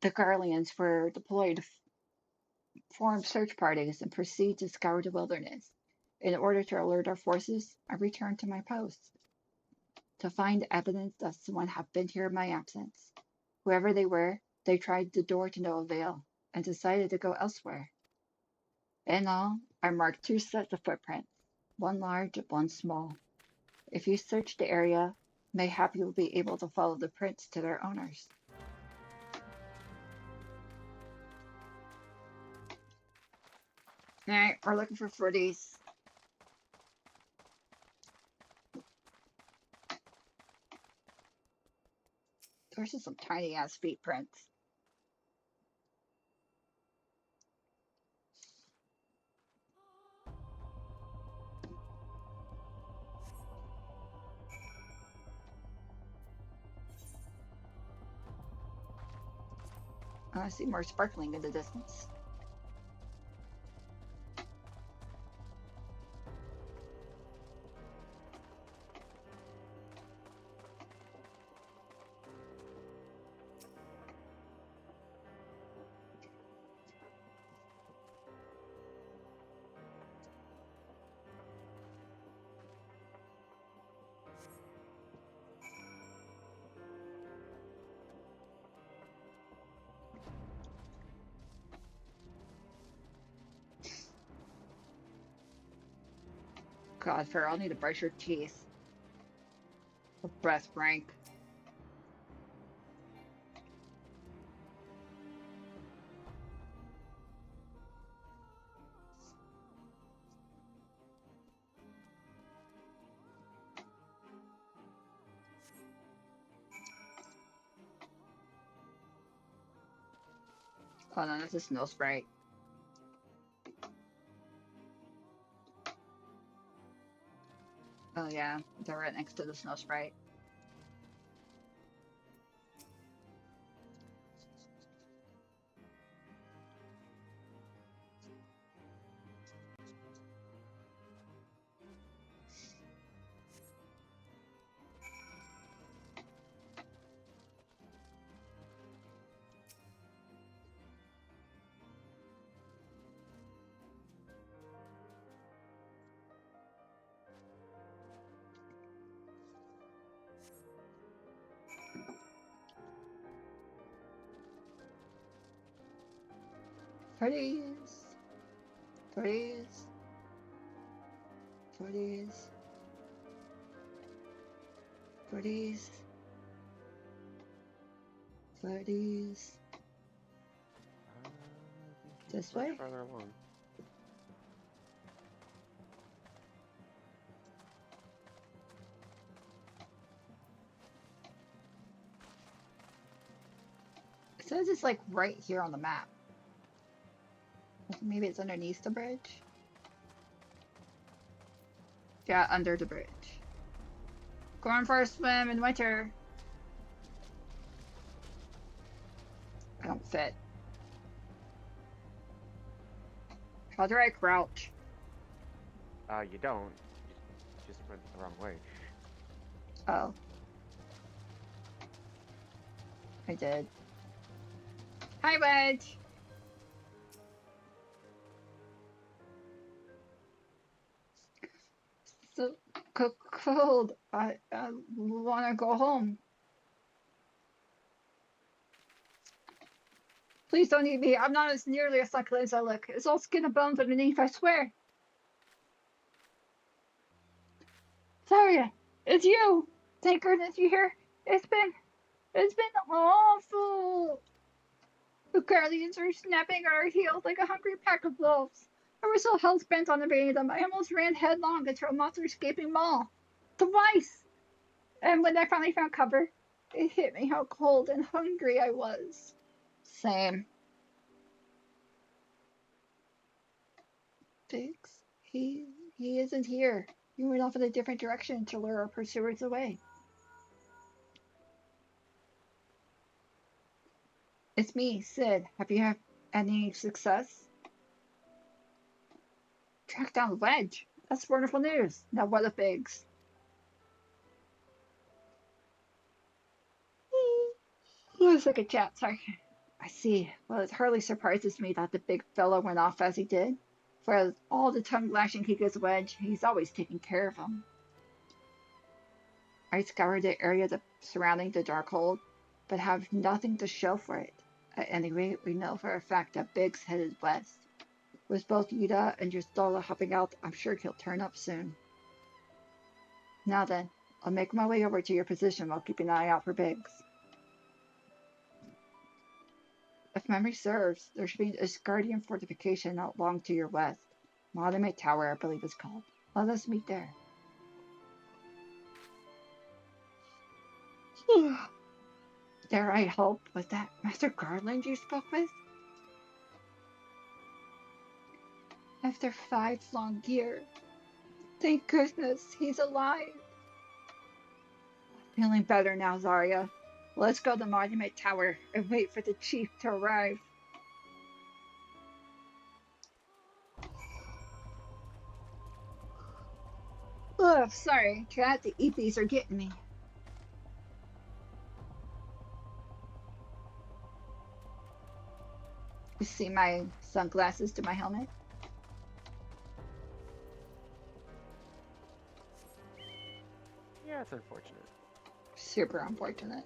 The Garleans were deployed Form search parties, and proceed to scour the wilderness. In order to alert our forces, I returned to my post to find evidence that someone had been here in my absence. Whoever they were, they tried the door to no avail and decided to go elsewhere. In all, I marked 2 sets of footprints, one large and one small. If you search the area, mayhap you will be able to follow the prints to their owners. Alright, we're looking for footies. There's just some tiny ass feet prints. I see more sparkling in the distance. God, Farrell, I'll need to brush your teeth. A breath rank. Oh no, that's a snow sprite. Oh yeah, they're right next to the snow sprite. Footies. Footies. Footies. Footies. Footies. This way? Further along. It says it's like right here on the map. Maybe it's underneath the bridge? Yeah, under the bridge. Going for a swim in winter. I don't fit. How do I crouch? You don't. You just went the wrong way. Oh. I did. Hi, Wedge! So cold. I want to go home. Please don't eat me. I'm not as nearly as succulent as I look. It's all skin and bones underneath, I swear. Sorry, it's you. Thank goodness you're here. It's been awful. The guardians are snapping at our heels like a hungry pack of wolves. I was so hell-bent on evading them, I almost ran headlong into a monster-escaping maw. Twice! And when I finally found cover, it hit me how cold and hungry I was. Same. Biggs? He isn't here. He went off in a different direction to lure our pursuers away. It's me, Sid. Have you had any success? Track down Wedge. That's wonderful news. Now what of Biggs? Let's look at chat, sorry. I see. Well, it hardly surprises me that the big fellow went off as he did. For all the tongue lashing he gives Wedge, he's always taking care of him. I scoured the area surrounding the Darkhold, but have nothing to show for it. At any rate, we know for a fact that Biggs headed west. With both Yuta and Yustola helping out, I'm sure he'll turn up soon. Now then, I'll make my way over to your position while keeping an eye out for Biggs. If memory serves, there should be a Guardian fortification not long to your west. Monument Tower, I believe it's called. Let us meet there. Dare I hope, was that Master Garland you spoke with? After 5 long years. Thank goodness, he's alive. Feeling better now, Zarya. Let's go to the Monument Tower and wait for the chief to arrive. Ugh, sorry, cat, the EPs are getting me. You see my sunglasses to my helmet? Yeah, it's unfortunate. Super unfortunate.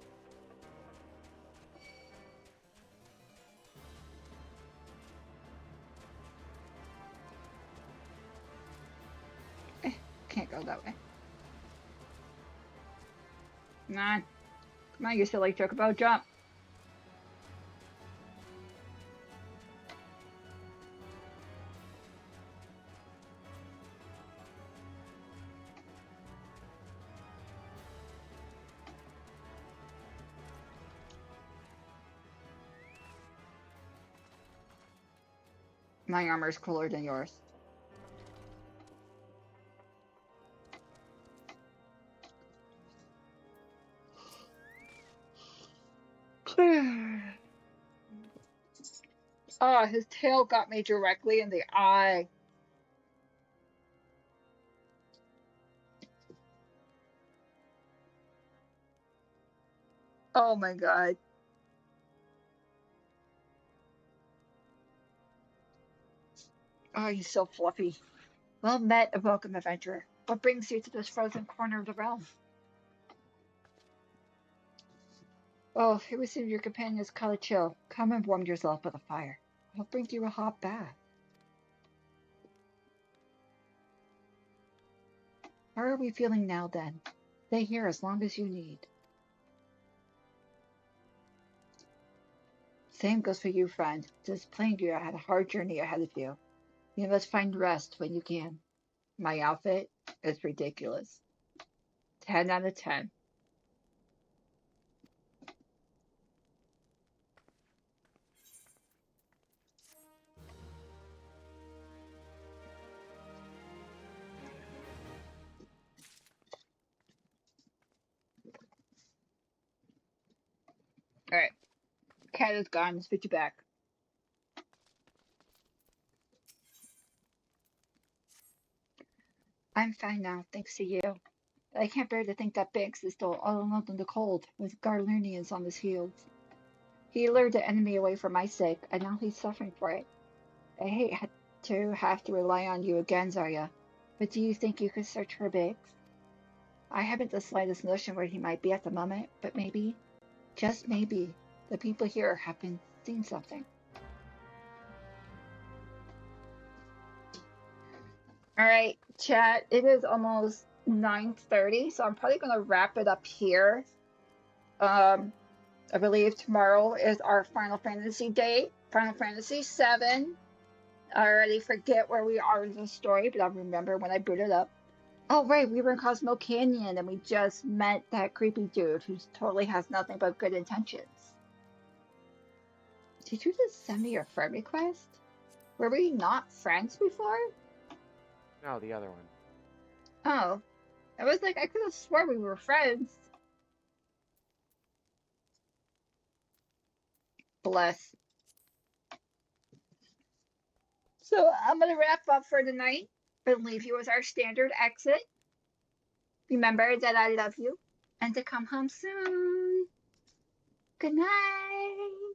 Can't go that way. Come on. Come on, you silly chocobo, jump. My armor's cooler than yours. Oh, his tail got me directly in the eye. Oh my god. Oh, he's so fluffy. Well met, a welcome adventurer. What brings you to this frozen corner of the realm? Oh, it would seem your companion's caught a chill. Come and warm yourself by the fire. I'll bring you a hot bath. How are we feeling now, then? Stay here as long as you need. Same goes for you, friend. Just plain you had a hard journey ahead of you. You must find rest when you can. My outfit is ridiculous. 10 out of 10. Alright, cat is gone. Let's put you back. I'm fine now, thanks to you. I can't bear to think that Biggs is still all alone in the cold, with Garlunians on his heels. He lured the enemy away for my sake, and now he's suffering for it. I hate to have to rely on you again, Zarya, but do you think you could search for Biggs? I haven't the slightest notion where he might be at the moment, but maybe, just maybe, the people here have been seeing something. Alright, chat, it is almost 9:30, so I'm probably going to wrap it up here. I believe tomorrow is our Final Fantasy date, Final Fantasy VII. I already forget where we are in the story, but I'll remember when I boot it up. Oh, right, we were in Cosmo Canyon, and we just met that creepy dude who totally has nothing but good intentions. Did you just send me a friend request? Were we not friends before? No, the other one. Oh, I was like, I could have sworn we were friends. Bless. So I'm gonna wrap up for tonight, but leave you with our standard exit. Remember that I love you, and to come home soon. Good night.